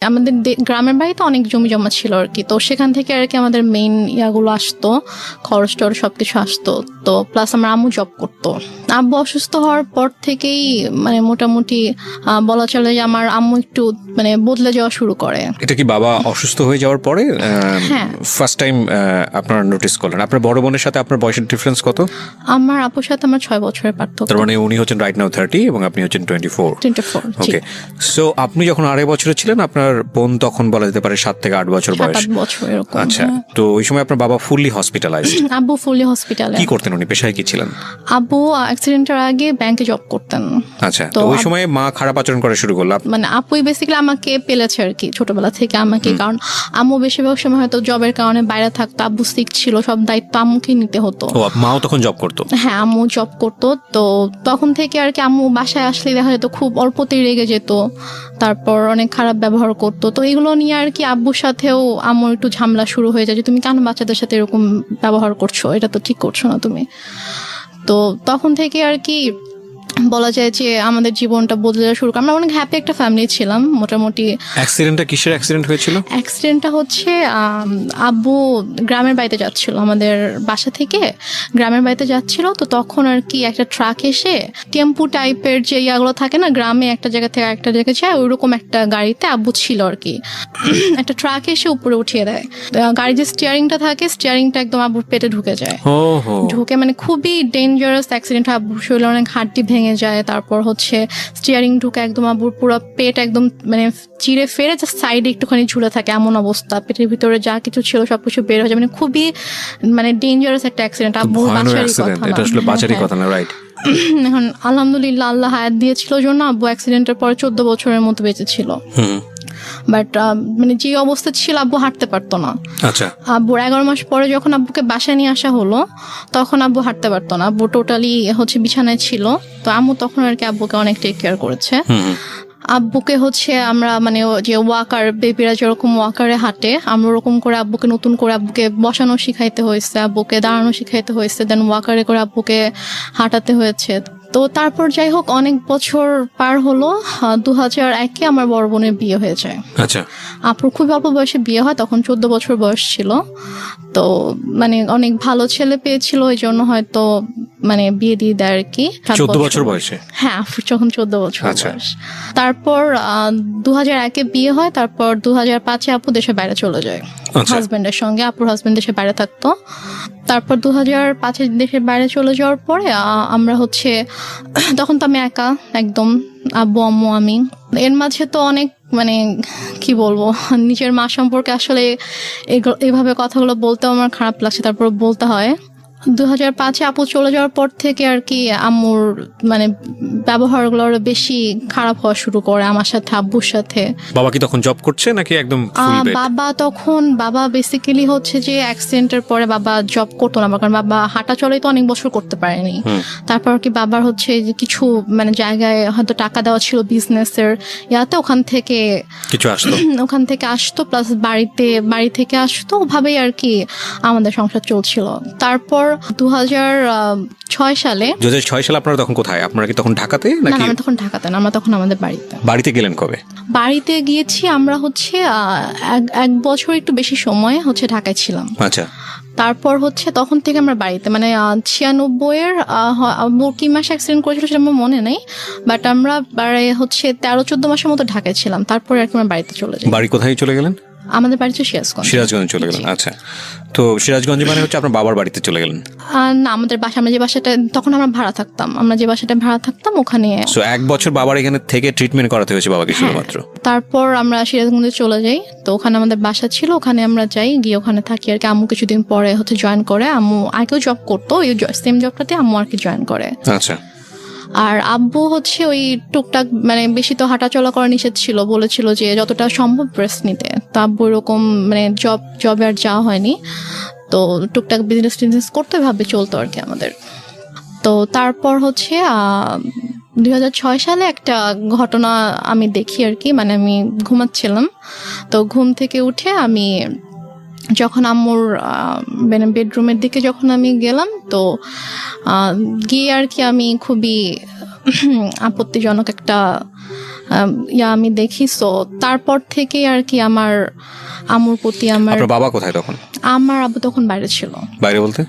আমাদের গ্রামের বাড়িতে অনেক জমি জমা ছিল আর কি, তো সেখান থেকে আর কি আমাদের মেইন ইয়াগুলো আসতো, খরচ টরচ সবকিছু আসতো। তো প্লাস আমার আম্মু জব করতো। আব্বু অসুস্থ হওয়ার পর থেকেই মানে মোটামুটি বলা চলে যে আমার আম্মু একটু মানে বদলে যাওয়া শুরু করে। এটা কি বাবা অসুস্থ হয়ে যাওয়ার পরে হ্যাঁ, ফার্স্ট টাইম আপনারা নোটিস করলেন? আপনার বড় বোনের সাথে আপনার বয়সের ডিফারেন্স কত? আমার আপুর সাথে আমার 6 বছরের পার্থক্য। তার মানে উনি হচ্ছেন রাইট নাও 30 এবং আপনি হচ্ছেন 24। 24। ওকে, সো আপনি যখন 2.5 বছরের ছিলেন, আপনার বোন তখন বলা যেতে পারে 7 থেকে 8 বছর বয়স। 7 বছর এরকম। আচ্ছা, তো ওই সময় আপনার বাবা ফুললি হসপিটালাইজড? আব্বু ফুললি হসপিটালে। কি করতেন উনি, পেশায় কি ছিলেন? আব্বু অ্যাক্সিডেন্টের আগে ব্যাংকে জব করতেন। আচ্ছা, তো ওই সময় মা খারাপ আচরণ করা শুরু করলো? মানে আপুই বেসিক্যালি আমাকে পেলেছে আর কি ছোটবেলা থেকে আমাকে, কারণ আম্মু বেশিরভাগ সময় হয়তো জবের কারণে বাইরে থাকতো, আব্বু সিক ছিল, সব দায়িত্ব আম্মুকে নিতে হতো। ও, মাও তখন জব করতো? হ্যাঁ, আম্মু জব করতো। তো তখন থেকে আর কি আম্মু বাসায় আসলে দেখা যেত খুব অল্পতেই রেগে যেত, তারপর অনেক খারাপ ব্যবহার করতো। তো এগুলো নিয়ে আর কি আব্বুর সাথেও আম্মুর একটু ঝামেলা শুরু হয়ে যায় যে তুমি কেন বাচ্চাদের সাথে এরকম ব্যবহার করছো, এটা তো ঠিক করছো না তুমি। তো তখন থেকে আর কি বলা যায় যে আমাদের জীবনটা বদলে যাওয়া শুরু করে। আমরা অনেক হ্যাপি একটা ফ্যামিলি ছিলাম মোটামুটি। অ্যাক্সিডেন্টটা কিসের অ্যাক্সিডেন্ট হয়েছিল? অ্যাক্সিডেন্টটা হচ্ছে আব্বু গ্রামের বাড়িতে যাচ্ছিল, আমাদের বাসা থেকে গ্রামের বাড়িতে যাচ্ছিল। তো তখন আর কি একটা ট্রাক এসে টেম্পু টাইপের যে ইয়াগুলো থাকে না, গ্রামে একটা জায়গা থেকে একটা জায়গায় যায়, ওইরকম একটা গাড়িতে আব্বু ছিল আর কি। একটা ট্রাক এসে উপরে উঠিয়ে দেয়। গাড়ির যে স্টিয়ারিংটা থাকে, স্টিয়ারিংটা একদম আব্বুর পেটে ঢুকে যায়। ঢুকে মানে খুবই ডেঞ্জারাস অ্যাক্সিডেন্ট। আব্বুর শরীরে অনেক হাড্ডি ভেঙে যায়, তারপর হচ্ছে স্টিয়ারিং ঢুকে একদম আব্বুর পুরো পেট একদম মানে চিড়ে ফেরে জাস্ট সাইডে একটুখানি ঝুলে থাকে, এমন অবস্থা। পেটের ভিতরে যা কিছু ছিল সবকিছু বের হয়ে যায়, মানে খুবই মানে ডেঞ্জারাস একটা অ্যাক্সিডেন্ট। আব্বু বাঁচারই কথা না, রাইট? এখন আলহামদুলিল্লাহ আল্লাহ হায়াত দিয়েছিল জন্য আব্বু অ্যাক্সিডেন্টের পরে 14 বছরের মতো বেঁচে ছিল। বাট মানে যে অবস্থা ছিল আব্বু হাঁটতে পারতো না। আচ্ছা, আব্বুর 11 মাস পরে যখন আব্বুকে বাসায় নিয়ে আসা হলো, তখন আব্বু হাঁটতে পারতো না। আব্বু টোটালি হচ্ছে বিছানায় ছিল। তো আম্মু তখন আর কি আব্বুকে অনেক টেক কেয়ার করেছে। আব্বুকে হচ্ছে আমরা মানে যে ওয়াকার, বেবিরা যেরকম ওয়াকারে হাঁটে, আমরা ওরকম করে আব্বুকে নতুন করে আব্বুকে বসানো শিখাইতে হয়েছে, আব্বুকে দাঁড়ানো শিখাইতে হয়েছে, দেন ওয়াকারে করে আব্বুকে হাঁটাতে হয়েছে। তো তারপর যাই হোক অনেক বছর পার হলো। 2001-এ আমার বড় বোনের বিয়ে হয়ে যায়। আচ্ছা, আপুর খুব অল্প বয়সে বিয়ে হয়, তখন 14 বছর বয়স ছিল। তো মানে অনেক ভালো ছেলে পেয়েছিল, এই জন্য হয়তো মানে বিয়ে দিয়ে দেয় আর কি। 14 বছর বয়সে? হ্যাঁ, আপুর যখন 14 বছর বয়স। তারপর 2001-এ বিয়ে হয়। তারপর 2005-এ আপু দেশের বাইরে চলে যায় হাজবেন্ডের সঙ্গে। আপুর হাজবেন্ড দেশের বাইরে থাকতো। তারপর 2005-এ দেশের বাইরে চলে যাওয়ার পরে আমরা হচ্ছে তখন তো আমি একা একদম, আব্বু আম্মু আমি। এর মাঝে তো অনেক মানে কি বলবো, নিজের মা সম্পর্কে আসলে এভাবে কথাগুলো বলতেও আমার খারাপ লাগছে, তারপর বলতে হয়। 2005-এ আপু চলে যাওয়ার পর থেকে আর কি আম্মুর মানে ব্যবহারগুলো আরো বেশি খারাপ হওয়া শুরু করে আমার সাথে, আব্বুর সাথে। বাবা কি তখন জব করছে নাকি একদম ফুল বেড? বাবা বেসিক্যালি হচ্ছে যে অ্যাক্সিডেন্টের পরে বাবা জব করতো না, কারণ বাবা হাঁটা চলাই তো অনেক বছর করতে পারেনি। তারপর কি বাবার হচ্ছে যে কিছু মানে জায়গায় হয়তো টাকা দেওয়া ছিল বিজনেসের ইয়াতে, ওখান থেকে আসতো প্লাস বাড়ি থেকে আসতো, ওভাবেই আর কি আমাদের সংসার চলছিল। তারপর 2006 সালে আপনারা তখন কোথায়? আপনারা কি তখন ঢাকাতে নাকি? আমরা তখন ঢাকাতে না, আমরা তখন আমাদের বাড়িতে গেলেন কবে? বাড়িতে গিয়েছি আমরা হচ্ছে 1 বছর একটু বেশি সময় হচ্ছে ঢাকায় ছিলাম। আচ্ছা, তারপর হচ্ছে তখন থেকে আমরা বাড়িতে মানে 96-এর কি মাসে অ্যাক্সিডেন্ট করেছিল সেটা আমার মনে নেই, বাট আমরা হচ্ছে 13-14 মাসের মতো ঢাকায় ছিলাম। তারপরে আর কি আমরা বাড়িতে চলে যাই। বাড়ি কোথায় চলে গেলেন? আমাদের বাড়ি তো সিরাজগঞ্জ চলে গেলেন। আচ্ছা, তো সিরাজগঞ্জে মানে হচ্ছে আপনার বাবার বাড়িতে চলে গেলেন? না, আমাদের বাসা, আমরা যে বাসাটা তখন আমরা ভাড়া থাকতাম ওখানে। সো 1 বছর বাবার এখানে থেকে ট্রিটমেন্ট করাতে হয়েছে বাবাকে শুধুমাত্র? তারপর আমরা সিরাজগঞ্জে চলে যাই। তো ওখানে আমাদের বাসা ছিল, ওখানে আমরা যাই, গিয়ে ওখানে থাকি আর কি। আম্মু কিছুদিন পরে হচ্ছে জয়েন করে। আম্মু আগেও জব করতো, এই সেম জবটাতে আম্মু আর কি জয়েন করে। আচ্ছা, আর আব্বু হচ্ছে ওই টুকটাক মানে বেশি তো হাঁটাচলা করা নিষেধ ছিল, বলেছিল যে যতটা সম্ভব রেস্ট নিতে। তো আব্বু এরকম মানে জবে আর যাওয়া হয়নি, তো টুকটাক বিজনেস করতে ভাবে চলতো আর কি আমাদের। তো তারপর হচ্ছে 2006 সালে একটা ঘটনা আমি দেখি আর কি, মানে আমি ঘুমাচ্ছিলাম, তো ঘুম থেকে উঠে আমি যখন আম্মুর মানে বেডরুমের দিকে যখন আমি গেলাম, তো গিয়ে আর কি আমি খুবই আপত্তিজনক একটা আমি দেখি। সো তারপর থেকে আর কি আমার আম্মুর প্রতি আপনার বাবা কোথায় তখন? আমার আব্বু তখন বাইরে ছিল। বাইরে বলতে?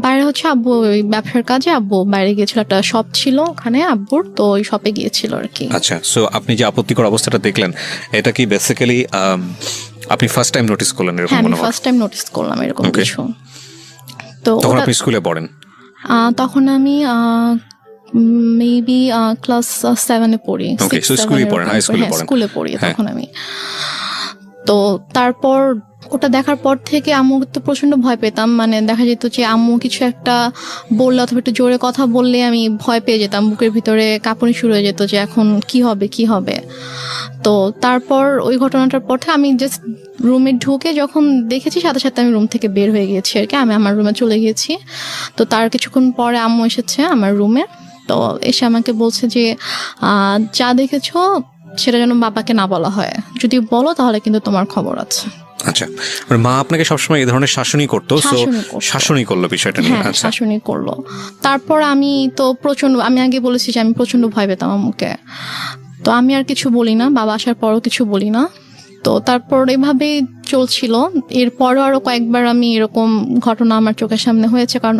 বাইরে হচ্ছে আব্বু ওই ব্যবসার কাজে আব্বু বাইরে গিয়েছিল, একটা শপ ছিল ওখানে আব্বুর, তো ওই শপে গিয়েছিল আর কি। আচ্ছা, সো আপনি যে আপত্তিকর অবস্থাটা দেখলেন, এটা কি বেসিক্যালি আপনি ফার্স্ট টাইম নোটিস করলেন এরকম? হ্যাঁ, আমি ফার্স্ট টাইম নোটিস করলাম এরকম কিছু। তো তখন আপনি স্কুলে পড়েন? তখন আমি মেবি ক্লাস 7-এ পড়ি। স্কুলে পড়েন, হাই স্কুলে পড়েন? স্কুলে পড়ি তখন আমি। তো তারপর ওটা দেখার পর থেকে আম্মু তো প্রচন্ড ভয় পেতাম, মানে দেখা যেত যে আম্মু কিছু একটা বললে অথবা একটু জোরে কথা বললে আমি ভয় পেয়ে যেতাম, বুকের ভিতরে কাঁপুনি শুরু হয়ে যেত যে এখন কি হবে। তো তারপর ওই ঘটনাটার পর থেকে আমি জাস্ট রুমে ঢুকে যখন দেখেছি সাথে সাথে আমি রুম থেকে বের হয়ে গিয়েছি আর কি, আমি আমার রুমে চলে গিয়েছি। তো তার কিছুক্ষণ পরে আম্মু এসেছে আমার রুমে, তো এসে আমাকে বলছে যে যা দেখেছো সেটা যেন বাবাকে না বলা হয়, যদি বলো তাহলে কিন্তু তোমার খবর আছে। আচ্ছা, মা আপনাকে সবসময় এই ধরনের শাসনই করতো? শাসনই করলো বিষয়টা নিয়ে? হ্যাঁ, শাসনই করলো। তারপর আমি তো আমি আগে বলেছি যে আমি প্রচন্ড ভয় পেতাম আম্মুকে, তো আমি আর কিছু বলি না, বাবা আসার পরও কিছু বলি না। তো তারপর এভাবেই চলছিল। এরপরও আরো কয়েকবার আমি এরকম ঘটনা আমার চোখের সামনে হয়েছে, কারণ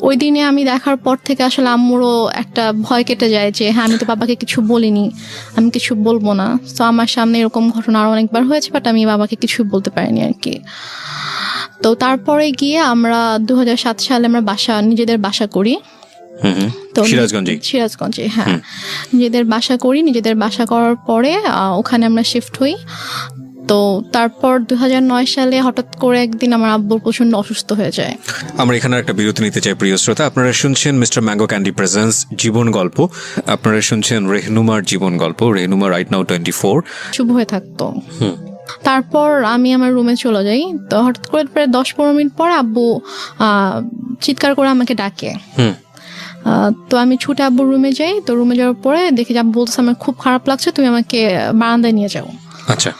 ওই দিনে আমি দেখার পর থেকে আসলে আম্মুরও একটা ভয় কেটে যায় যে হ্যাঁ আমি তো বাবাকে কিছু বলিনি, আমি কিছু বলবো না। তো আমার সামনে এরকম ঘটনা আরো অনেকবার হয়েছে, বাট আমি বাবাকে কিছু বলতে পারিনি আর কি। তো তারপরে গিয়ে আমরা 2007 সালে আমরা নিজেদের বাসা করি। তো সিরাজগঞ্জে, হ্যাঁ, নিজেদের বাসা করার পরে ওখানে আমরা শিফট হই। তো তারপর 2009 সালে হঠাৎ করে একদিন আমার আব্বু প্রচন্ড অসুস্থ হয়ে যায়। আমরা এখানে একটা বিরতি নিতে চাই প্রিয় শ্রোতা। আপনারা শুনছেন মিস্টার ম্যাঙ্গো ক্যান্ডি প্রেজেন্স জীবন গল্প। আপনারা শুনছেন রেহনুমার জীবন গল্প। রেহনুমা রাইট নাও 24 শুভ হয়ে থাকতো। তারপর আমি আমার রুমে চলে যাই। তো হঠাৎ করে প্রায় 10-15 মিনিট পর আব্বু চিৎকার করে আমাকে ডাকে। তো আমি ছুটে আব্বুর রুমে যাই। তো রুমে যাওয়ার পরে দেখি যে আব্বু বলছে আমার খুব খারাপ লাগছে, তুমি আমাকে বারান্দায় নিয়ে যাও। আচ্ছা।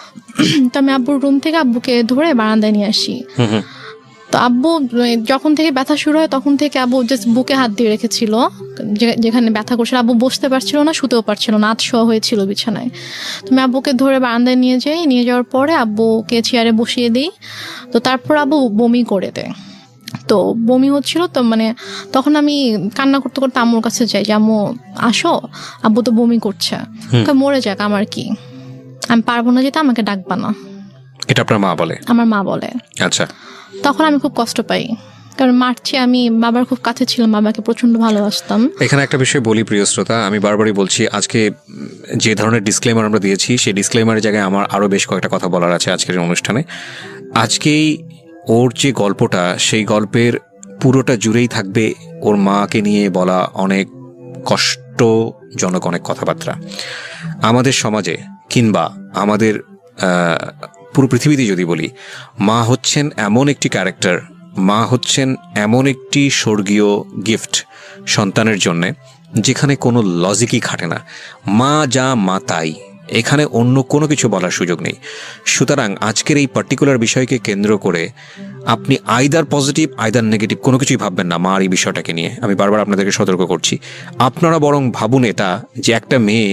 তো আমি আব্বুর রুম থেকে আব্বুকে ধরে বারান্দায় নিয়ে আসি। তো আব্বু যখন থেকে ব্যথা শুরু হয় তখন থেকে আব্বু জাস্ট বুকে হাত দিয়ে রেখেছিল, যেখানে ব্যথা করছিল। আব্বু বসতে পারছিল না, শুতেও পারছিল না, শোয়া হয়েছিল বিছানায়। তুমি আব্বুকে ধরে বারান্দায় নিয়ে যাওয়ার পরে আব্বুকে চেয়ারে বসিয়ে দিই। তো তারপর আব্বু বমি করে দেয়। তো বমি হচ্ছিল, তো মানে তখন আমি কান্না করতে করতে আম্মুর কাছে যাই যে আম্মু আসো, আব্বু তো বমি করছে, মরে যাক আমার কি, আমি পারবো না যেতে, আমাকে ডাকবা না। এটা আপনার মা বলে? আমার মা বলে। আচ্ছা। তখন আমি খুব কষ্ট পাই, কারণ মার চেয়ে আমি বাবার খুব কাছে ছিলাম, বাবাকে প্রচন্ড ভালোবাসতাম। এখানে একটা বিষয় বলি প্রিয় শ্রোতা, আমি বারবারই বলছি, আজকে যে ধরনের ডিসক্লেমার আমরা দিয়েছি সেই ডিসক্লেমারের জায়গায় আমার আরো বেশ কয়েকটা কথা বলার আছে আজকের অনুষ্ঠানে। আজকেই ওর যে গল্পটা, সেই গল্পের পুরোটা জুড়েই থাকবে ওর মাকে নিয়ে বলা অনেক কষ্টজনক অনেক কথাবার্তা। আমাদের সমাজে কিংবা আমাদের পুরো পৃথিবীতে যদি বলি, মা হচ্ছেন এমন একটি ক্যারেক্টার, মা হচ্ছেন এমন একটি স্বর্গীয় গিফট সন্তানের জন্যে, যেখানে কোনো লজিকই খাটে না। মা যা মা তাই, এখানে অন্য কোনো কিছু বলার সুযোগ নেই। সুতরাং আজকের এই পার্টিকুলার বিষয়কে কেন্দ্র করে আপনি আইদার পজিটিভ আইদার নেগেটিভ কোনো কিছুই ভাববেন না মার এই বিষয়টাকে নিয়ে। আমি বারবার আপনাদেরকে সতর্ক করছি। আপনারা বরং ভাবুন এটা, যে একটা মেয়ে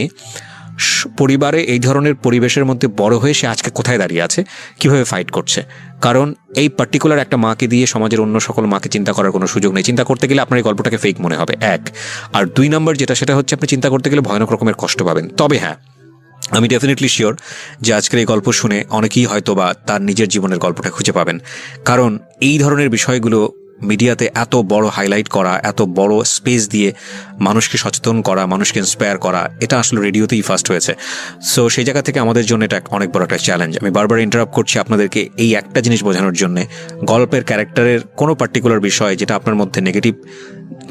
পরিবারে এই ধরনের পরিবেশের মধ্যে বড় হয়ে সে আজকে কোথায় দাঁড়িয়ে আছে, কিভাবে ফাইট করছে। কারণ এই পার্টিকুলার একটা মাকে দিয়ে সমাজের অন্য সকল মাকে চিন্তা করার কোনো সুযোগ নেই। চিন্তা করতে গেলে আপনার এই গল্পটাকে ফেক মনে হবে, এক। আর 2 নম্বর সেটা হচ্ছে আপনি চিন্তা করতে গেলে ভয়ানক রকমের কষ্ট পাবেন। তবে হ্যাঁ, আমি ডেফিনেটলি শিওর যে আজকের এই গল্প শুনে অনেকেই হয়তো বা তার নিজের জীবনের গল্পটা খুঁজে পাবেন। কারণ এই ধরনের বিষয়গুলো মিডিয়াতে এত বড় হাইলাইট করা, এত বড় স্পেস দিয়ে মানুষকে সচেতন করা, মানুষকে ইন্সপায়ার করা, এটা আসলে রেডিওতেই ফার্স্ট হয়েছে। সো সেই জায়গা থেকে আমাদের জন্য এটা অনেক বড় একটা চ্যালেঞ্জ। আমি বারবার ইন্টারাপ্ট করছি আপনাদেরকে এই একটা জিনিস বোঝানোর জন্যে, গল্পের ক্যারেক্টারের কোনো পার্টিকুলার বিষয় যেটা আপনার মধ্যে নেগেটিভ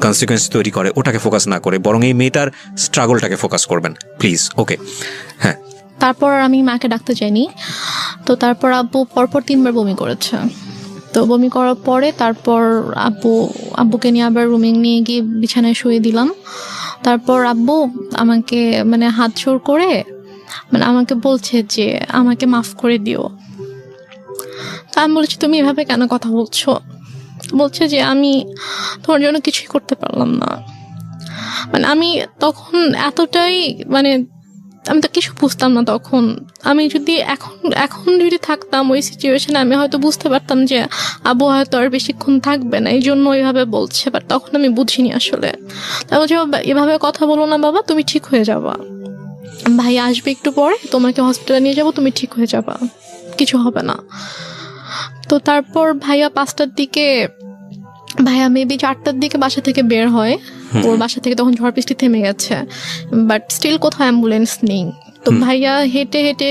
কনসিকুয়েন্স তৈরি করে ওটাকে ফোকাস না করে বরং এই মেয়েটার স্ট্রাগলটাকে ফোকাস করবেন প্লিজ। ওকে, হ্যাঁ। তারপর আমি মাকে ডাকতে চাইনি। তো তারপর আব্বু পরপর 3বার বমি করেছে। তো বমি করার পরে তারপর আব্বুকে নিয়ে আবার রুমে নিয়ে গিয়ে বিছানায় শুয়ে দিলাম। তারপর আব্বু আমাকে মানে হাত জোর করে মানে আমাকে বলছে যে আমাকে মাফ করে দিও। আমি বলছি তুমি এভাবে কেন কথা বলছো? বলছে যে আমি তোমার জন্য কিছুই করতে পারলাম না। মানে আমি তখন এতটাই মানে আমি তো কিছু বুঝতাম না তখন। আমি যদি এখন যদি থাকতাম ওই সিচুয়েশনে, আমি হয়তো বুঝতে পারতাম যে আব্বু হয়তো আর বেশিক্ষণ থাকবে না, এই জন্য ওইভাবে বলছে। বাট তখন আমি বুঝিনি আসলে। তা বলছে এভাবে কথা বলো না বাবা, তুমি ঠিক হয়ে যাবা, ভাই আসবে একটু পরে, তোমাকে হসপিটালে নিয়ে যাবো, তুমি ঠিক হয়ে যাবা, কিছু হবে না। তো তারপর ভাইয়া 5টার দিকে, ভাইয়া মেবি 4টার দিকে বাসা থেকে বের হয়। ওর বাসা থেকে তখন ঝড় বৃষ্টি থেমে গেছে, বাট স্টিল কোথাও অ্যাম্বুলেন্স নেই। তো ভাইয়া হেঁটে হেঁটে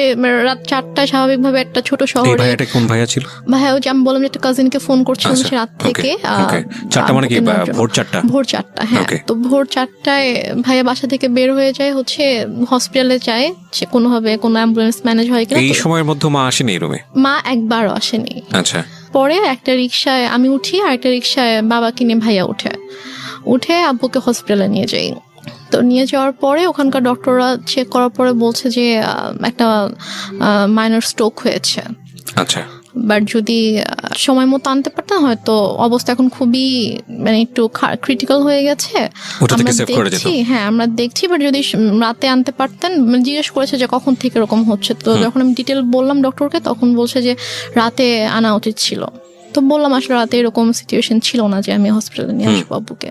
রাত 4টায় স্বাভাবিকভাবে একটা ছোট শহরে। ভাইয়াটা কোন ভাইয়া ছিল? ভাইয়া ওই যে আমি বললাম যে একটা কাজিনকে ফোন করছিলাম সে রাত থেকে। 4টা মানে কি ভোর 4টা? ভোর 4টা, হ্যাঁ। তো ভোর 4টায় ভাইয়া বাসা থেকে বের হয়ে যায়, হচ্ছে হসপিটালে যায়, সে কোনোভাবে কোনো অ্যাম্বুলেন্স ম্যানেজ হয় কিনা। এই সময়ের মধ্যে মা আসেনি রুমে? মা একবারও আসেনি। আচ্ছা। পরে একটা রিক্সায় আমি উঠি, আর একটা রিক্সায় বাবাকে নিয়ে ভাইয়া উঠে আব্বুকে হসপিটালে নিয়ে যাই। তো নিয়ে যাওয়ার পরে ওখানকার ডক্টররা চেক করার পরে বলছে যে একটা মাইনর স্ট্রোক হয়েছে। আচ্ছা। বাট যদি সময় মতো আনতে পারতাম হয়তো অবস্থা এখন খুবই মানে একটু ক্রিটিক্যাল হয়ে গেছে। আমরা দেখছি, হ্যাঁ আমরা দেখছি, বাট যদি রাতে আনতে পারতেন। জিজ্ঞেস করেছে যে কখন থেকে এরকম হচ্ছে, তো যখন আমি ডিটেল বললাম ডক্টরকে তখন বলছে যে রাতে আনা উচিত ছিল। তো বললাম আসলে রাতে এরকম সিচুয়েশন ছিল না যে আমি হসপিটালে নিয়ে আসবো আব্বুকে।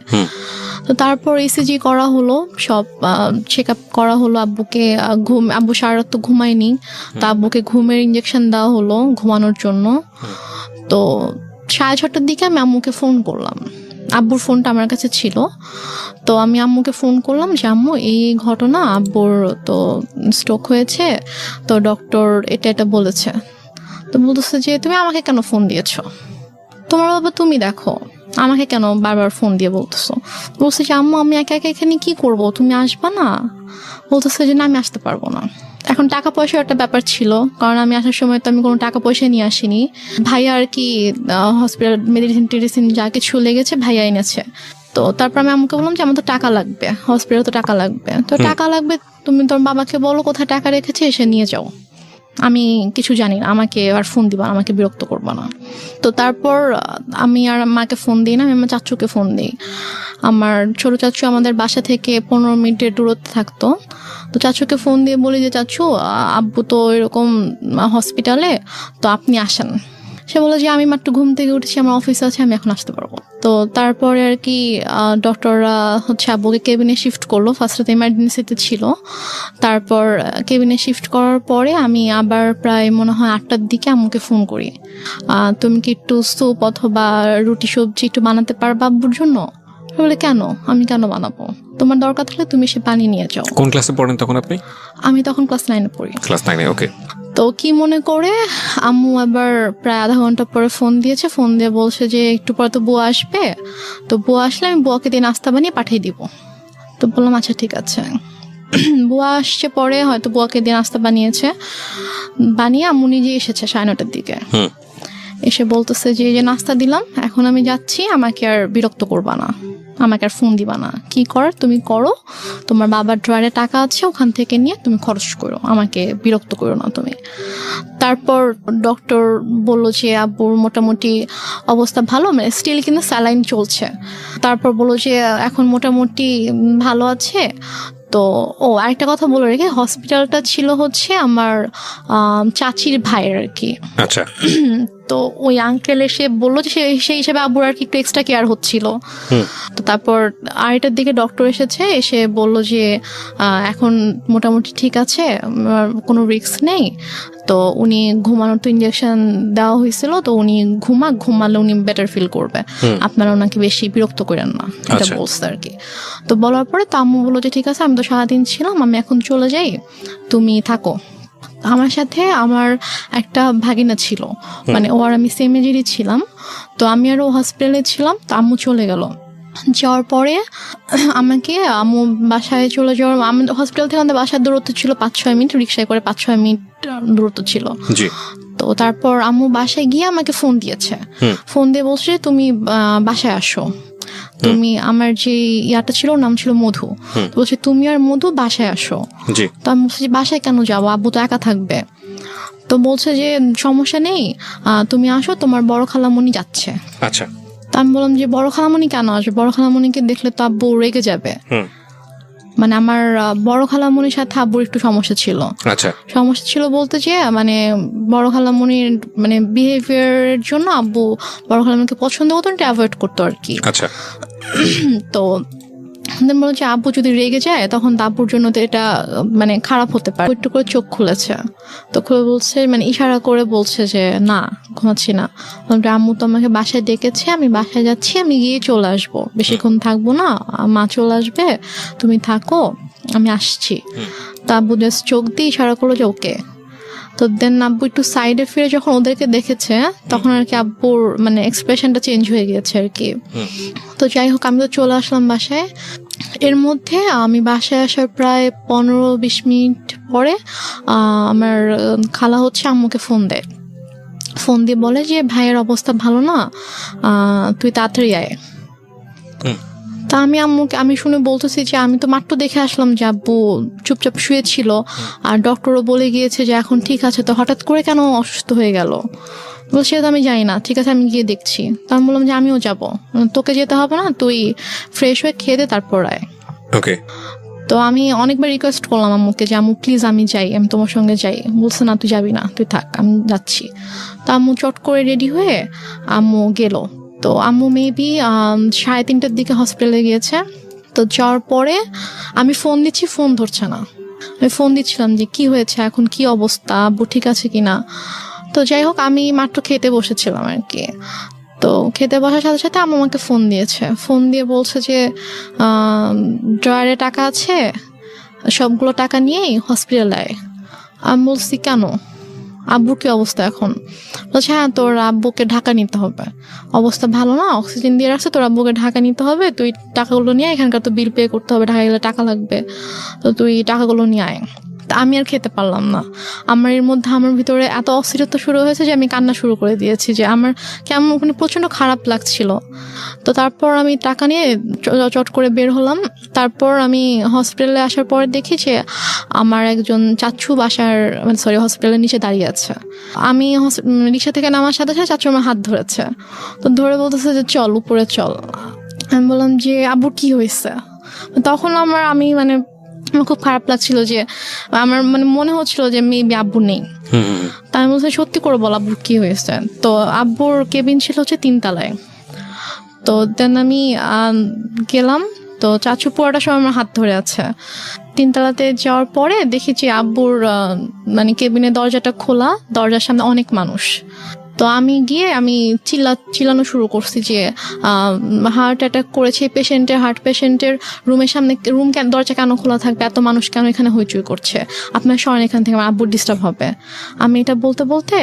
তো তারপর ইসিজি করা হলো, সব চেক আপ করা হলো আব্বুকে। আব্বু সারা রাত তো ঘুমায়নি, তো আব্বুকে ঘুমের ইঞ্জেকশন দেওয়া হলো ঘুমানোর জন্য। তো 6:30টার দিকে আমি আম্মুকে ফোন করলাম, আব্বুর ফোনটা আমার কাছে ছিল। তো আমি আম্মুকে ফোন করলাম যে আম্মু এই ঘটনা, আব্বুর তো স্ট্রোক হয়েছে, তো ডক্টর এটা বলেছে। তো বলতেছে যে তুমি আমাকে কেন ফোন দিয়েছো, তোমার বাবা তুমি দেখো, আমাকে কেন বারবার ফোন দিয়ে বলতেছো। বলছে যে আম্মু আমি একা একা এখানে কি করব, তুমি আসবা না? বলতেছে যে না আমি আসতে পারবো না। এখন টাকা পয়সার একটা ব্যাপার ছিল, কারণ আমি আসার সময় তো আমি কোনো টাকা পয়সা নিয়ে আসিনি। ভাইয়া আর কি হসপিটাল মেডিসিন যা কিছু লেগেছে ভাইয়া এনেছে। তো তারপর আমি আম্মুকে বললাম যে আমার তো টাকা লাগবে, হসপিটালে তো টাকা লাগবে, তো টাকা লাগবে, তুমি তোর বাবাকে বলো কোথায় টাকা রেখেছে এসে নিয়ে যাও, আমি কিছু জানি না, আমাকে আর ফোন দিবা, আমাকে বিরক্ত করবা না। তো তারপর আমি আর মাকে ফোন দিই না, আমি আমার চাচুকে ফোন দিই। আমার ছোট চাচু আমাদের বাসা থেকে 15 মিনিটের দূরত্বে থাকতো। তো চাচুকে ফোন দিয়ে বলি যে চাচু আব্বু তো এরকম হসপিটালে, তো আপনি আসেন। সে বলে যে আমি মাত্র ঘুম থেকে উঠেছি, আমার অফিস আছে, আমি এখন আসতে পারবো। তো তারপরে আর কি ডক্টররা হচ্ছে আব্বুকে কেবিনে শিফট করলো। ফার্স্টে তো এমার্জেন্সিতে ছিল, তারপর কেবিনে শিফট করার পরে আমি আবার প্রায় মনে হয় 8টার দিকে আম্মুকে ফোন করি, তুমি কি একটু স্যুপ অথবা রুটি সবজি একটু বানাতে পারবা আব্বুর জন্য? বলে কেন, আমি কেন বানাবো, তোমার দরকার থাকলে তুমি সে পানি নিয়ে যাও। কোন ক্লাসে পড়েন তখন আপনি? আমি তখন ক্লাস 9-এ পড়ি। ক্লাস 9-এ, ওকে। তো কি মনে করে আম্মু আবার প্রায় আধা ঘন্টা পরে ফোন দিয়েছে, ফোন দিয়ে বলছে যে একটু পরে তো বুয়া আসবে, তো বুয়া আসলে আমি বুয়াকে দিয়ে নাস্তা বানিয়ে পাঠিয়ে দিব। তো বললাম আচ্ছা ঠিক আছে। বুয়া আসছে পরে, হয়তো বুয়াকে দিয়ে নাস্তা বানিয়ে আম্মু নিজে এসেছে 9:30টার দিকে। এসে বলতেছে যে এই যে নাস্তা দিলাম, এখন আমি যাচ্ছি, আমাকে আর বিরক্ত করবা না, আমাকে আর ফোন দিবা না, কি করার তুমি করো, তোমার বাবার ড্রয়ারে টাকা আছে ওখান থেকে নিয়ে তুমি খরচ করো, আমাকে বিরক্ত করো না তুমি। তারপর ডক্টর বললো যে আব্বুর মোটামুটি অবস্থা ভালো, মানে স্টিল কিন্তু স্যালাইন চলছে। তারপর বললো যে এখন মোটামুটি ভালো আছে। তো আরেকটা কথা বলে রেখে, হসপিটালটা ছিল হচ্ছে আমার চাচির ভাইয়ের আর কি। আচ্ছা। তো ওই আঙ্কেল এসে বললো যে সেই হিসেবে আব্বুর আর কি একটু এক্সট্রা কেয়ার হচ্ছিল। তো তারপর 8টার দিকে ডক্টর এসে বললো যে এখন মোটামুটি ঠিক আছে, কোনো রিস্ক নেই। তো উনি ঘুমানোর তো ইঞ্জেকশন দেওয়া হয়েছিল, তো উনি ঘুমালে উনি বেটার ফিল করবে, আপনারা ওনাকে বেশি বিরক্ত করেন না, এটা বলছে আর কি। তো বলার পরে তো আম্মু বললো যে ঠিক আছে, আমি তো সারাদিন ছিলাম, আমি এখন চলে যাই, তুমি থাকো। আমার সাথে আমার একটা ভাগিনা ছিল, মানে ও আর আমি সেম এজেরই ছিলাম। তো আমি আর ও হসপিটালে ছিলাম, তো আম্মু চলে গেল। যাওয়ার পরে আমাকে আম্মু বাসায় চলে যাওয়ার, আমাদের হসপিটাল থেকে আমাদের বাসার দূরত্ব ছিল 5-6 মিনিট, রিক্সায় করে 5-6 মিনিট দূরত্ব ছিল। তো তারপর আম্মু বাসায় গিয়ে আমাকে ফোন দিয়েছে, ফোন দিয়ে বলছে তুমি বাসায় আসো, তুমি আমার যে ইয়াটা ছিল নাম ছিল মধু, বলছে তুমি আর মধু বাসায় আসো। তো আমি বলছি যে বাসায় কেন যাবো, আব্বু তো একা থাকবে। তো বলছে যে সমস্যা নেই, তুমি আসো, তোমার বড় খালামণি যাচ্ছে। আচ্ছা। তো আমি বললাম যে বড় খালামণি কেন আসবে, বড় খালামণিকে দেখলে তো আব্বু রেগে যাবে। মানে আমার বড় খালামণির সাথে আব্বুর একটু সমস্যা ছিল। আচ্ছা, সমস্যা ছিল বলতে যে মানে বড় খালামণির মানে বিহেভিয়ারের জন্য আব্বু বড় খালামণিকে পছন্দ করতো, এটা অ্যাভয়েড করতো আর কি। আচ্ছা, তো বলো যে আব্বু যদি রেগে যায় তখন আব্বুর জন্য তো এটা মানে খারাপ হতে পারে। একটু করে চোখ খুলেছে, তো খুলে বলছে মানে ইশারা করে বলছে যে না ঘুমাচ্ছি না। আম্মু তো আমাকে বাসায় ডেকেছে, আমি বাসায় যাচ্ছি, আমি গিয়ে চলে আসবো, বেশিক্ষণ থাকবো না, মা চলে আসবে, তুমি থাকো, আমি আসছি। তো আব্বু জাস্ট চোখ দিয়ে ইশারা করলো যে ওকে। তো দেন আব্বু একটু সাইডে ফিরে যখন ওদেরকে দেখেছে তখন আর কি আব্বুর মানে এক্সপ্রেশনটা চেঞ্জ হয়ে গিয়েছে আর কি। তো যাই হোক আমি তো চলে আসলাম বাসায়। এর মধ্যে আমি বাসায় আসার প্রায় 15-20 মিনিট পরে আমার খালা হচ্ছে আম্মুকে ফোন দেয়। ফোন দিয়ে বলে যে ভাইয়ের অবস্থা ভালো না, তুই তাড়াতাড়ি আয়। তা আমি শুনে বলতেছি যে আমি তো মাত্র দেখে আসলাম যে আব্বু চুপচাপ শুয়েছিল, আর ডক্টরও বলে গিয়েছে যে এখন ঠিক আছে, তো হঠাৎ করে কেন অসুস্থ হয়ে গেল? বলছে তো আমি জানি না, ঠিক আছে আমি গিয়ে দেখছি। তা আমি বললাম যে আমিও যাব, তোকে যেতে হবে না, তুই ফ্রেশ হয়ে খেয়ে দে তারপর আয়। ওকে। তো আমি অনেকবার রিকোয়েস্ট করলাম আম্মুকে যে আম্মু প্লিজ আমি যাই, আমি তোমার সঙ্গে যাই। বলছে না তুই যাবি না, তুই থাক, আমি যাচ্ছি। তো আম্মু চট করে রেডি হয়ে আম্মু গেল। তো আম্মু মেবি 3:30টার দিকে হসপিটালে গিয়েছে। তো যাওয়ার পরে আমি ফোন দিচ্ছি, ফোন ধরছে না। আমি ফোন দিচ্ছিলাম যে কি হয়েছে, এখন কি অবস্থা, আব্বু ঠিক আছে কিনা। তো যাই হোক আমি মাত্র খেতে বসেছিলাম আর কি। তো খেতে বসার সাথে সাথে আম্মু আমাকে ফোন দিয়েছে, ফোন দিয়ে বলছে যে ড্রয়ারে টাকা আছে, সবগুলো টাকা নিয়েই হসপিটালে আয়। আমি বলছি কেন, আব্বুর কি অবস্থা এখন? বলছে হ্যাঁ তোর আব্বুকে ঢাকা নিতে হবে, অবস্থা ভালো না, অক্সিজেন দিয়ে রাখছে, তোর আব্বুকে ঢাকা নিতে হবে, তুই টাকাগুলো নিয়ে আয়, এখানকার তো বিল পে করতে হবে, ঢাকা গেলে টাকা লাগবে, তো তুই টাকাগুলো নিয়ে আয়। আমি আর খেতে পারলাম না। আমার ভিতরে এত অস্থিরতা শুরু হয়েছে যে আমি কান্না শুরু করে দিয়েছি, যে আমার কেমন ওখানে প্রচন্ড খারাপ লাগছিল। তো তারপর আমি টাকা নিয়ে চট করে বের হলাম। তারপর আমি হসপিটালে আসার পর দেখি যে আমার একজন চাচু হসপিটালের নিচে দাঁড়িয়ে আছে। আমি রিক্সা থেকে নামার সাথে সাথে চাচু আমার হাত ধরেছে, তো ধরে বলতেছে যে চল উপরে চল। আমি বললাম যে আব্বুর কি হয়েছে? তখন আমার খুব খারাপ লাগছিল, যে আমার মনে হচ্ছিল যে মেবি আব্বু নেই। তাই আমি বলছি সত্যি করে বল আব্বুর কি হয়েছে। তো আব্বুর কেবিন ছিল হচ্ছে 3 তলায়। তো দেন আমি গেলাম, তো চাচু পুরোটা সময় আমার হাত ধরে আছে। 3 তলাতে যাওয়ার পরে দেখেছি আব্বুর কেবিনের দরজাটা খোলা, দরজার সামনে অনেক মানুষ। তো আমি গিয়ে চিল্লানো শুরু করছি যে হার্ট অ্যাটাক করেছে হার্ট পেশেন্টের রুমের সামনে দরজা কেন খোলা থাকবে, এত মানুষ কেন এখানে হইচই করছে, আপনার সরেন এখান থেকে, আমার আব্বুর ডিস্টার্ব হবে। আমি এটা বলতে বলতে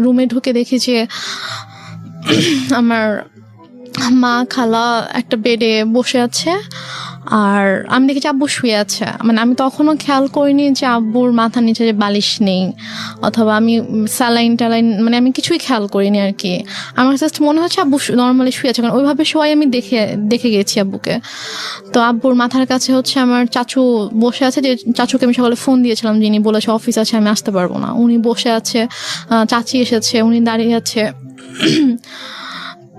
রুমে ঢুকে দেখি যে আমার মা খালা একটা বেডে বসে আছে, আর আমি দেখেছি আব্বু শুয়ে আছে। আমি তখনও খেয়াল করিনি যে আব্বুর মাথার নিচে যে বালিশ নেই, অথবা আমি স্যালাইন টালাইন আমি কিছুই খেয়াল করিনি আর কি। আমার জাস্ট মনে হচ্ছে আব্বু নর্মালি শুয়ে আছে, কারণ ওইভাবে শোয়াই আমি দেখে গেছি আব্বুকে। তো আব্বুর মাথার কাছে হচ্ছে আমার চাচু বসে আছে, যে চাচুকে আমি সকালে ফোন দিয়েছিলাম, যিনি বলেছে অফিস আছে আমি আসতে পারবো না, উনি বসে আছে। চাচি এসেছে, উনি দাঁড়িয়ে আছে।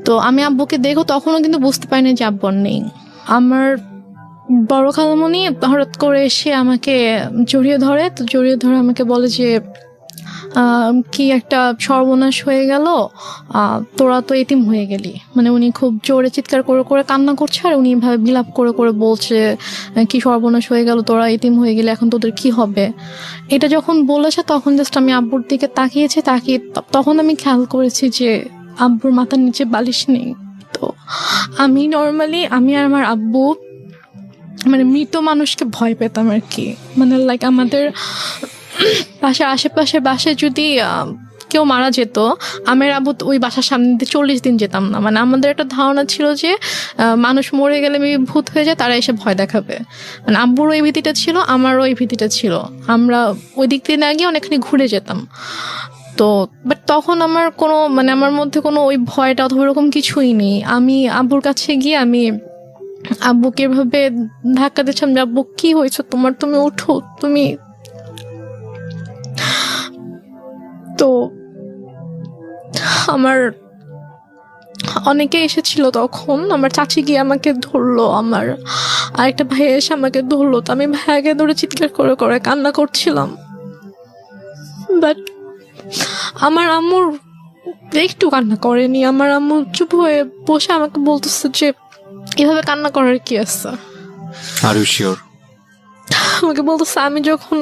তো আমি আব্বুকে দেখো তখনও কিন্তু বুঝতে পারিনি যে আব্বু নেই। আমার বড় খালামণি হঠাৎ করে এসে আমাকে জড়িয়ে ধরে, তো জড়িয়ে ধরে আমাকে বলে যে কি একটা সর্বনাশ হয়ে গেল, তোরা তো এতিম হয়ে গেলি। উনি খুব জোরে চিৎকার করে করে কান্না করছে, আর উনি এভাবে বিলাপ করে করে বলছে কি সর্বনাশ হয়ে গেল, তোরা এতিম হয়ে গেলে এখন তোদের কি হবে। এটা যখন বলেছে তখন জাস্ট আমি আব্বুর দিকে তাকিয়েছি, তখন আমি খেয়াল করেছি যে আব্বুর মাথার নিচে বালিশ নেই। তো আমি আর আমার আব্বু মৃত মানুষকে ভয় পেতাম আর কি। আমাদের বাসার আশেপাশে বাসায় যদি কেউ মারা যেত, আমার আব্বু ওই বাসার সামনে দিয়ে 40 দিন যেতাম না। আমাদের একটা ধারণা ছিল যে মানুষ মরে গেলে ভূত হয়ে যায়, তারা এসে ভয় দেখাবে। আব্বুর ওই ভীতিটা ছিল, আমারও ওই ভীতিটা ছিল। আমরা ওই দিক দিয়ে না গিয়ে অনেকখানি ঘুরে যেতাম। তো বাট তখন আমার কোনো আমার মধ্যে কোনো ওই ভয়টা অথবা এরকম কিছুই নেই। আমি আব্বুর কাছে গিয়ে আমি আব্বুকে এভাবে ধাক্কা দিচ্ছিলাম যে আব্বু কি হয়েছে তোমার, তুমি ওঠো তুমি। তো আমার অনেকে এসেছিল তখন, আমার চাচি গিয়ে আমাকে ধরলো, আমার আরেকটা ভাই এসে আমাকে ধরলো, তো আমি ভাইয়াকে ধরে চিৎকার করে করে কান্না করছিলাম। বাট আমার আম্মুর একটু কান্না করেনি, আমার আম্মু চুপ হয়ে বসে আমাকে বলতেছে যে এভাবে কান্না করার কি আছে। Are you sure? আমাকে বলতেছে, আমি যখন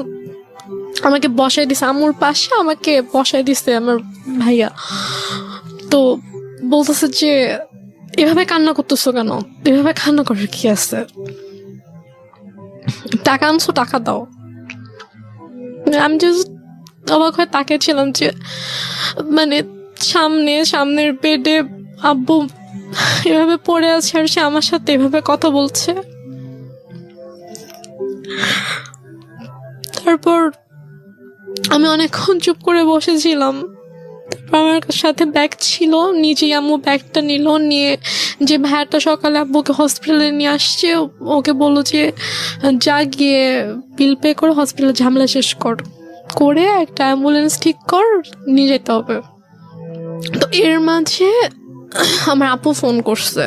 আমাকে বসাই দিছে আম্মুর পাশে, আমাকে বসাই দিছে আমার ভাইয়া, তো বলতেছে যে এভাবে কান্না করতেছো কেন, এভাবে কান্না করার কি আছে, টাকা আনছো টাকা দাও। আমি জাস্ট অবাক হয়ে তাকিয়েছিলাম যে মানে সামনের বেডে আব্বু এভাবে পড়ে আছে আর সে আমার সাথে এভাবে কথা বলছে। তারপর আমি অনেকক্ষণ চুপ করে বসেছিলাম। তারপর আমার সাথে ব্যাগ ছিল, নিজেই আম্মু ব্যাগটা নিল, নিয়ে যে ভাইয়াটা সকালে আব্বুকে হসপিটালে নিয়ে আসছে ওকে বললো যে যা গিয়ে বিল পে করে হসপিটালে ঝামেলা শেষ করে একটা অ্যাম্বুলেন্স ঠিক কর, নিয়ে যেতে হবে। তো এর মাঝে আমার আপু ফোন করছে,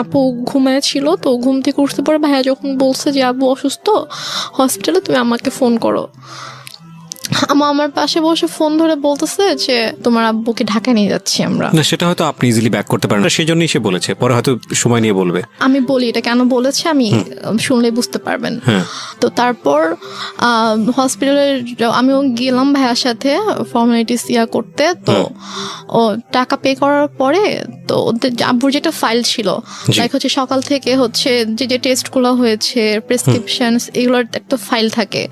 আপু ঘুমায় ছিল, তো ঘুম থেকে উঠতে পরে ভাইয়া যখন বলছে যে আব্বু অসুস্থ হসপিটালে, তুমি আমাকে ফোন করো। আমার পাশে বসে ফোন ধরে বলতেছে যে তোমার আব্বুকে ঢাকায় নিয়ে যাচ্ছি আমরা। না, সেটা হয়তো আপনি ইজিলি ব্যাক করতে পারেন না, সেই জন্যই সে বলেছে, পরে হয়তো সময় নিয়ে বলবে। আমি বলি এটা কেন বলেছে, আমি শুনলেই বুঝতে পারবেন। তো তারপর হসপিটালে আমিও গেলাম ভাইয়ার সাথে ফর্মালিটিস করতে। তো ও টাকা পে করার পরে তো ওদের আব্বুর যেটা ফাইল ছিল, লাইক হচ্ছে সকাল থেকে হচ্ছে যে টেস্টগুলো হয়েছে, প্রেসক্রিপশন, এগুলোর একটা ফাইল থাকে।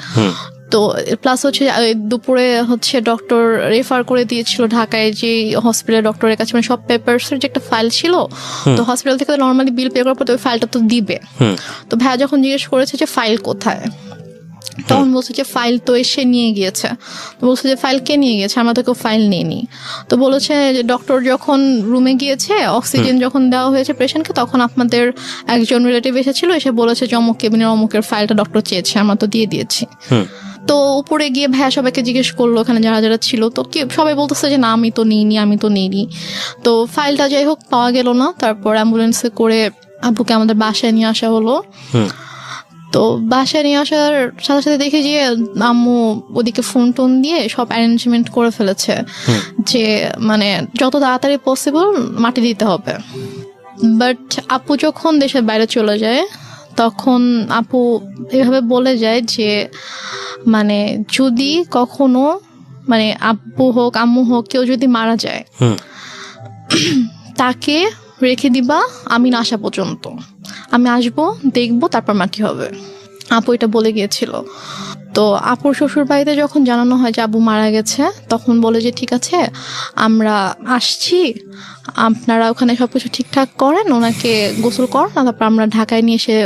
তো প্লাস হচ্ছে দুপুরে হচ্ছে ডক্টর রেফার করে দিয়েছিল ঢাকায় যে হসপিটাল ডক্টরের কাছে, মানে সব পেপারসের যে একটা ফাইল ছিল। তো হসপিটাল থেকে নর্মালি বিল পে করার পর ওই ফাইলটা তো দিবে। তো ভাইয়া যখন জিজ্ঞেস করেছে যে ফাইল কোথায়, তখন বলছে যে ফাইল তো এসে নিয়ে গিয়েছে। তো বলছে যে ফাইল কে নিয়ে গিয়েছে, আমরা তো কেউ ফাইল নিইনি। তো বলেছে যে ডক্টর যখন রুমে গিয়েছে, অক্সিজেন যখন দেওয়া হয়েছে পেশেন্টকে, তখন আপনাদের একজন রিলেটিভ এসেছিল, এসে বলেছে যে অমুক কেবিনের অমুকের ফাইলটা ডক্টর চেয়েছে, আমরা তো দিয়ে দিয়েছি। তো উপরে গিয়ে ভাইয়া সবাইকে জিজ্ঞেস করলো ওখানে যারা যারা ছিল, তো কি সবাই বলতেছে যে না আমি তো নিইনি। তো ফাইলটা যাই হোক পাওয়া গেল না। তারপর অ্যাম্বুলেন্সে করে আব্বুকে আমাদের বাসায় নিয়ে আসা হলো। তো বাসায় নিয়ে আসার সাথে সাথে দেখি যে আম্মু ওদিকে ফোন টোন দিয়ে সব অ্যারেঞ্জমেন্ট করে ফেলেছে যে মানে যত তাড়াতাড়ি পসিবল মাটি দিতে হবে। বাট আপু যখন দেশের বাইরে চলে যায়, তখন আপু এভাবে বলে যায় যে মানে যদি কখনো মানে আব্বু হোক আম্মু হোক কেউ যদি মারা যায়, তাকে রেখে দিবা আমি না আসা পর্যন্ত, আমি আসবো দেখবো তারপর মাটি হবে। আপু এটা বলে গিয়েছিল। তো আপুর শ্বশুর বাড়িতে যখন জানানো হয় যে আব্বু মারা গেছে, তখন বলে যে ঠিক আছে আমরা আসছি, আপনারা ওখানে সবকিছু ঠিকঠাক করেন, ওনাকে গোসল করেন, তারপর আমরা ঢাকায় নিয়ে এসে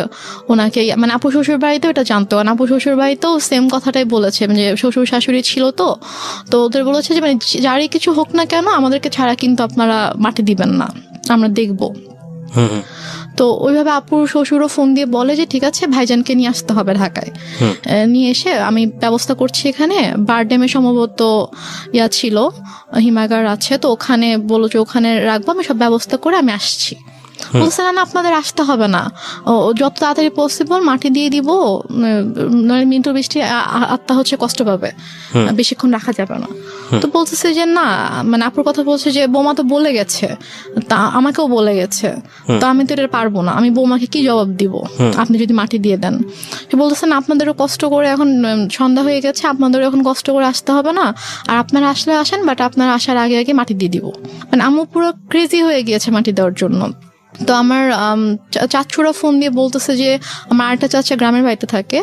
ওনাকে মানে আপু শ্বশুর বাড়িতেও এটা জানতো, কারণ আপু শ্বশুর বাড়িতেও সেম কথাটাই বলেছে যে শ্বশুর শাশুড়ি ছিল, তো ওদের বলেছে যে মানে যারই কিছু হোক না কেন আমাদেরকে ছাড়া কিন্তু আপনারা মাটি দিবেন না, আমরা দেখবো। তো ওইভাবে আপুর শ্বশুরও ফোন দিয়ে বলে যে ঠিক আছে ভাইজানকে নিয়ে আসতে হবে ঢাকায়, নিয়ে এসে আমি ব্যবস্থা করছি। এখানে বারডেমে সম্ভবত ছিল, হিমাগার আছে, তো ওখানে বলো যে ওখানে রাখবো, আমি সব ব্যবস্থা করে আমি আসছি। বলছে না আপনাদের আসতে হবে না, যত তাড়াতাড়ি পসিবল মাটি দিয়ে দিব, মৃত্যু বৃষ্টি আত্মা হচ্ছে কষ্ট পাবে, বেশিক্ষণ রাখা যাবে না। তো বলতেছে যে না, মানে আপুর কথা বলছে যে বৌমা তো বলে গেছে, তা আমাকেও বলে গেছে, তো আমি তো এটা পারবো না, আমি বৌমাকে কি জবাব দিব আপনি যদি মাটি দিয়ে দেন। সে বলতেছে না আপনাদেরও কষ্ট করে, এখন সন্ধ্যা হয়ে গেছে, আপনাদেরও এখন কষ্ট করে আসতে হবে না, আর আপনারা আসলে আসেন, বাট আপনারা আসার আগে আগে মাটি দিয়ে দিব। মানে আম্মু পুরো ক্রেজি হয়ে গিয়েছে মাটি দেওয়ার জন্য। তো আমার চাচুরা ফোন দিয়ে বলতেছে যে আমার আরেকটা চাচা গ্রামের বাড়িতে থাকে,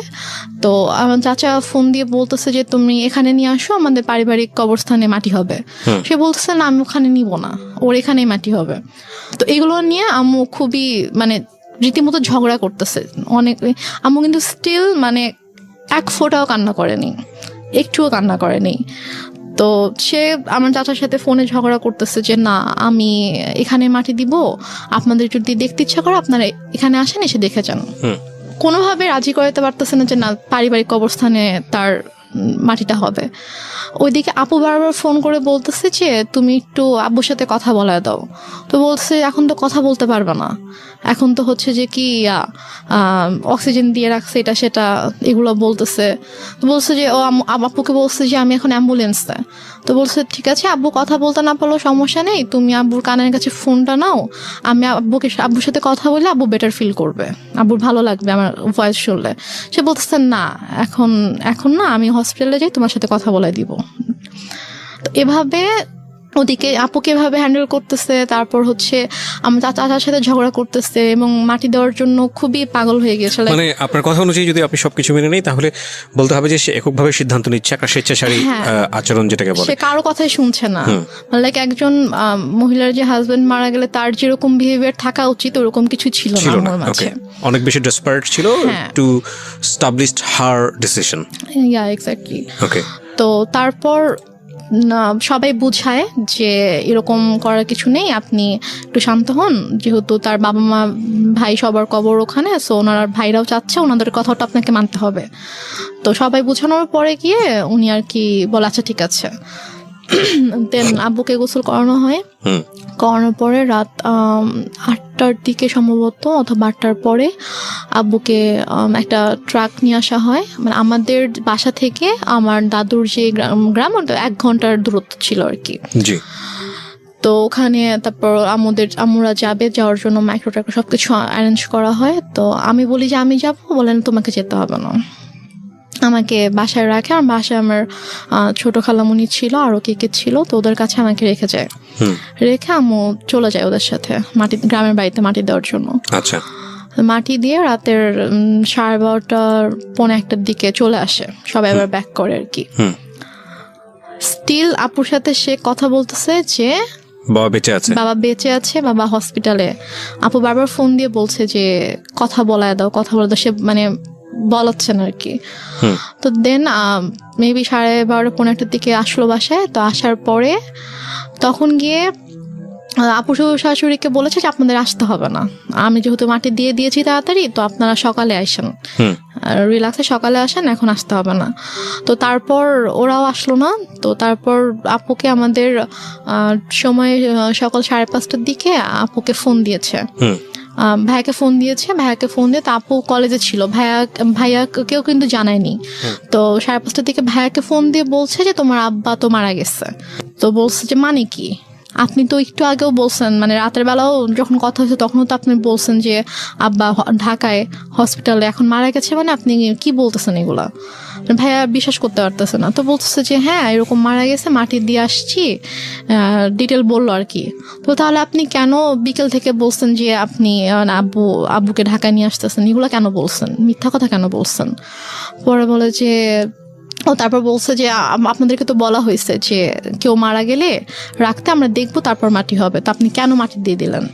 তো আমার চাচা ফোন দিয়ে বলতেছে যে তুমি এখানে নিয়ে আসো, আমাদের পারিবারিক কবরস্থানে মাটি হবে। সে বলতেছে না আমি ওখানে নিব না, ওর এখানেই মাটি হবে। তো এগুলো নিয়ে আম্মু খুবই মানে রীতিমতো ঝগড়া করতেছে অনেক। আম্মু কিন্তু স্টিল মানে এক ফোঁটাও কান্না করেনি, একটুও কান্না করেনি। তো সে আমার চাচার সাথে ফোনে ঝগড়া করতেছে যে না আমি এখানে মাটি দিব, আপনাদের যদি দেখতে ইচ্ছা করে আপনারা এখানে আসেন, এসে দেখে যান। কোনোভাবে রাজি করাতে পারতেছে না যে না পারিবারিক কবরস্থানে তার মাটিটা হবে। ওইদিকে আপু বারবার ফোন করে বলতেছে যে তুমি একটু আব্বুর সাথে কথা বলায় দাও। তো বলছে এখন তো কথা বলতে পারবে না, এখন তো হচ্ছে যে কি অক্সিজেন দিয়ে রাখছে এটা সেটা এগুলো বলতেছে। তো বলছে যে ও আপুকে বলছে যে আমি এখন অ্যাম্বুলেন্সে। তো বলছে ঠিক আছে, আব্বু কথা বলতে না পারলেও সমস্যা নেই, তুমি আব্বুর কানের কাছে ফোনটা নাও, আমি আব্বুর সাথে কথা বললে আব্বু বেটার ফিল করবে, আব্বুর ভালো লাগবে আমার ভয়েস শুনলে। সে বলতেছে না এখন না, আমি হসপিটালে যাই, তোমার সাথে কথা বলে দিব। তো এভাবে ওদিকে আপুকে এভাবে হ্যান্ডেল করতেছে, তারপর হচ্ছে আমার চাচার সাথে ঝগড়া করতেছে এবং মাটি দেওয়ার জন্য খুবই পাগল হয়ে গেছে। মানে আপনার কথা অনুযায়ী যদি আপনি সবকিছু মেনে নেই তাহলে বলতে হবে যে সে এককভাবে সিদ্ধান্ত নিচ্ছে, একটা স্বেচ্ছাচারী আচরণ যেটাকে বলে। সে কারো কথাই শুনছে না। লাইক একজন মহিলার যে হাজবেন্ড মারা গেলে তার যেরকম বিহেভিয়ার থাকা উচিত ওরকম কিছু ছিল না আমার মাঝে। অনেক বেশি ডেসপারেট ছিল to establish her decision. Yeah exactly. Okay. তো তারপর সবাই বুঝায় যে এরকম করার কিছু নেই, আপনি একটু শান্ত হন, যেহেতু তার বাবা মা ভাই সবার কবর ওখানে, সো ওনার ভাইরাও চাচ্ছে, ওনাদের কথাটা আপনাকে মানতে হবে। তো সবাই বোঝানোর পরে গিয়ে উনি আর কি বলে আচ্ছা ঠিক আছে। দেন আব্বুকে গোসল করানো হয়, করানোর পরে রাত 8টার দিকে সম্ভবত অথবা 8টার পরে আব্বুকে একটা ট্রাক নিয়ে আসা হয়। মানে আমাদের বাসা থেকে আমার দাদুর যে গ্রাম ওটা 1 ঘন্টার দূরত্ব ছিল আর কি। জি। তো ওখানে তারপর আমরা যাওয়ার জন্য মাইক্রো ট্রাক সবকিছু অ্যারেঞ্জ করা হয়। তো আমি বলি যে আমি যাবো, বলেন তোমাকে যেতে হবে না, আমাকে বাসায় রাখে। আর বাসায় আমার ছোট খালামুনি ছিল, আরো কে ছিল, তো ওদের কাছে আমাকে রেখে যায়। রেখে আম্মু চলে যায় ওদের সাথে গ্রামের বাড়িতে মাটি দেওয়ার জন্য। আচ্ছা। মাটি দিয়ে রাতের 12:30 পৌনে 1টার দিকে চলে আসে, সবাই আবার ব্যাক করে আর কি। স্টিল আপুর সাথে সে কথা বলতেছে যে বাবা বেঁচে আছে, বাবা হসপিটালে। আপু বারবার ফোন দিয়ে বলছে যে কথা বলায় দাও। সে মানে বলাচ্ছেন আর কি। তো দেন মেবি 12:30 পৌনে 1টার দিকে আসলো বাসায়। তো আসার পরে তখন গিয়ে আপু শাশুড়িকে বলেছে যে আপনাদের আসতে হবে না, আমি যেহেতু মাটি দিয়ে দিয়েছি তাড়াতাড়ি, তো আপনারা সকালে আসেন, রিল্যাক্সে সকালে আসেন, এখন আসতে হবে না। তো তারপর ওরাও আসলো না। তো তারপর আপুকে আমাদের সময় সকাল 5:30টার দিকে আপুকে ফোন দিয়েছে, ভাইয়াকে ফোন দিয়ে তো আপু কলেজে ছিল, ভাইয়াকেও কিন্তু জানায়নি। তো 5:30টার দিকে ভাইয়াকে ফোন দিয়ে বলছে যে তোমার আব্বা তো মারা গেছে। তো বলছে যে মানে কি, আপনি তো একটু আগেও বলছেন, মানে রাতের বেলাও যখন কথা হয়েছে তখনও তো আপনি বলছেন যে আব্বা ঢাকায় হসপিটালে, এখন মারা গেছে, মানে আপনি কি বলতেছেন এগুলা? ভাইয়া বিশ্বাস করতে পারতেছে না। তো বলতেছে যে হ্যাঁ এরকম মারা গেছে, মাটি দিয়ে আসছি, ডিটেল বললো আর কি। তো তাহলে আপনি কেন বিকেল থেকে বলছেন যে আপনি আব্বুকে ঢাকায় নিয়ে আসতেছেন, এগুলো কেন বলছেন, মিথ্যা কথা কেন বলছেন? পরে বলে যে তারপর বলছে যে আপনাদেরকে তো বলা হয়েছে যে কেউ মারা গেলে রাখতে, আমরা দেখবো তারপর মাটি হবে, তো আপনি কেন মাটি দিয়ে দিলেন?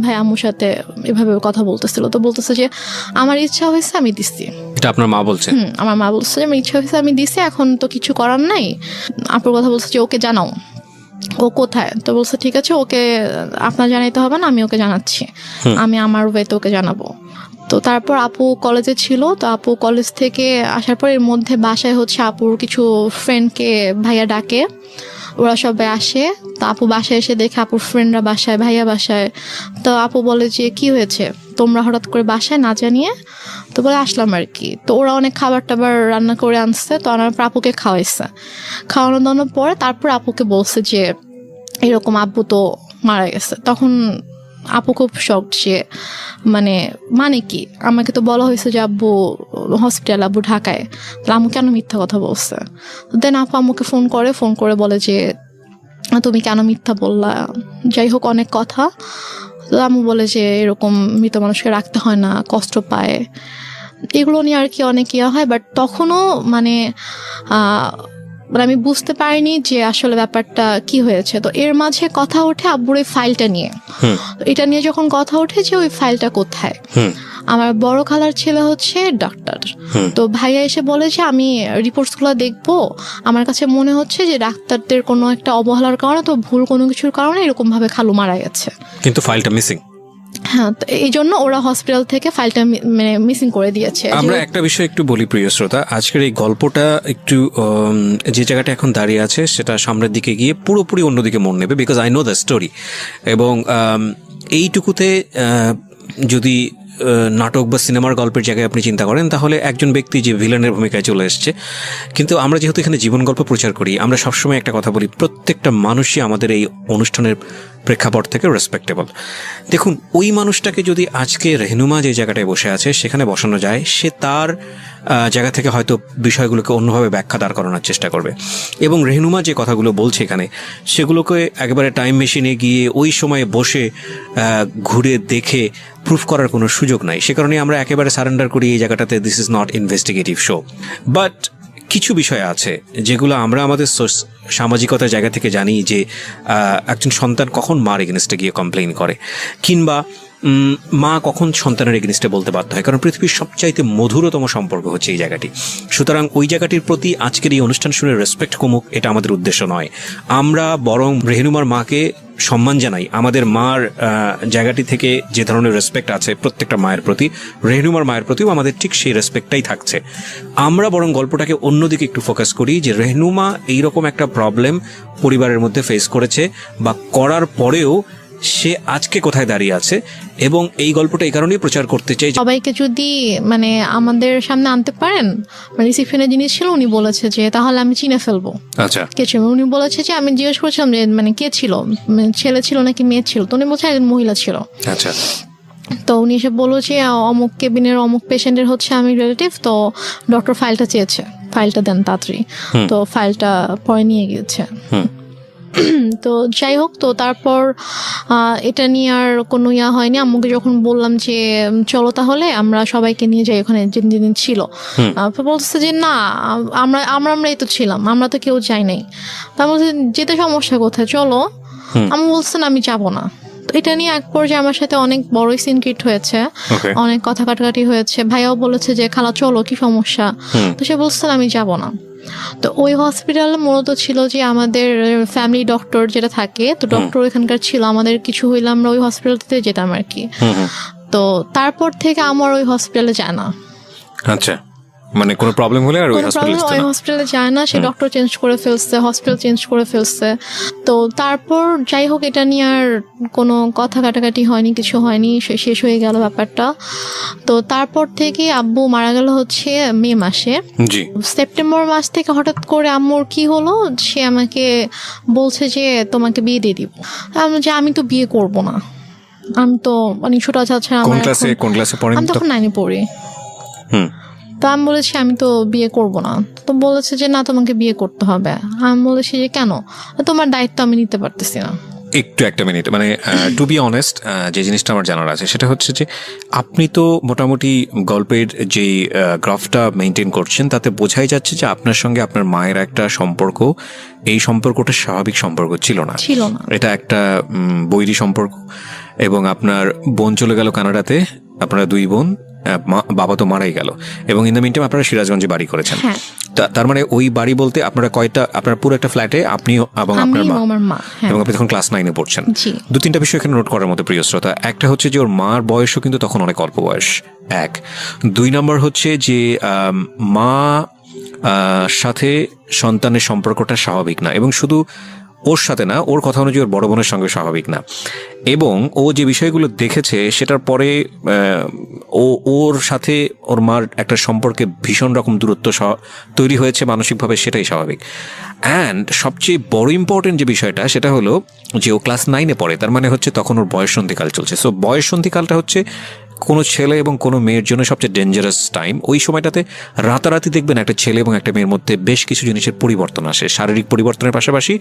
ভাই আম্মুর সাথে এভাবে কথা বলতেছিল। তো বলতেছে যে আমার ইচ্ছা হয়েছে আমি দিচ্ছি। এটা আপনার মা বলছে? আমার মা বলছে যে আমার ইচ্ছা হয়েছে আমি দিছি, এখন তো কিছু করার নাই। আপুর কথা বলছে যে ওকে জানাও, ও কোথায়? তো বলছে ঠিক আছে, ওকে আপনার জানাইতে হবে না, আমি ওকে জানাচ্ছি, আমি আমার ওয়েতে ওকে জানাবো। তো তারপর আপু কলেজে ছিল। তো আপু কলেজ থেকে আসার পর এর মধ্যে বাসায় হচ্ছে আপুর কিছু ফ্রেন্ডকে ভাইয়া ডাকে, ওরা সবাই আসে। তো আপু বাসায় এসে দেখে আপুর ফ্রেন্ডরা বাসায়, ভাইয়া বাসায়। তো আপু বলে যে কি হয়েছে তোমরা হঠাৎ করে বাসায় না জানিয়ে? তো বলে আসলাম আর কি। তো ওরা অনেক খাবার টাবার রান্না করে আনছে, তো আনার পর আপুকে খাওয়ানো দাওয়ানোর পরে তারপর আপুকে বলছে যে এরকম আব্বু তো মারা গেছে। তখন আপু খুব শকড, সে মানে কি, আমাকে তো বলা হয়েছে যে আব্বু হসপিটাল, আব্বু ঢাকায়, তাহলে আম্মু কেন মিথ্যা কথা বলছে? দেন আপু আম্মুকে ফোন করে বলে যে তুমি কেন মিথ্যা বললা, যাই হোক অনেক কথা। তো আম্মু বলে যে এরকম মৃত মানুষকে রাখতে হয় না, কষ্ট পায়, এগুলো নিয়ে আর কি অনেক ইয়ে হয়। বাট তখনও আমি বুঝতে পারিনি যে আসলে ব্যাপারটা কি হয়েছে। তো এর মাঝে কথা ওঠে আব্বুর এই ফাইলটা নিয়ে। এটা নিয়ে যখন কথা ওঠে যে ওই ফাইলটা কোথায়, আমার বড় খালার ছেলে হচ্ছে ডাক্তার। তো ভাইয়া এসে বলে যে আমি রিপোর্টসগুলো দেখবো, আমার কাছে মনে হচ্ছে যে ডাক্তারদের কোনো একটা অবহেলার কারণে, তো ভুল কোনো কিছুর কারণে এরকম ভাবে খালু মারা গেছে, কিন্তু ফাইলটা মিসিং। হ্যাঁ, তো এই জন্য ওরা হসপিটাল থেকে ফাইলটা মানে মিসিং করে দিয়েছে। আমরা একটা বিষয় একটু বলি প্রিয় শ্রোতা, আজকের এই গল্পটা একটু যে জায়গাটা এখন দাঁড়িয়ে আছে সেটা সামনের দিকে গিয়ে পুরোপুরি অন্যদিকে মন নেবে, because I know the story. এবং এইটুকুতে যদি নাটক বা সিনেমার গল্পের জায়গায় আপনি চিন্তা করেন তাহলে একজন ব্যক্তি যে ভিলেনের ভূমিকায় চলে এসছে, কিন্তু আমরা যেহেতু এখানে জীবন গল্প প্রচার করি, আমরা সবসময় একটা কথা বলি, প্রত্যেকটা মানুষই আমাদের এই অনুষ্ঠানের প্রেক্ষাপট থেকে রেসপেক্টেবল। দেখুন, ওই মানুষটাকে যদি আজকে রেহনুমা যে জায়গাটায় বসে আছে সেখানে বসানো যায়, সে তার জায়গা থেকে হয়তো বিষয়গুলোকে অন্যভাবে ব্যাখ্যা দাঁড় করানোর চেষ্টা করবে। এবং রেহনুমা যে কথাগুলো বলছে এখানে, সেগুলোকে একেবারে টাইম মেশিনে গিয়ে ওই সময়ে বসে ঘুরে দেখে প্রুফ করার কোনো সুযোগ নাই। সে কারণে আমরা একেবারে সারেন্ডার করি এই জায়গাটাতে, this is not investigative show. But কিছু বিষয় আছে যেগুলো আমরা আমাদের সামাজিকতার জায়গা থেকে জানি, যে একজন সন্তান কখন মার এগেনস্টে গিয়ে কমপ্লেইন করে, কিংবা মা কখন সন্তানের এগেনস্টে বলতে বাধ্য হয়, কারণ পৃথিবীর সবচাইতে মধুরতম সম্পর্ক হচ্ছে এই জায়গাটি। সুতরাং ওই জায়গাটির প্রতি আজকের এই অনুষ্ঠান শুনে রেসপেক্ট কমুক, এটা আমাদের উদ্দেশ্য নয়। আমরা বরং রেহনুমার মাকে সম্মান জানাই। আমাদের মার জায়গাটি থেকে যে ধরনের রেসপেক্ট আছে প্রত্যেকটা মায়ের প্রতি, রেহনুমার মায়ের প্রতিও আমাদের ঠিক সেই রেসপেক্টটাই থাকছে। আমরা বরং গল্পটাকে অন্যদিকে একটু ফোকাস করি, যে রেহনুমা এইরকম একটা প্রবলেম পরিবারের মধ্যে ফেস করেছে, বা করার পরেও সে আজকে কোথায় দাঁড়িয়ে আছে। এবং এই গল্পটা এই কারণেই প্রচার করতে চাই, সবাইকে যদি মানে আমাদের সামনে আনতে পারেন, রিসিপশনের জিনিস ছিল, উনি বলেছে যে তাহলে আমি চিনে ফেলবো। আচ্ছা, কে ছিল উনি বলেছে যে, আমি জিজ্ঞেস করছিলাম যে মানে কে ছিল, ছেলে ছিল নাকি মেয়ে ছিল, তো উনি বলছে একজন মহিলা ছিল। আচ্ছা, তো উনি এসে বললো যে অমুক কেবিনের অমুক পেশেন্টের হচ্ছে আমি রিলেটিভ, তো ডক্টর ফাইলটা চেয়েছে, ফাইলটা দেন তাড়াতাড়ি। তো ফাইলটা পরে নিয়ে গিয়েছে। তো যাই হোক, তো তারপর এটা নিয়ে আর কোনো ইয়া হয়নি। আম্মুকে যখন বললাম যে চলো তাহলে আমরা সবাইকে নিয়ে যাই ওখানে যেদিন ছিল, বলছে যে না, আমরাই তো ছিলাম, আমরা তো কেউ যাই নাই। তার মধ্যে যেতে সমস্যা কোথায়, চলো। আম্মু বলছেন আমি যাবো না। তো এটা নিয়ে এক পর্যায়ে আমার সাথে অনেক বড়ই সিন ক্রিয়েট হয়েছে, অনেক কথা কাটাকাটি হয়েছে। ভাইয়াও বলেছে যে খালা চলো, কি সমস্যা, তো সে বলছেন আমি যাব না। তো ওই হসপিটাল মূলত ছিল যে আমাদের ফ্যামিলি ডক্টর যেটা থাকে, তো ডক্টর এখানকার ছিল, আমাদের কিছু হইলে আমরা ওই হসপিটালতে যেতাম আর কি। তো তারপর থেকে আমার ওই হসপিটালে যায় না। আচ্ছা, মানে কোনো প্রবলেম হলে আর ওই হসপিটালে যায় না, সে ডক্টর চেঞ্জ করে ফেলছে, হসপিটাল চেঞ্জ করে ফেলছে। তো তারপর যাই হোক, এটা নিয়ে আর কোনো কথা কাটাকাটি হয়নি, কিছু হয়নি, শেষ হয়ে গেল ব্যাপারটা। তো তারপর থেকে আব্বু মারা গেল হচ্ছে মে মাসে। সেপ্টেম্বর মাস থেকে হঠাৎ করে আম্মুর কি হলো, সে আমাকে বলছে যে তোমাকে বিয়ে দিয়ে দিব। যে আমি তো বিয়ে করব না, আমি তো অনেক ছোট আছে, আমি তখন 9-এ পড়ি। তো আমি বলেছি আমি তো বিয়ে করব না। তো বলেছে যে না, তোমাকে বিয়ে করতে হবে। আমি বলেছি যে কেন, তোমার দায়িত্ব আমি নিতে পারতেছি না। একটু একটা মিনিট, মানে টু বি অনেস্ট, যে জিনিসটা আমার জানার আছে সেটা হচ্ছে যে আপনি তো মোটামুটি গল্পের যে গ্রাফটা মেনটেন করছেন তাতে বোঝাই যাচ্ছে যে আপনার সঙ্গে আপনার মায়ের একটা সম্পর্ক, এই সম্পর্কটা স্বাভাবিক সম্পর্ক ছিল না, এটা একটা বৈরী সম্পর্ক। এবং আপনার বোন চলে গেল কানাডাতে, আপনারা দুই বোন, বাবা তো মারাই গেল, এবং ইন দ্য মিন টাইম আপনারা সিরাজগঞ্জে বাড়ি করেছেন। তার মানে ওই বাড়ি বলতে আপনারা কয়টা, আপনার পুরো একটা ফ্ল্যাটে আপনি এবং আপনার মা, এবং আপনি তখন ক্লাস 9-এ পড়ছেন। 2-3টা বিষয় এখানে নোট করার মতো প্রিয় শ্রোতা। একটা হচ্ছে যে ওর মার বয়সও কিন্তু তখন অনেক অল্প বয়স, 1। 2 নম্বর হচ্ছে যে মা সাথে সন্তানের সম্পর্কটা স্বাভাবিক না, এবং শুধু ওর সাথে না, ওর কথা অনুযায়ী ওর বড় বোনের সঙ্গে স্বাভাবিক না। এবং ও যে বিষয়গুলো দেখেছে সেটার পরে ওর সাথে ওর মার একটা সম্পর্কে ভীষণ রকম দূরত্ব তৈরি হয়েছে মানসিকভাবে, সেটাই স্বাভাবিক। অ্যান্ড সবচেয়ে বড় ইম্পর্টেন্ট যে বিষয়টা সেটা হলো যে ও ক্লাস 9-এ পড়ে, তার মানে হচ্ছে তখন ওর বয়ঃসন্ধিকাল চলছে। সো বয়ঃসন্ধিকালটা হচ্ছে কোনো ছেলে এবং কোনো মেয়ের জন্য সবচেয়ে ডেঞ্জারাস টাইম। ওই সময়টাতে রাতারাতি দেখবেন একটা ছেলে এবং একটা মেয়ের মধ্যে বেশ কিছু জিনিসের পরিবর্তন আসে, শারীরিক পরিবর্তনের পাশাপাশি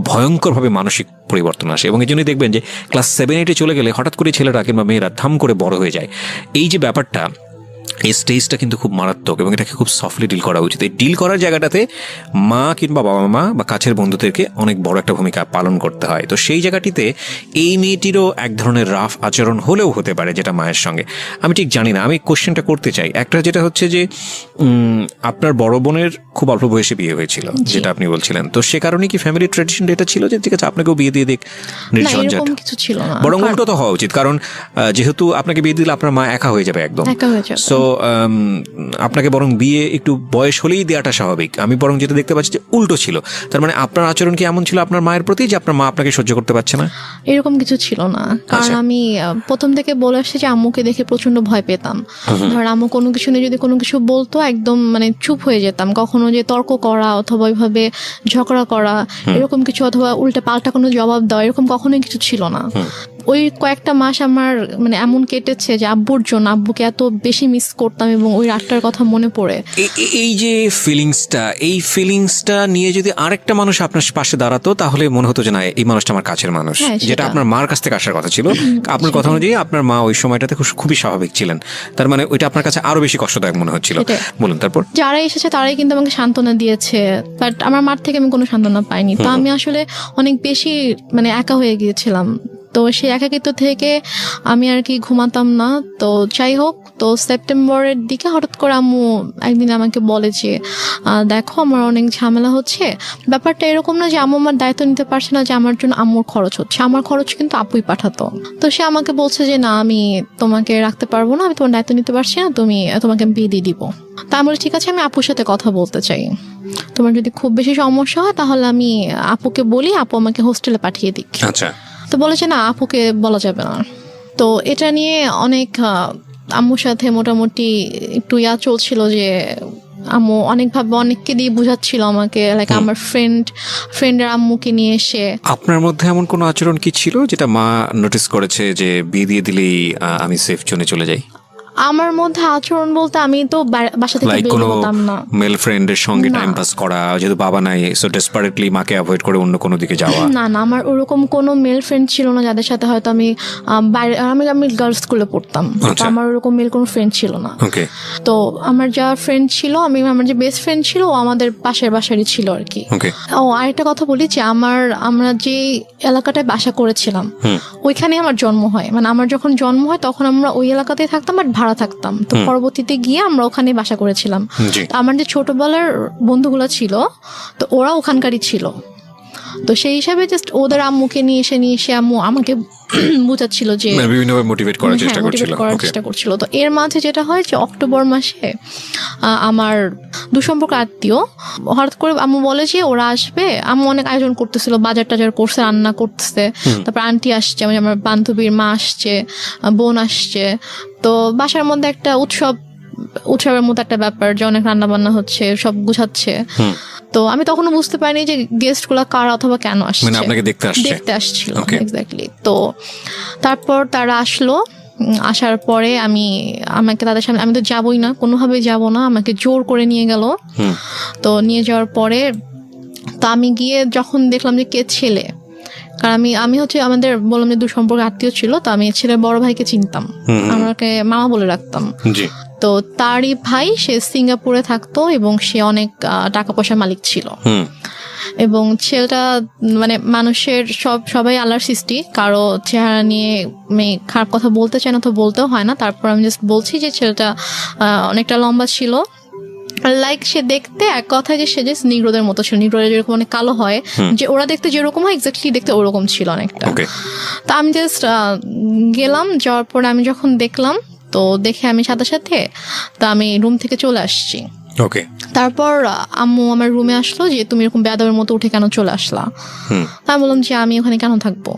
ভয়ঙ্করভাবে মানসিক পরিবর্তন আসে। এবং এই জন্যই দেখবেন যে ক্লাস 7-8-এ চলে গেলে হঠাৎ করে ছেলেরা কিংবা মেয়েরা ধাম করে বড় হয়ে যায়। এই যে ব্যাপারটা, এই স্টেজটা কিন্তু খুব মারাত্মক, এবং এটাকে খুব সফটলি ডিল করা উচিত। এই ডিল করার জায়গাটাতে মা কিংবা বাবা মা বা কাছের বন্ধুদেরকে অনেক বড় একটা ভূমিকা পালন করতে হয়। তো সেই জায়গাটিতে এই মেয়েটিরও এক ধরনের রাফ আচরণ হলেও হতে পারে, যেটা মায়ের সঙ্গে আমি ঠিক জানি না। আমি কোশ্চেনটা করতে চাই একটা, যেটা হচ্ছে যে আপনার বড় বোনের খুব অল্প বয়সে বিয়ে হয়েছিল যেটা আপনি বলছিলেন, তো সে কারণে কি ফ্যামিলি ট্রেডিশন এটা ছিল যে ঠিক আছে আপনাকেও বিয়ে দিয়ে দিক না নির্ঝঞ্ঝাট? এরকম কিছু ছিল না, বরং উল্টো তো হওয়া উচিত, কারণ যেহেতু আপনাকে বিয়ে দিলে আপনার মা একা হয়ে যাবে একদম, একা হয়ে যাবে। সো আপনাকে বরং বিয়ে একটু বয়স হলেই দেওয়াটা স্বাভাবিক। আমি বরং যেটা দেখতে পাচ্ছি যে উল্টো ছিল, তার মানে আপনার আচরণ কি এমন ছিল আপনার মায়ের প্রতি যে আপনার মা আপনাকে সহ্য করতে পারছে না? এরকম কিছু ছিল না, কারণ আচ্ছা। আমি প্রথম থেকে বলে আসছি যে আম্মুকে দেখে প্রচন্ড ভয় পেতাম। ধর আম্মু কোনো কিছু নিয়ে যদি কোনো কিছু বলতো একদম মানে চুপ হয়ে যেতাম, কখনো যে তর্ক করা অথবা ওইভাবে ঝগড়া করা এরকম কিছু, অথবা উল্টে পাল্টা কোনো জবাব দেওয়া এরকম কখনোই কিছু ছিল না। ওই কয়েকটা মাস আমার মানে এমন কেটেছে যে আব্বুর জন্য আব্বুকে এত বেশি মিস করতাম এবং ওই রাতটার কথা মনে পড়ে। এই যে এই ফিলিংসটা নিয়ে যদি আরেকটা মানুষ আপনার পাশে দাঁড়াতো তাহলে মনে হতো যে না এই মানুষটা আমার কাছের মানুষ, হ্যাঁ, সেটা। যেটা আপনার মার কাছ থেকে আসার কথা ছিল। আপনার কথা অনুযায়ী আপনার মা ওই সময়টাতে খুবই স্বাভাবিক ছিলেন, তার মানে ওইটা আপনার কাছে আরো বেশি কষ্টদায়ক মনে হচ্ছিল। সেটাই। বলুন তারপর। যারা এসেছে তারাই কিন্তু আমাকে সান্ত্বনা দিয়েছে, বাট আমার মার থেকে আমি কোনো সান্ত্বনা পাইনি। তো আমি আসলে অনেক বেশি মানে একা হয়ে গিয়েছিলাম। তো সেই একাকিত্ব থেকে আমি আর কি ঘুমাতাম না। তো যাই হোক, তো সেপ্টেম্বরের দিকে হঠাৎ করে আম্মু একদিন আমাকে বলে যে দেখো আমার অনেক ঝামেলা হচ্ছে। ব্যাপারটা এরকম না যে আম্মু আমার দায়িত্ব নিতে পারছে না, যে আমার জন্য আম্মুর খরচ হচ্ছে, আমার খরচ কিন্তু আপুই পাঠাতো। তো সে আমাকে বলছে যে না আমি তোমাকে রাখতে পারবো না, আমি তোমার দায়িত্ব নিতে পারছি না, তোমাকে বিয়ে দিয়ে দিব। তা আমি বলি ঠিক আছে, আমি আপুর সাথে কথা বলতে চাই, তোমার যদি খুব বেশি সমস্যা হয় তাহলে আমি আপুকে বলি, আপু আমাকে হোস্টেলে পাঠিয়ে দিক। আচ্ছা। তো বলেছে না আপুকে বলা যাবে না। তো এটা নিয়ে অনেক আম্মুর সাথে মোটামুটি একটু চলছিল যে আম্মু অনেকভাবে অনেককে দিয়ে বুঝাচ্ছিল আমাকে, লাইক আমার ফ্রেন্ডের আম্মুকে নিয়ে এসে। আপনার মধ্যে এমন কোনো আচরণ কি ছিল যেটা মা নোটিস করেছে যে বিয়ে দিয়ে দিলেই আমি সেফ জোনে চলে যাই? আমার মধ্যে আচরণ বলতে আমি তো বাসা থেকে লাইক বের কোনো হতাম না। মেল ফ্রেন্ডের সঙ্গে না। টাইম পাস করা, যেহেতু বাবা নাই সো ডেসপারেটলি মাকে অ্যাভয়েড করে অন্য কোনো দিকে যাওয়া? না না, আমার ওরকম কোনো মেল ফ্রেন্ড ছিল না যাদের সাথে হয়তো আমি বাইরে, আমি গার্লস স্কুলে পড়তাম, তো আচ্ছা। আমার ওরকম মেল কোনো ফ্রেন্ড ছিল না। ওকে। তো আমার যা ফ্রেন্ড ছিল, আমার যে বেস্ট ফ্রেন্ড ছিল ও আমাদের পাশের বাসারই ছিল আর কি। ওকে। ও আরেকটা কথা বলি যে আমরা যে এলাকাটায় বাসা করেছিলাম ওইখানে আমার জন্ম হয়, মানে আমার যখন জন্ম হয় তখন আমরা ওই এলাকাতেই থাকতাম, বাট ভাড়া থাকতাম। তো পরবর্তীতে গিয়ে আমরা ওখানে বাসা করেছিলাম। জি। তো আমার যে ছোটবেলার বন্ধুগুলো ছিল তো ওরা ওখানকারই ছিল। তো সেই হিসাবে জাস্ট ওদের আম্মুকে নিয়ে এসে আম্মু আমাকে বুঝাচ্ছিল যে মানে বিভিন্নভাবে মোটিভেট করার চেষ্টা হ্যাঁ, করছিল। motivate করার ওকে। চেষ্টা করছিল। তো এর মাঝে যেটা হয় যে অক্টোবর মাসে আমার দুসম্পর্ক আত্মীয় হঠাৎ করে আম্মু বলে যে ওরা আসবে। আম্মু অনেক আয়োজন করতেছিল, বাজার টাজার করছে, রান্না করতেছে, তারপর আন্টি আসছে, মানে আমার বান্ধবীর মা আসছে, বোন আসছে। তো বাসার মধ্যে একটা উৎসবের মতো একটা ব্যাপার যে অনেক রান্না বান্না হচ্ছে, সব গুছাচ্ছে। তো আমি তখনও বুঝতে পারিনি যে গেস্ট গুলা কার অথবা কেন আসছে, মানে আপনাকে দেখতে আসছিল। Okay. এক্স্যাক্টলি। তো তারপর তারা আসলো, আসার পরে আমাকে তাদের সামনে, আমি তো যাবই না, কোনোভাবেই যাব না, আমাকে জোর করে নিয়ে গেল। তো নিয়ে যাওয়ার পরে তো আমি গিয়ে যখন দেখলাম যে কে ছেলে, কারণ আমি হচ্ছে আমাদের বললাম যে দুসম্পর্ক আত্মীয় ছিল, তো আমি ছেলের বড় ভাইকে চিনতাম, আমাকে মামা বলে রাখতাম। জি। তো তারই ভাই, সে সিঙ্গাপুরে থাকতো এবং সে অনেক টাকা পয়সার মালিক ছিল। এবং ছেলেটা মানে মানুষের সবাই আল্লাহর সৃষ্টি, কারো চেহারা নিয়ে আমি খারাপ কথা বলতে চাই না, তো বলতেও হয় না। তারপর আমি জাস্ট বলছি যে ছেলেটা অনেকটা লম্বা ছিল, লাইক সে দেখতে এক কথায় যে সে যে নিগ্রোদের মতো ছিল, নিগ্রোদের যেরকম অনেক কালো হয়, যে ওরা দেখতে যেরকম হয় এক্স্যাক্টলি দেখতে ওরকম ছিল অনেকটা। তো আমি জাস্ট গেলাম, যাওয়ার পরে আমি যখন দেখলাম, তো দেখে আমি সাথে সাথে তো আমি রুম থেকে চলে আসছি। ওকে। তারপর আম্মু আমার রুমে আসলো যে তুমি এরকম বেয়াদবের মতো উঠে কেন চলে আসলা। আমি বললাম যে আমি ওখানে কেন থাকবো,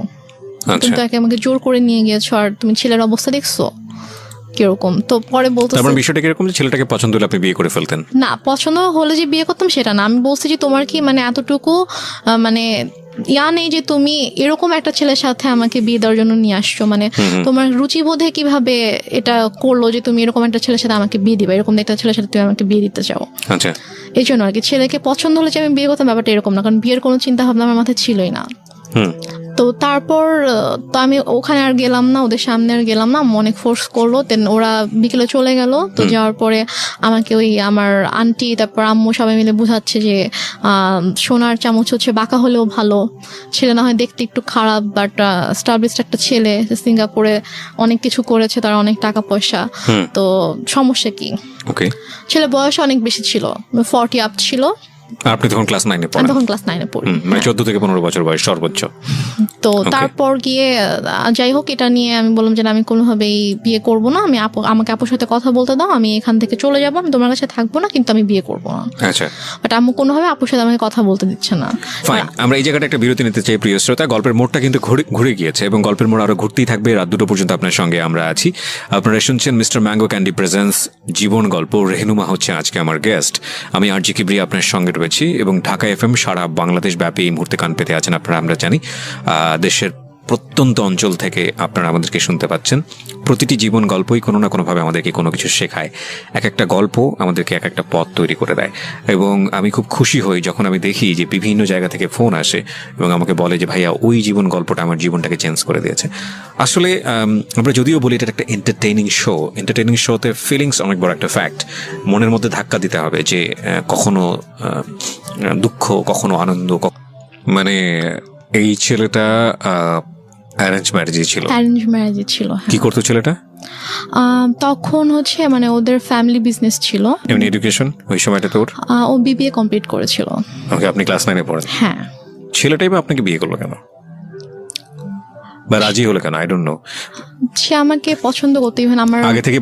তুমি তো আমাকে জোর করে নিয়ে গিয়েছো, আর তুমি ছেলের অবস্থা দেখছো কিরকম। তো পরে বলতে বিষয়টা কিরকম, ছেলেটাকে পছন্দ হলে আপনি বিয়ে করে ফেলতেন? না, পছন্দ হলে যে বিয়ে করতাম সেটা না, আমি বলছি যে তোমার কি মানে এতটুকু মানে নেই যে তুমি এরকম একটা ছেলের সাথে আমাকে বিয়ে দেওয়ার জন্য নিয়ে আসছো, মানে তোমার রুচিবোধে কিভাবে এটা করলো যে তুমি এরকম একটা ছেলের সাথে আমাকে বিয়ে দিবা, এরকম একটা ছেলের সাথে তুমি আমাকে বিয়ে দিতে চাও। আচ্ছা। এই জন্য আর কি ছেলেকে পছন্দ হলে যে আমি বিয়ে করতাম, ব্যাপারটা এরকম না, কারণ বিয়ের কোনো চিন্তা ভাবনা আমার মাথায় ছিলই না। তো তারপর তো আমি ওখানে আর গেলাম না, ওদের সামনে আর গেলাম না, আম্মু অনেক ফোর্স করলো। দেন ওরা বিকেলে চলে গেল। তো যাওয়ার পরে আমাকে ওই আমার আন্টি তারপর আম্মু সবাই মিলে বোঝাচ্ছে যে সোনার চামচ হচ্ছে বাঁকা হলেও ভালো, ছেলে না হয় দেখতে একটু খারাপ বাট স্টাবলিশড একটা ছেলে, সিঙ্গাপুরে অনেক কিছু করেছে, তার অনেক টাকা পয়সা, তো সমস্যা কি? ওকে, ছেলে বয়স অনেক বেশি ছিল, 40 আপ ছিল। আপনি তখন ক্লাস 9 এ আমি পড়েন? তখন ক্লাস 9 এ পড়ি। মানে 14 থেকে 15 বছর বয়স সর্বোচ্চ। তো তারপর গিয়ে যাই হোক, এটা নিয়ে আমি বললাম যে আমি কোনোভাবেই বিয়ে করব না, আমি আমাকে আপুর সাথে কথা বলতে দাও, আমি এখান থেকে চলে যাবো, আমি তোমার কাছে থাকবো না, কিন্তু আমি বিয়ে করবো না। আচ্ছা, বাট আম্মু কোনোভাবে আপুর সাথে আমাকে কথা বলতে দিচ্ছে না। ফাইন, আমরা এই জায়গাটা একটা বিরতি নিতে চাই প্রিয় শ্রোতা। গল্পের মোড়টা কিন্তু ঘুরে গিয়েছে এবং গল্পের মোড় আরো ঘুরতেই থাকবে। রাত 2টো পর্যন্ত আপনার সঙ্গে আমরা আছি। আপনারা শুনছেন মিস্টার ম্যাঙ্গো ক্যান্ডি প্রেজেন্স জীবন গল্প। রেহনুমা হচ্ছে আজকে আমার গেস্ট। আমি আরজি কিবরিয়া আপনার সঙ্গে রয়েছি এবং ঢাকা এফএম সারা বাংলাদেশ ব্যাপী এই মুহূর্তে কান পেতে আছেন আপনারা, আমরা জানি। দেশের প্রত্যন্ত অঞ্চল থেকে আপনারা আমাদেরকে শুনতে পাচ্ছেন। প্রতিটি জীবন গল্পই কোনো না কোনোভাবে আমাদেরকে কোনো কিছু শেখায়। এক একটা গল্প আমাদেরকে এক একটা পথ তৈরি করে দেয় এবং আমি খুব খুশি হই যখন আমি দেখি যে বিভিন্ন জায়গা থেকে ফোন আসে এবং আমাকে বলে যে ভাইয়া ওই জীবন গল্পটা আমার জীবনটাকে চেঞ্জ করে দিয়েছে। আসলে আমরা যদিও বলি এটা একটা এন্টারটেইনিং শোতে ফিলিংস অনেক বড় একটা ফ্যাক্ট। মনের মধ্যে ধাক্কা দিতে হবে যে কখনো দুঃখ, কখনো আনন্দ। মানে এই ছেলেটা অ্যারেঞ্জ ম্যারেজই ছিল? অ্যারেঞ্জ ম্যারেজই ছিল। কি করতো ছেলেটা তখন? হচ্ছে মানে ওদের ফ্যামিলি বিজনেস ছিল। এমনি এডুকেশন ওই সময়টা তোর? ও বিবিএ কমপ্লিট করেছিল। ওকে, আপনি ক্লাস 9 এ পড়েন? হ্যাঁ। ছেলেটাই বা আপনাকে বিয়ে করলো কেন বা রাজি হলো কেন? I don't know. সে আমাকে পছন্দ করতো, ইভেন আমার আগে থেকে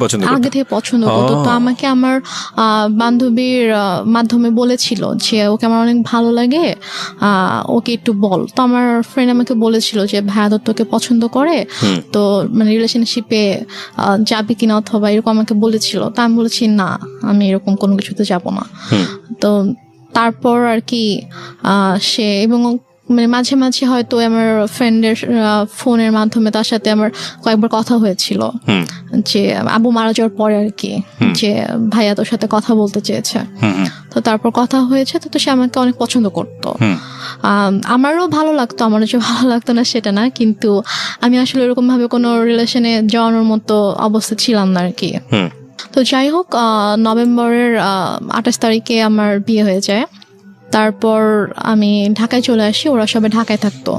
পছন্দ করতো। তো আমাকে আমার বান্ধবীর মাধ্যমে বলেছিল যে ওকে আমার অনেক ভালো লাগে, ওকে একটু বল। তো আমার ফ্রেন্ড আমাকে বলেছিল যে ভাইয়া তো তোকে পছন্দ করে, তো মানে রিলেশনশিপে যাবি কিনা অথবা এরকম আমাকে বলেছিল। তো আমি বলেছি না, আমি এরকম কোনো কিছুতে যাব না। তো তারপর আর কি সে এবং মানে মাঝে মাঝে হয়তো আমার ফ্রেন্ডের ফোনের মাধ্যমে তার সাথে আমার কয়েকবার কথা হয়েছিল যে আবু মারা যাওয়ার পরে আর কি, যে ভাইয়া তোর সাথে কথা বলতে চেয়েছে। তো তারপর কথা হয়েছে। তো সে আমাকে অনেক পছন্দ করতো। আমারও ভালো লাগতো, আমারও যে ভালো লাগতো না সেটা না, কিন্তু আমি আসলে এরকম ভাবে কোনো রিলেশনে যাওয়ানোর মতো অবস্থা ছিলাম না আর কি। তো যাই হোক, নভেম্বরের 28 তারিখে আমার বিয়ে হয়ে যায়। তারপর আমি ঢাকায় চলে আসি, ওরা সবাই ঢাকায় থাকতো।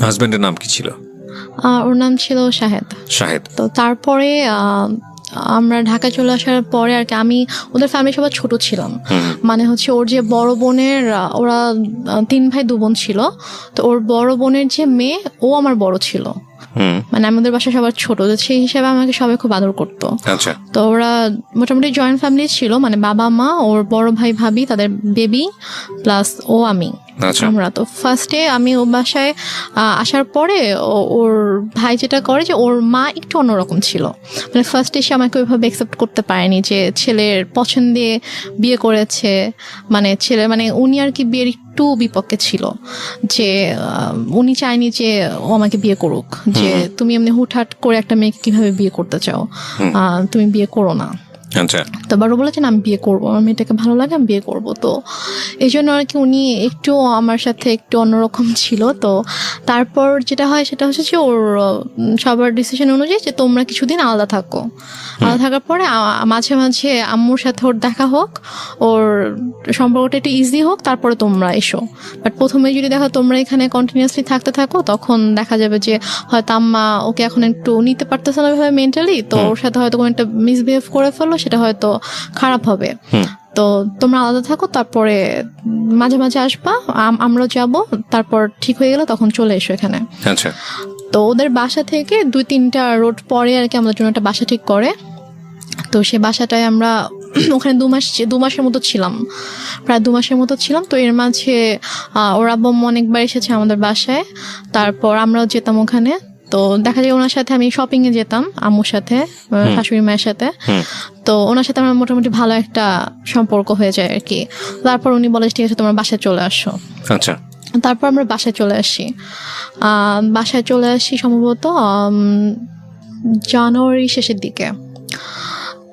হাজবেন্ডের নাম কি ছিল? ওর নাম ছিল শাহেদ। তো তারপরে আমরা ঢাকায় চলে আসার পরে আর কি আমি ওদের ফ্যামিলি সবাই ছোট ছিলাম। মানে হচ্ছে ওর যে বড় বোনের, ওরা 3 ভাই 2 বোন ছিল। তো ওর বড় বোনের যে মেয়ে, ও আমার বড় ছিল। মানে আমাদের বাসা সবার ছোট, সেই হিসাবে আমাকে সবাই খুব আদর করতো। তো ওরা মোটামুটি জয়েন্ট ফ্যামিলি ছিল, মানে বাবা মা, ওর বড় ভাই ভাবি, তাদের বেবি প্লাস ও আমি, আমরা। তো ফার্স্টে আমি ও বাসায় আসার পরে ওর ভাই যেটা করে যে ওর মা একটু অন্যরকম ছিল। মানে ফার্স্টে এসে আমাকে ওইভাবে অ্যাকসেপ্ট করতে পারেনি যে ছেলের পছন্দে বিয়ে করেছে। মানে ছেলে মানে উনি আর কি বিয়ের একটু বিপক্ষে ছিল, যে উনি চায়নি যে ও আমাকে বিয়ে করুক, যে তুমি এমনি হুটহাট করে একটা মেয়েকে কিভাবে বিয়ে করতে চাও, তুমি বিয়ে করো না। তো বারো বলেছেন আমি বিয়ে করবো, আমার মেয়েটাকে ভালো লাগে, আমি বিয়ে করবো। তো এই জন্য আর কি উনি একটু আমার সাথে একটু অন্যরকম ছিল। তো তারপর যেটা হয় সেটা হচ্ছে যে ওর সবার ডিসিশন অনুযায়ী যে তোমরা কিছুদিন আলাদা থাকো। আলাদা থাকার পরে মাঝে মাঝে আম্মুর সাথে ওর দেখা হোক, ওর সম্পর্কটা একটু ইজি হোক, তারপরে তোমরা এসো। বাট প্রথমে যদি দেখো তোমরা এখানে কন্টিনিউয়াসলি থাকতে থাকো, তখন দেখা যাবে যে হয়তো আম্মা ওকে এখন একটু নিতে পারতেছে না ভাবে মেন্টালি, তো ওর সাথে হয়তো কোনো একটা মিসবিহেভ করে ফেললো, সেটা হয়তো খারাপ হবে। তো তোমরা আলাদা থাকো, তারপরে মাঝে মাঝে আসবা, আমরাও যাব, তারপর ঠিক হয়ে গেলে তখন চলে এসো এখানে। তো ওদের বাসা থেকে 2-3টা রোড পরে আর কি আমাদের জন্য একটা বাসা ঠিক করে। তো সে বাসাটায় আমরা ওখানে 2 মাসের মতো ছিলাম, প্রায় 2 মাসের মতো ছিলাম। তো এর মাঝে ওর আব্বু অনেকবার এসেছে আমাদের বাসায়, তারপর আমরাও যেতাম ওখানে। তো দেখা যায় ওনার সাথে আমি শপিং এ যেতাম, আম্মুর সাথে, শাশুড়ি মায়ের সাথে। তো ওনার সাথে আমার মোটামুটি ভালো একটা সম্পর্ক হয়ে যায় আর কি। তারপর উনি বলে ঠিক আছে তোমরা বাসায় চলে আসো। আচ্ছা। তারপর আমরা বাসায় চলে আসি সম্ভবত জানুয়ারি শেষের দিকে।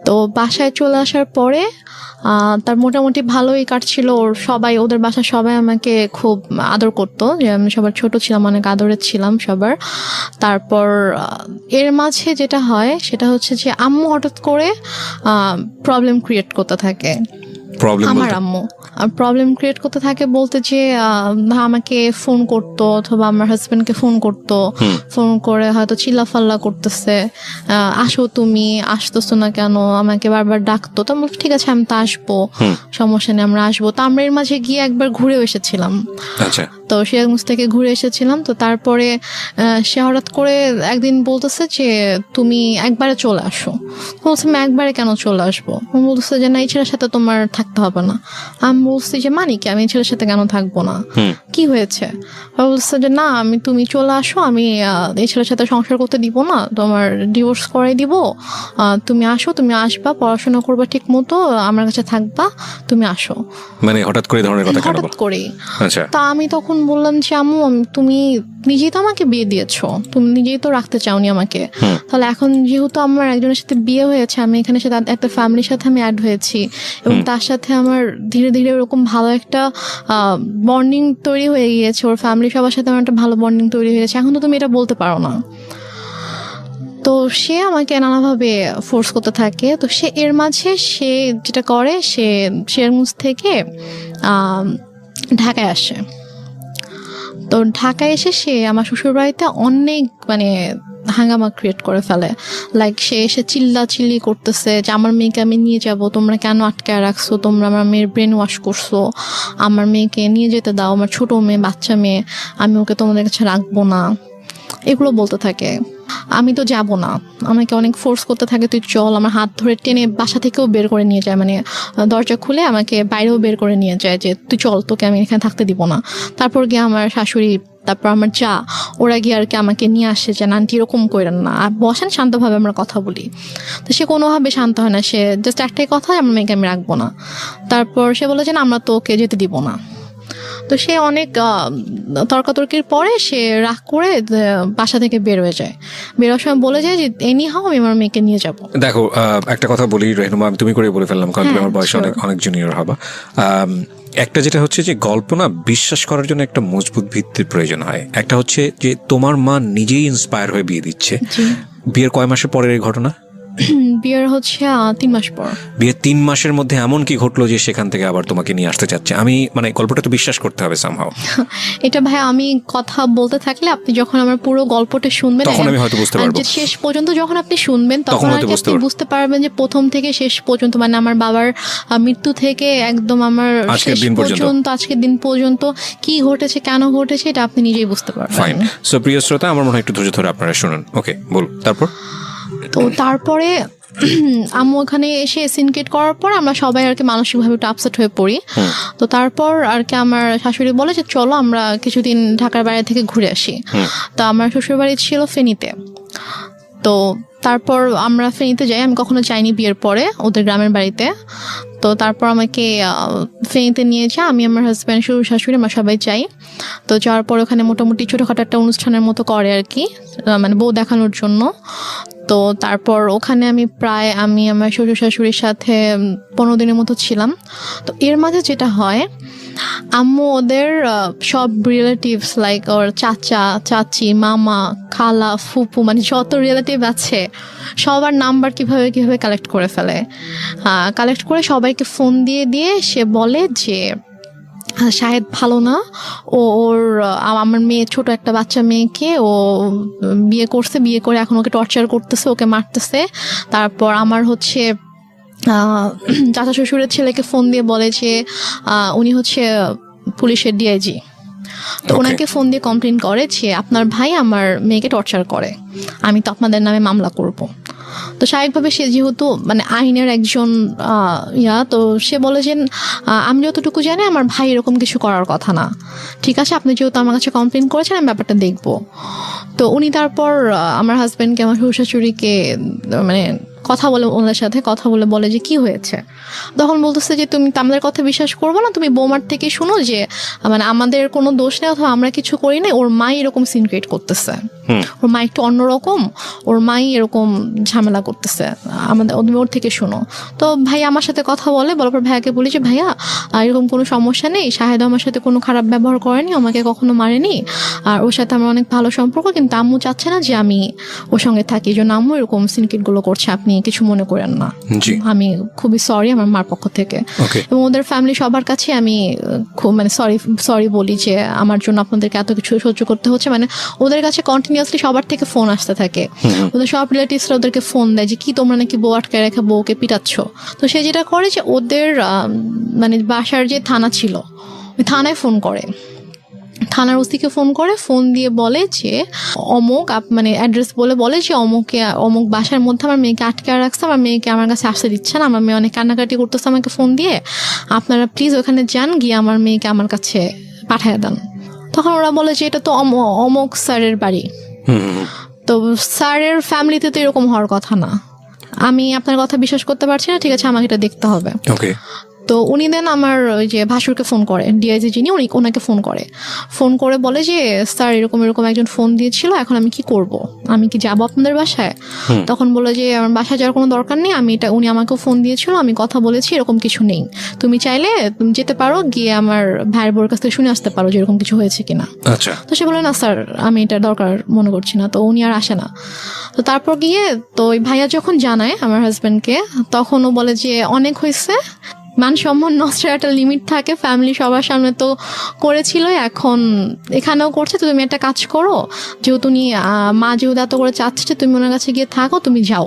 তো বাসায় চলে আসার পরে তার মোটামুটি ভালোই কাটছিল। ওদের বাসার সবাই আমাকে খুব আদর করতো, যে আমি সবার ছোট ছিলাম, অনেক আদরের ছিলাম সবার। তারপর এর মাঝে যেটা হয় সেটা হচ্ছে যে আম্মু হঠাৎ করে প্রবলেম ক্রিয়েট করতে থাকে। আমার আম্মু প্রবলেম ক্রিয়েট করতে থাকে বলতে যে আমাকে ফোন করতো অথবা আমার হাজবেন্ডকে ফোন করতো, ফোন করে হয়তো চিল্লাফাল্লা করতেছে, আসো তুমি, আসতেছো না কেন, আমাকে বারবার ডাকতো। তো আমি ঠিক আছে আমি তো আসবো, সমস্যা নেই আমরা আসবো। তো আমরা এর মাঝে গিয়ে একবার ঘুরেও এসেছিলাম। তো সিরাজগঞ্জ থেকে ঘুরে এসেছিলাম। তো তারপরে সে হঠাৎ করে একদিন বলতেছে যে তুমি একবারে চলে আসো। বলছে আমি একবারে কেন চলে আসবো? বলতেছে যে না, এই ছেলের সাথে তোমার থাকতে হবে না। আমি বলছি যে মানে কি, আমি এই ছেলের সাথে কেন থাকবো না, কি হয়েছে? বলছে যে না, তুমি চলে আসো, আমি এই ছেলের সাথে সংসার করতে দিব না, তোমার ডিভোর্স করাই দিব। তুমি আসো, তুমি আসবা, পড়াশোনা করবা ঠিক মতো, আমার কাছে থাকবা, তুমি আসো। মানে হঠাৎ করে ধরনের কথা কেন? হঠাৎ করে। আচ্ছা। তা আমি তখন বললাম যে আম্মু, তুমি নিজেই তো আমাকে বিয়ে দিয়েছো, তুমি নিজেই তো রাখতে চাওনি আমাকে, তাহলে এখন যেহেতু আমার একজনের সাথে বিয়ে হয়েছে, আমি এখানে সাথে একটা ফ্যামিলির সাথে আমি অ্যাড হয়েছি, এবং তার সাথে আমার ধীরে ধীরে ওরকম ভালো একটা বন্ডিং তৈরি হয়ে গিয়েছে, ওর ফ্যামিলি সবার সাথে আমার একটা ভালো বন্ডিং তৈরি হয়ে গেছে, এখন তো তুমি এটা বলতে পারো না। তো সে আমাকে নানাভাবে ফোর্স করতে থাকে। তো সে এর মাঝে সে যেটা করে, সে সিরাজগঞ্জ থেকে ঢাকায় আসে। তো ঢাকায় এসে সে আমার শ্বশুরবাড়িতে অনেক হাঙ্গামা ক্রিয়েট করে ফেলে। লাইক সে এসে চিল্লি করতেছে যে আমার মেয়েকে আমি নিয়ে যাব, তোমরা কেন আটকায় রাখছো, তোমরা আমার মেয়ের ব্রেন ওয়াশ করছো, আমার মেয়েকে নিয়ে যেতে দাও, আমার ছোট মেয়ে, বাচ্চা মেয়ে, আমি ওকে তোমাদের কাছে রাখবো না, এগুলো বলতে থাকে। আমি তো যাব না, আমাকে অনেক ফোর্স করতে থাকে, তুই চল। আমার হাত ধরে টেনে বাসা থেকেও বের করে নিয়ে যায়, দরজা খুলে আমাকে বাইরেও বের করে নিয়ে যায় যে তুই চল, তোকে আমি এখানে থাকতে দিব না। তারপর গিয়ে আমার শাশুড়ি, তারপর আমার যা, ওরা গিয়ে আর কি আমাকে নিয়ে আসে যে আন্টি এরকম করেন না, আর বসেন শান্তভাবে আমরা কথা বলি। তো সে কোনোভাবে শান্ত হয় না, সে জাস্ট একটাই কথা, আমার মেয়েকে আমি রাখবো না। তারপর সে বলে যে না, আমরা তো ওকে যেতে দিব না। তো সে অনেক তর্কাতর্কির পরে সে রাগ করে বাসা থেকে বের হয়ে যায়। বেরোর সময় বলে যায় যে এনি হাও আমি আমার মেয়েকে নিয়ে যাব। দেখো, একটা কথা বলি রেহনুমা, আমি তুমি করে বলে ফেললাম, কারণ তুমি আমার বয়সে অনেক জুনিয়র হবা। একটা যেটা হচ্ছে যে গল্প না বিশ্বাস করার জন্য একটা মজবুত ভিত্তির প্রয়োজন হয়। একটা হচ্ছে যে তোমার মা নিজেই ইন্সপায়ার হয়ে বিয়ে দিচ্ছে। বিয়ের কয় মাসের পরের এই ঘটনা? বিয়ের হচ্ছে 3 মাস পর। বিয়ের 3 মাসের মধ্যে এমন কি ঘটলো যে সেখান থেকে আবার তোমাকে নিয়ে আসতে চাচ্ছে? আমি গল্পটা তো বিশ্বাস করতে হবে সামহাও। এটা ভাই আমি কথা বলতে থাকলে আপনি যখন আমার পুরো গল্পটা শুনবেন তখন আমি হয়তো বুঝতে পারবো, শেষ পর্যন্ত যখন আপনি শুনবেন তখন আপনি বুঝতে পারবেন যে প্রথম থেকে শেষ পর্যন্ত, আমার বাবার মৃত্যু থেকে একদম আমার শেষ পর্যন্ত, আজকের দিন পর্যন্ত কি ঘটেছে, কেন ঘটেছে, এটা আপনি নিজেই বুঝতে পারবেন। ফাইন। সো প্রিয় শ্রোতা, আমার মনে হয় একটু ধৈর্য ধরে আপনারা শুনুন। ওকে, বল। তো তারপরে আম্মু ওখানে এসে সিনকেট করার পর আমরা সবাই আর কি মানসিকভাবে একটু আপসেট হয়ে পড়ি। তো তারপর আর কি আমার শাশুড়ি বলে যে চলো আমরা কিছুদিন ঢাকার বাইরে থেকে ঘুরে আসি। তো আমার শ্বশুর বাড়ি ছিল ফেনীতে। তো তারপর আমরা ফেনীতে যাই, আমি কখনো যাইনি বিয়ের পরে ওদের গ্রামের বাড়িতে। তো তারপর আমাকে ফেনীতে নিয়ে যায়, আমি আমার হাজব্যান্ড, শ্বশুর শাশুড়ি, আমরা সবাই যাই। তো যাওয়ার পর ওখানে মোটামুটি ছোটোখাটো একটা অনুষ্ঠানের মতো করে আর কি, বউ দেখানোর জন্য। তো তারপর ওখানে আমি আমার শ্বশুর শাশুড়ির সাথে 15 দিনের মতো ছিলাম। তো এর মাঝে যেটা হয়, আম্মু ওদের সব রিলেটিভস লাইক ওর চাচা, চাচি, মামা, খালা, ফুপু, যত রিলেটিভ আছে সবার নাম্বার কিভাবে কালেক্ট করে ফেলে। কালেক্ট করে সবাইকে ফোন দিয়ে সে বলে যে শাহেদ ভালো না, আমার মেয়ে, ছোট একটা বাচ্চা মেয়েকে ও বিয়ে করছে, বিয়ে করে এখন ওকে টর্চার করতেছে, ওকে মারতেছে। তারপর আমার হচ্ছে চাচা শ্বশুরের ছেলেকে ফোন দিয়ে বলে যে উনি হচ্ছে পুলিশের ডিআইজি। তো ওনাকে ফোন দিয়ে কমপ্লেন করে যে আপনার ভাই আমার মেয়েকে টর্চার করে, আমি তো আপনাদের নামে মামলা করব। তো স্বাভাবিকভাবে সে যেহেতু আইনের একজন তো সে বলে যে আমি যতটুকু জানি আমার ভাই এরকম কিছু করার কথা না, ঠিক আছে আপনি যেহেতু আমার কাছে কমপ্লেন করেছেন আমি ব্যাপারটা দেখবো। তো উনি তারপর আমার হাজব্যান্ডকে, আমার শ্বশুর শাশুড়িকে কথা বলে, ওনার সাথে কথা বলে বলে যে কি হয়েছে। তখন বলতেছে যে তুমি আমাদের কথা বিশ্বাস করবো না, তুমি বৌমার থেকে শুনো যে আমাদের কোনো দোষ নেই অথবা আমরা কিছু করি নাই, ওর মা এরকম সিন ক্রিয়েট করতেছে। ওর মা একটু অন্যরকম, ওর মাই এরকম ঝামেলা করতেছে, আমাদের ওর থেকে শোনো। তো ভাই আমার সাথে কথা বলার পর ভাইয়াকে বলি যে ভাইয়া এরকম কোনো সমস্যা নেই, শাহেদ আমার সাথে কোনো খারাপ ব্যবহার করেনি, আমাকে কখনো মারেনি, আর ওর সাথে আমার অনেক ভালো সম্পর্ক, কিন্তু আম্মু চাচ্ছে না যে আমি ওর সঙ্গে থাকি, এই জন্য আম্মু এরকম সিনকিটগুলো করছে, আপনি কিছু মনে করেন না। আমি খুবই সরি আমার মার পক্ষ থেকে, এবং ওদের ফ্যামিলি সবার কাছে আমি খুব মানে সরি বলি যে আমার জন্য আপনাদেরকে এত কিছু সহ্য করতে হচ্ছে। মানে ওদের কাছে কন্টিনিউয়াসলি সবার থেকে ফোন আসতে থাকে, ওদের সব রিলেটিভসরা ওদেরকে ফোন দেয় যে কি তোমরা নাকি বউ আটকে রেখে বউকে পিটাচ্ছ। তো সে যেটা করে যে ওদের মানে বাসার যে থানা ছিল ওই থানায় ফোন করে, থানার ওসিকে ফোন করে, ফোন দিয়ে বলে যে অমুক মানে অ্যাড্রেস বলে যে অমুক বাসার মধ্যে আমার মেয়েকে আটকে রাখছে, আমার মেয়েকে আমার কাছে আসতে দিচ্ছে না, আমার মেয়ে অনেক কান্নাকাটি করতেছে আমাকে ফোন দিয়ে, আপনারা প্লিজ ওখানে যান, গিয়ে আমার মেয়েকে আমার কাছে পাঠিয়ে দেন। তখন ওরা বলে যে এটা তো অমুক স্যারের বাড়ি, তো স্যারের ফ্যামিলিতে তো এরকম হওয়ার কথা না, আমি আপনার কথা বিশ্বাস করতে পারছি না, ঠিক আছে আমাকে এটা দেখতে হবে। তো উনি দেন আমার ওই যে ভাসুরকে ফোন করে, ডিআইজি যিনি ওনাকে ফোন করে বলে যে স্যার এরকম একজন ফোন দিয়েছিল, এখন আমি কি করব, আমি কি যাবো আপনাদের বাসায়? তখন বলে যে আমার বাসায় যাওয়ার কোনো দরকার নেই, উনি আমাকেও ফোন দিয়েছিল, আমি কথা বলেছি, এরকম কিছু নেই, তুমি চাইলে তুমি যেতে পারো, গিয়ে আমার ভাইয়ের বোর কাছ থেকে শুনে আসতে পারো যে এরকম কিছু হয়েছে কিনা। তো সে বলে না স্যার আমি এটা দরকার মনে করছি না, তো উনি আর আসে না। তো তারপর গিয়ে তো ওই ভাইয়া যখন জানায় আমার হাজবেন্ডকে, তখন ও বলে যে অনেক হয়েছে, মান সম্মান নষ্টের একটা লিমিট থাকে, ফ্যামিলি সবার সামনে তো করেছিল, এখন এখানেও করছে, তো তুমি একটা কাজ করো, যেহেতু মা যেহেতু এত করে চাচ্ছে যে তুমি ওনার কাছে গিয়ে থাকো, তুমি যাও,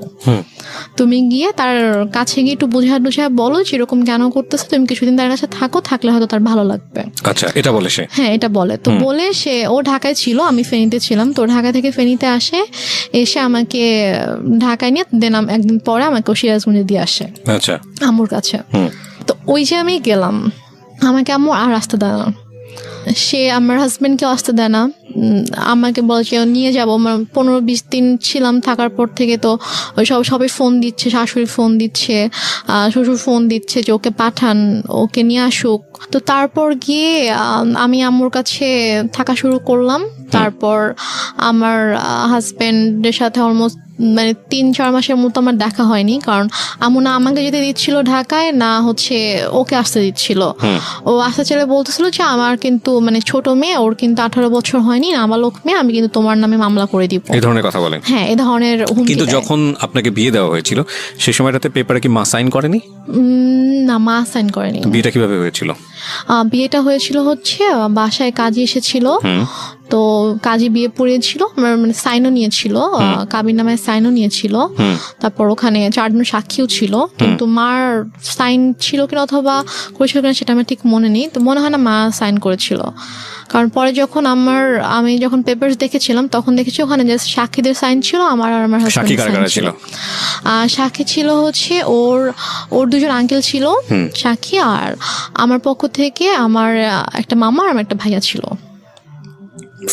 তুমি গিয়ে তার কাছে গিয়ে একটু বুঝা বলো যে এরকম কেন করতেছে, তুমি কিছুদিন তার কাছে থাকলে হয়তো তার ভালো লাগবে। আচ্ছা, এটা বলে সে? হ্যাঁ, এটা বলে। তো বলে সে, ও ঢাকায় ছিল, আমি ফেনীতে ছিলাম, তো ঢাকা থেকে ফেনীতে আসে, এসে আমাকে ঢাকায় নিয়ে দেন একদিন পরে আমাকে সিরাজগঞ্জে দিয়ে আসে আম্মুর কাছে। তো ওই যে আমি গেলাম, আমাকে আম্মু আর আসতে দেয় না, সে আমার হাজবেন্ডকে আসতে দেয় না, আমাকে বলে যে নিয়ে যাবো, 15-20 দিন ছিলাম, থাকার পর থেকে তো সবাই ফোন দিচ্ছে, শাশুড়ি ফোন দিচ্ছে, শ্বশুর ফোন দিচ্ছে যে ওকে পাঠান, ওকে নিয়ে আসুক। তো তারপর গিয়ে আমি আম্মুর কাছে থাকা শুরু করলাম। তারপর আমার হাজবেন্ডের সাথে অলমোস্ট মানে 3-4 মাসের মতো আমার দেখা হয়নি, কারণ আম্মু না আমাকে যেতে দিচ্ছিল ঢাকায়, না হচ্ছে ওকে আসতে দিচ্ছিল। ও আসতে চলে বলতেছিল যে আমার কিন্তু মানে ছোট মেয়ে, ওর কিন্তু 18 বছর হয়নি, নাবালক মেয়ে, আমি কিন্তু তোমার নামে মামলা করে দিব, এই ধরনের কথা বলেন। হ্যাঁ, এই ধরনের হুমকি। কিন্তু যখন আপনাকে বিয়ে দেওয়া হয়েছিল সেই সময়টাতে পেপারে কি মা সাইন করেনি? না, মা সাইন করেনি। বিয়েটা কিভাবে হয়েছিল? বিয়েটা হয়েছিল হচ্ছে বাসায় কাজী এসেছিল, তো কাজী বিয়ে পড়িয়েছিল, মানে সাইনও নিয়েছিল, কাবির নামে সাইনও নিয়েছিল, তারপর ওখানে 4 জন সাক্ষীও ছিল, কিন্তু মার সাইন ছিল কিনা অথবা করেছিল কিনা সেটা আমার ঠিক মনে নেই, তো মনে হয় না মা সাইন করেছিল। কারণ পরে যখন আমি যখন পেপারস দেখেছিলাম তখন দেখেছি ওখানে যে সাক্ষীদের সাইন ছিল, আমার আর আমার হাজবেন্ডের সাইন ছিল। সাক্ষী ছিল হচ্ছে ওর 2 জন আঙ্কেল ছিল সাক্ষী, আর আমার পক্ষ থেকে আমার একটা মামা আর আমার একটা ভাইয়া ছিল।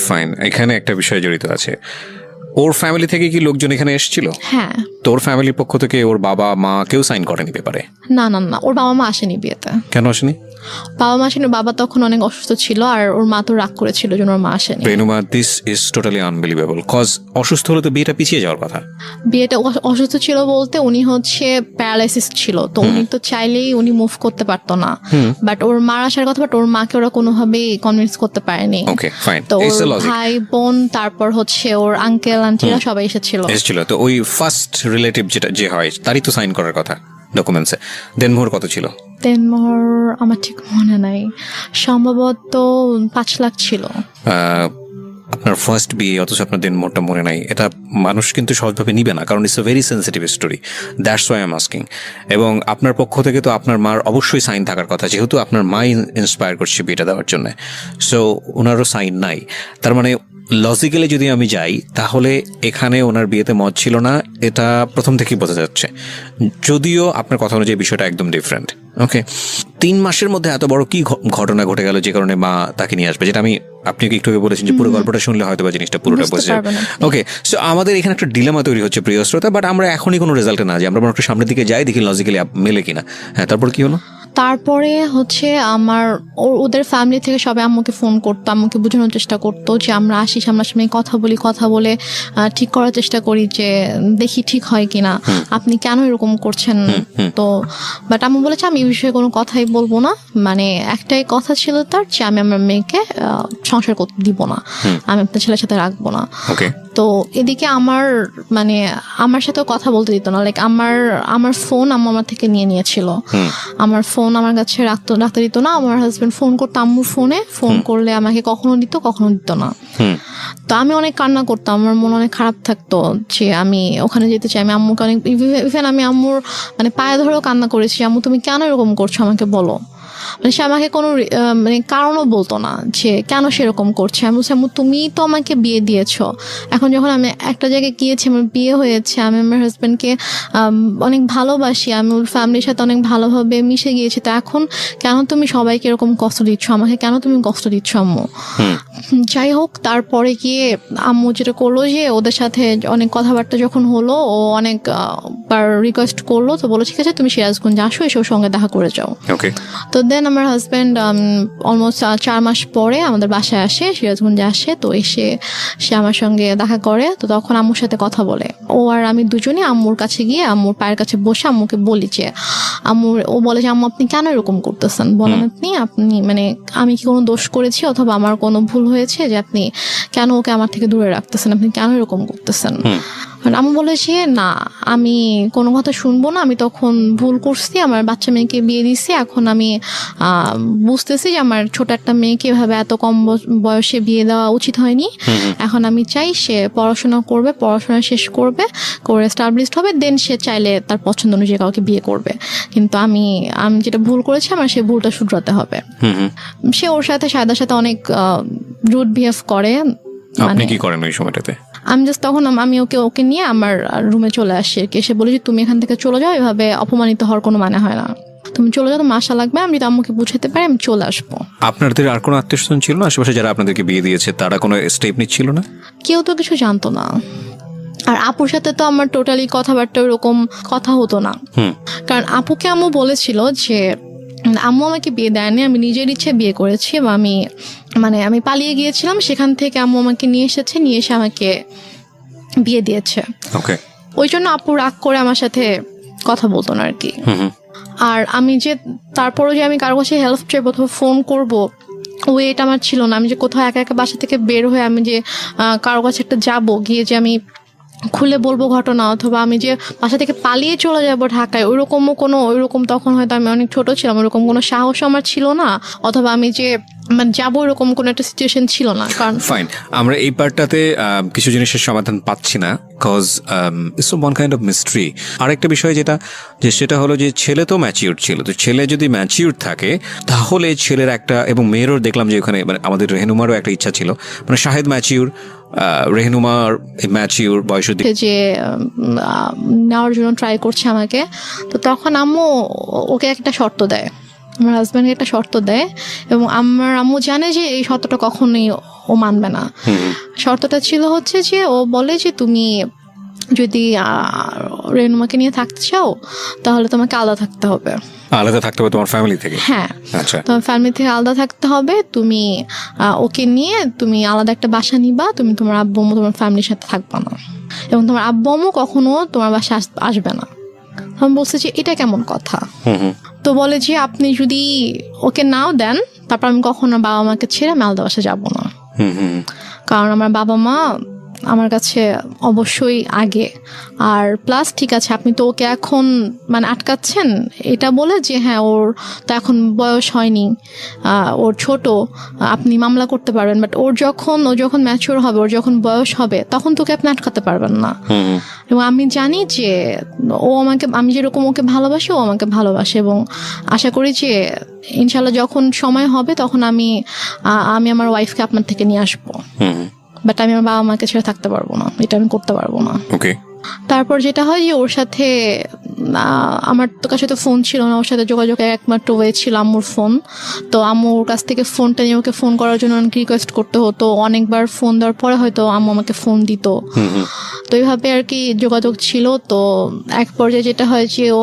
ফাইন, এখানে একটা বিষয় জড়িত আছে, ওর ফ্যামিলি থেকে কি লোকজন এখানে এসেছিল? হ্যাঁ। তোর ফ্যামিলির পক্ষ থেকে ওর বাবা মা কেউ সাইন করেনি পেপারে? না, ওর বাবা মা আসেনি বিয়েতে। কেন আসেনি? বাবা মা আসেনি, বাবা তখন অনেক অসুস্থ ছিল, আর ওর মা তো রাগ করেছিল জন্য ওর মা আসেনি। Renuma, this is totally unbelievable, cause অসুস্থ হলে তো বিয়েটা পিছিয়ে যাওয়ার কথা। বিয়েটা অসুস্থ ছিল বলতে উনি হচ্ছে প্যারালাইসিস ছিল, তো উনি তো চাইলেই উনি মুভ করতে পারতো না, বাট ওর মার আসার কথা, বাট ওর মাকে ওরা কোনোভাবেই কনভিন্স করতে পারেনি। ওকে, ফাইন। তো ওর ভাই বোন, তারপর হচ্ছে ওর আঙ্কেল আন্টিরা সবাই এসেছিল। তো ওই ফার্স্ট রিলেটিভ যে হয় তারই তো সাইন করার কথা ডকুমেন্টসে। দেনমোহর কত ছিল? দেনমোহর আমার ঠিক মনে নাই, সম্ভবত 5 লাখ ছিল। আপনার ফার্স্ট বিয়ে অথচ আপনার দেনমোহরটা মনে নাই, এটা মানুষ কিন্তু সহজভাবে নিবে না, কারণ it's a very sensitive story, that's why I am asking. এবং আপনার পক্ষ থেকে তো আপনার মার অবশ্যই সাইন থাকার কথা, যেহেতু আপনার মাই ইন্সপায়ার করছে বিয়েটা দেওয়ার জন্য, সো ওনারও সাইন নাই। তার মানে লজিক্যালি যদি আমি যাই তাহলে এখানে ওনার বিয়েতে মত ছিল না, এটা প্রথম থেকেই বোঝা যাচ্ছে, যদিও আপনার কথা অনুযায়ী বিষয়টা একদম ডিফারেন্ট। ওকে, 3 মাসের মধ্যে এত বড় কি ঘটনা ঘটে গেল যে কারণে মা তাকে নিয়ে আসবে, যেটা আমি আপনি একটু আগে বলেছেন যে পুরো গল্পটা শুনলে হয়তো বা জিনিসটা পুরোটা বুঝে যাবে। ওকে, সো আমাদের এখানে একটা ডিলেমা তৈরি হচ্ছে প্রিয় শ্রোতা, বাট আমরা এখনই কোনো রেজাল্টে না যে আমরা একটু সামনের দিকে যাই, দেখি লজিক্যালি মেলে কিনা। হ্যাঁ, তারপর কি হলো? তারপরে হচ্ছে আমার ওদের ফ্যামিলি থেকে সবাই আম্মুকে ফোন করতো, আম্মুকে বোঝানোর চেষ্টা করতো যে আমরা আসি সামনাসামনি কথা বলে ঠিক করার চেষ্টা করি যে দেখি ঠিক হয় কিনা, আপনি কেন এরকম করছেন। তো বাট আম্মু বলেছে আমি এই বিষয়ে কোনো কথাই বলবো না, মানে একটাই কথা ছিল তার যে আমি আমার মেয়েকে সংসার করতে দিব না, আমি আপনার ছেলের সাথে রাখবো না। তো এদিকে আমার সাথেও কথা বলতে দিত না, লাইক আমার ফোন আম্মু আমার থেকে নিয়েছিল, আমার ফোন আমার কাছে রাখতে দিত না। আমার হাজবেন্ড ফোন করতো আম্মুর ফোন করলে আমাকে কখনো দিত কখনো দিত না। তো আমি অনেক কান্না করতাম, আমার মন অনেক খারাপ থাকতো যে আমি ওখানে যেতে চাই। আমি আম্মুকে অনেক ইভেন আমি আম্মুর পায়ে ধরেও কান্না করেছি, আম্মু তুমি কেন এরকম করছো আমাকে বলো। সে আমাকে কোনো কারণও বলতো না যে কেন সেরকম করছে। আমি বলছি আম্মু তুমি তো আমাকে বিয়ে দিয়েছো, এখন যখন আমি একটা জায়গায় গিয়েছি আমার বিয়ে হয়েছে, আমি আমার হাজব্যান্ডকে অনেক ভালোবাসি, আমি ওর ফ্যামিলির সাথে অনেক ভালোভাবে মিশে গিয়েছি, তো এখন কেন তুমি সবাইকে এরকম কষ্ট দিচ্ছ, আমাকে কেন তুমি কষ্ট দিচ্ছ আম্মু। যাই হোক, তারপরে গিয়ে আম্মু যেটা করলো যে ওদের সাথে অনেক কথাবার্তা যখন হলো, ও অনেক বার রিকোয়েস্ট করলো, তো বলো ঠিক আছে তুমি সিরাজগঞ্জ আসো, এসে ওর সঙ্গে দেখা করে যাও। তো দেন আমার হাজব্যান্ড অলমোস্ট 4 মাস পরে আমাদের বাসায় আসে, সিরাজগঞ্জে আসে। তো এসে সে আমার সঙ্গে দেখা করে, তো তখন আম্মুর সাথে কথা বলে। ও আর আমি দুজনে আম্মুর কাছে গিয়ে আম্মুর পায়ের কাছে বসে আম্মুকে বলি যে ও বলে যে আম্মু আপনি কেন এরকম করতেছেন, বলেন আপনি আমি কি কোনো দোষ করেছি অথবা আমার কোনো ভুল হয়েছে যে আপনি কেন ওকে আমার থেকে দূরে রাখতেছেন, আপনি কেন এরকম করতেছেন। আম্মু বলে যে না আমি কোনো কথা শুনবো না, আমি তখন ভুল করছি, আমার বাচ্চা মেয়েকে বিয়ে দিছি, এখন আমি বুঝতেছি যে আমার ছোট একটা মেয়েকে এভাবে এত কম বয়সে বিয়ে দেওয়া উচিত হয়নি। এখন আমি চাই সে পড়াশোনা করবে, পড়াশোনা শেষ করে এস্টাবলিশড হবে, দেন সে চাইলে তার পছন্দ অনুযায়ী কাউকে বিয়ে করবে, কিন্তু আমি যেটা ভুল করেছি আমার সেই ভুলটা শুধরাতে হবে। সে ওর সাথে সায়দার সাথে অনেক রুড বিহেভ করে। আপনি কি করেন ওই সময়টাতে? আমি জাস্ট তখন আমি ওকে নিয়ে আমার রুমে চলে আসি, এসে বলি যে তুমি এখান থেকে চলে যাও, এভাবে অপমানিত হওয়ার কোনো মানে হয় না, তুমি চলে যাও, তোমার আশা লাগবে, আমি যদি আম্মুকে বুঝাতে পারি আমি চলে আসবো। আপনাদের আর কোনো আত্মীয়স্বজন ছিল না আশেপাশে যারা আপনাদেরকে বিয়ে দিয়েছে, তারা কোনো স্টেপ নিচ্ছিল না? কেউ তো কিছু জানতো না, আর আপুর সাথে তো আমার টোটালি কথাবার্তা ওরকম কথা হতো না, কারণ আপুকে আম্মু বলেছিল যে আম্মু আমাকে বিয়ে দেয়নি, আমি নিজের ইচ্ছে বিয়ে করেছি, এবং আমি পালিয়ে গিয়েছিলাম, সেখান থেকে আম্মু আমাকে নিয়ে এসে আমাকে বিয়ে দিয়েছে। ওই জন্য আপু রাগ করে আমার সাথে কথা বলতো না আর কি। আর আমি যে তারপরও যে আমি কারো কাছে হেল্প চাইবো অথবা ফোন করবো, এটা আমার ছিল না। আমি যে কোথাও একা একা বাসা থেকে বের হয়ে আমি যে কারো কাছে একটা যাবো, গিয়ে যে আমি খুলে বলবো ঘটনা, অথবা আমি যে বাসা থেকে পালিয়ে চলে যাবো ঢাকায়, ওইরকম তখন হয়তো আমি অনেক ছোট ছিলাম, ওইরকম কোনো সাহস আমার ছিল না, অথবা আমি যে যাবো এরকম কোনো একটা সিচুয়েশন ছিল না। কারণ ফাইন, আমরা এই পার্টটাতে কিছু জিনিসের সমাধান পাচ্ছি না, cause it's one kind of mystery. আরেকটা বিষয় সেটা হলো যে ছেলে তো ম্যাচিউর ছিল, তো ছেলে যদি ম্যাচিউর থাকে তাহলে ছেলের একটা, এবং মেয়েরও দেখলাম যে ওখানে আমাদের রেহনুমারও একটা ইচ্ছা ছিল, শাহেদ ম্যাচিউর, রেহনুমার ম্যাচিউর বয়স যে নেওয়ার জন্য ট্রাই করছে আমাকে। তো তখন আম্মু ওকে একটা শর্ত দেয়, আমার হাজব্যান্ডকে একটা শর্ত দেয়, এবং আমার আম্মু জানে যে এই শর্তটা কখনোই ও মানবে না। শর্তটা ছিল হচ্ছে যে ও বলে যে তুমি যদি রেনুমাকে নিয়ে থাকতে চাও তাহলে তোমাকে আলাদা থাকতে হবে। আলাদা থাকতে হবে তোমার ফ্যামিলি থেকে? হ্যাঁ, তোমার ফ্যামিলি থেকে আলাদা থাকতে হবে, তুমি ওকে নিয়ে তুমি আলাদা একটা বাসা নিবা, তুমি তোমার আব্বু আম্মু তোমার ফ্যামিলির সাথে থাকবা না, এবং তোমার আব্বু আম্মু কখনো তোমার বাসায় আসবে না। আমি বলছি যে এটা কেমন কথা? তো বলে যে আপনি যদি ওকে নাও দেন তারপর আমি কখনো বাবা মাকে ছেড়ে আমি আলাদা বাসা যাবো না, কারণ আমার বাবা মা আমার কাছে অবশ্যই আগে। আর প্লাস ঠিক আছে আপনি তো ওকে এখন আটকাচ্ছেন এটা বলে যে হ্যাঁ ওর তো এখন বয়স হয়নি, ওর ছোট, আপনি মামলা করতে পারবেন, বাট ও যখন ম্যাচিওর হবে, ওর যখন বয়স হবে তখন তোকে আপনি আটকাতে পারবেন না। এবং আমি জানি যে আমি যেরকম ওকে ভালোবাসি ও আমাকে ভালোবাসে, এবং আশা করি যে ইনশাল্লাহ যখন সময় হবে তখন আমি আমার ওয়াইফকে আপনার থেকে নিয়ে আসবো, বাট আমি আমার বাবা মাকে ছেড়ে থাকতে পারবো না, এটা আমি করতে পারবো না। তারপর যেটা হয় যে ওর সাথে আমার তো কাছে তো ফোন ছিল না, ওর সাথে যোগাযোগ একমাত্র ওয়ে ছিল আম্মুর ফোন। তো আম্মুর কাছ থেকে ফোনটা নিয়ে ওকে ফোন করার জন্য অনেক রিকোয়েস্ট করতে হতো, অনেকবার ফোন দেওয়ার পরে হয়তো আম্মু আমাকে ফোন দিত। তো এইভাবে আর কি যোগাযোগ ছিল। তো এক পর্যায়ে যেটা হয় যে ও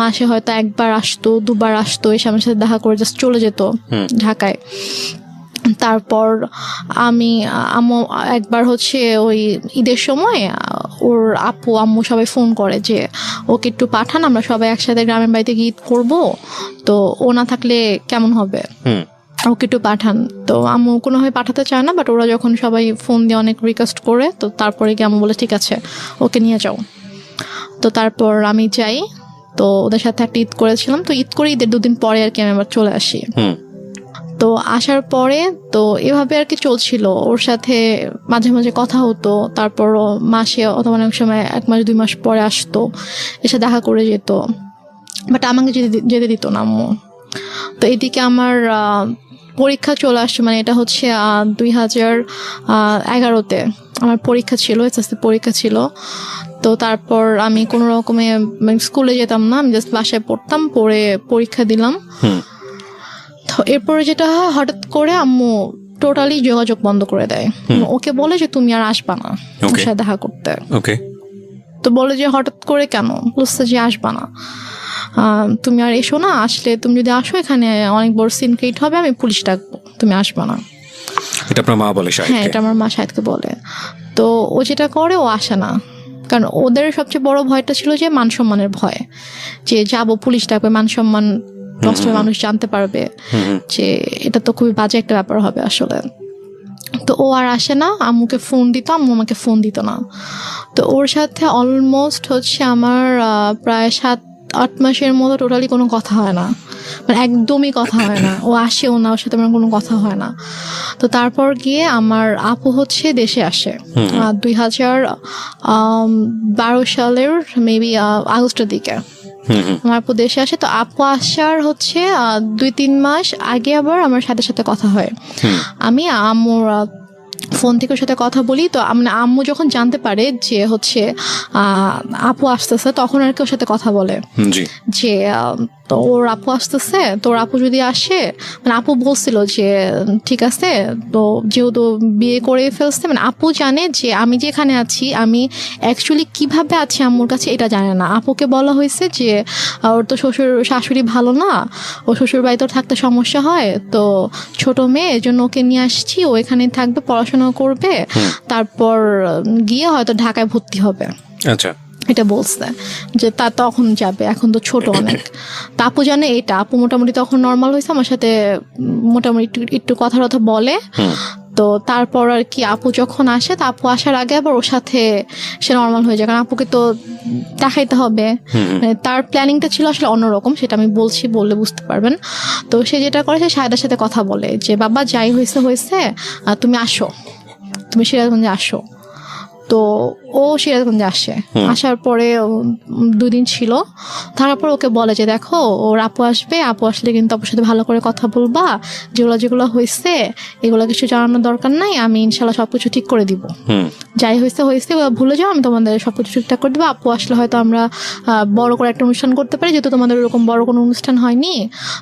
মাসে হয়তো একবার আসতো, দুবার আসতো, এসে আমার সাথে দেখা করে জাস্ট চলে যেত ঢাকায়। তারপর আম্মু একবার হচ্ছে ওই ঈদের সময় ওর আপু আম্মু সবাই ফোন করে যে ওকে একটু পাঠান, আমরা সবাই একসাথে গ্রামের বাড়িতে গিয়ে ঈদ করবো, তো ও না থাকলে কেমন হবে, ওকে একটু পাঠান। তো আম্মু কোনোভাবে পাঠাতে চায় না, বাট ওরা যখন সবাই ফোন দিয়ে অনেক রিকোয়েস্ট করে, তো তারপরে গিয়ে আম্মু বলে ঠিক আছে ওকে নিয়ে যাও। তো তারপর আমি যাই, তো ওদের সাথে একটা ঈদ করেছিলাম। তো ঈদ করে ঈদের 2 দিন পরে আর কি আমি আবার চলে আসি। তো আসার পরে তো এভাবে আর কি চলছিল, ওর সাথে মাঝে মাঝে কথা হতো, তারপর মাসে অথবা অনেক সময় 1 মাস 2 মাস পরে আসতো, এসে দেখা করে যেত, বাট আমাকে যেতে দিত না আম্মু। তো এদিকে আমার পরীক্ষা চলে আসছে, মানে এটা হচ্ছে 2011-তে আমার পরীক্ষা ছিল, এসএসসি পরীক্ষা ছিল। তো তারপর আমি কোনো রকমে স্কুলে যেতাম না, আমি জাস্ট বাসায় পড়তাম, পড়ে পরীক্ষা দিলাম। তো এরপরে যেটা হয়, হঠাৎ করে আম্মু টোটালি যোগাযোগ বন্ধ করে দেয়। ওকে বলে যে তুমি আর আসবা না ওর সাথে দেখা করতে। তো বলে যে হঠাৎ করে কেন, বলছে যে আসবা না, তুমি আর এসো না, আসলে তুমি যদি আসো এখানে অনেক বড় সিন ক্রিয়েট হবে, আমি পুলিশ ডাকবো, তুমি আসবা না। এটা আপনার মা বলে? হ্যাঁ, এটা আমার মা শাহেদকে বলে। তো ও যেটা করে, ও আসে না, কারণ ওদের সবচেয়ে বড় ভয়টা ছিল যে মান সম্মানের ভয়, যে যাবো পুলিশ ডাকবে, মান সম্মান নষ্ট মানুষ জানতে পারবে, যে এটা তো খুবই বাজে একটা ব্যাপার হবে আসলে। তো ও আর আসে না, আম্মুকে ফোন দিত, আম্মু আমাকে ফোন দিত না। তো ওর সাথে অলমোস্ট হচ্ছে আমার প্রায় 7-8 মাসের মতো টোটালি কোনো কথা হয় না, মানে একদমই কথা হয় না। ও আসেও না, ওর সাথে আমার কোনো কথা হয় না। তো তারপর গিয়ে আমার আপু হচ্ছে দেশে আসে 2012 সালের মেবি আগস্টের দিকে আমার আপু দেশে আসে। তো আপু আসার হচ্ছে 2-3 মাস আগে আবার আমার সাথে সাথে কথা হয়। আমি আম্মুর ফোন থেকে ওর সাথে কথা বলি। তো আম্মু যখন জানতে পারে যে হচ্ছে আপু আসতেছে, তখন আর কি ওর সাথে কথা বলে যে তো ওর আপু আসতেছে, তোর আপু যদি আসে, মানে আপু বলছিল যে ঠিক আছে, তো যেহেতু বিয়ে করে ফেলছে, মানে আপু জানে যে আমি যেখানে আছি, আমি অ্যাকচুয়ালি কিভাবে আছি আম্মুর কাছে এটা জানে না। আপুকে বলা হয়েছে যে ওর তো শাশুড়ি ভালো না, ও শ্বশুর বাড়িতে থাকতে সমস্যা হয়, তো ছোট মেয়ে, এই জন্য ওকে নিয়ে আসছি, ও এখানে থাকবে, পড়াশোনা করবে, তারপর গিয়ে হয়তো ঢাকায় ভর্তি হবে। আচ্ছা, এটা বলছে যে তা তখন যাবে, এখন তো ছোট অনেক। তা আপু জানে এটা, আপু মোটামুটি তখন নর্মাল হয়েছে, আমার সাথে মোটামুটি একটু কথা বলে। তো তারপর আর কি আপু যখন আসে, তা আপু আসার আগে আবার ওর সাথে সে নর্মাল হয়ে যায়, কারণ আপুকে তো দেখাইতে হবে। মানে তার প্ল্যানিংটা ছিল আসলে অন্যরকম, সেটা আমি বললে বুঝতে পারবেন। তো সে যেটা করে, সে শাহেদার সাথে কথা বলে যে বাবা যাই হয়েছে তুমি আসো, তুমি সিরাজগঞ্জে আসো। তো ও সিরাজগঞ্জে আসে, আসার পরে 2 দিন ছিল, তারপর ওকে বলে যে দেখো ওর আপু আসবে, আপু আসলে কিন্তু আপুর সাথে ভালো করে কথা বলবা, যেগুলো হয়েছে এগুলো কিছু জানানোর দরকার নাই, আমি ইনশাল্লাহ সবকিছু ঠিক করে দিব, যাই হয়েছে ভুলে যাও, আমি তোমাদের সবকিছু ঠিকঠাক করে দেবো। আপু আসলে হয়তো আমরা বড় করে একটা অনুষ্ঠান করতে পারি, যেহেতু তোমাদের ওরকম বড় কোনো অনুষ্ঠান হয়নি,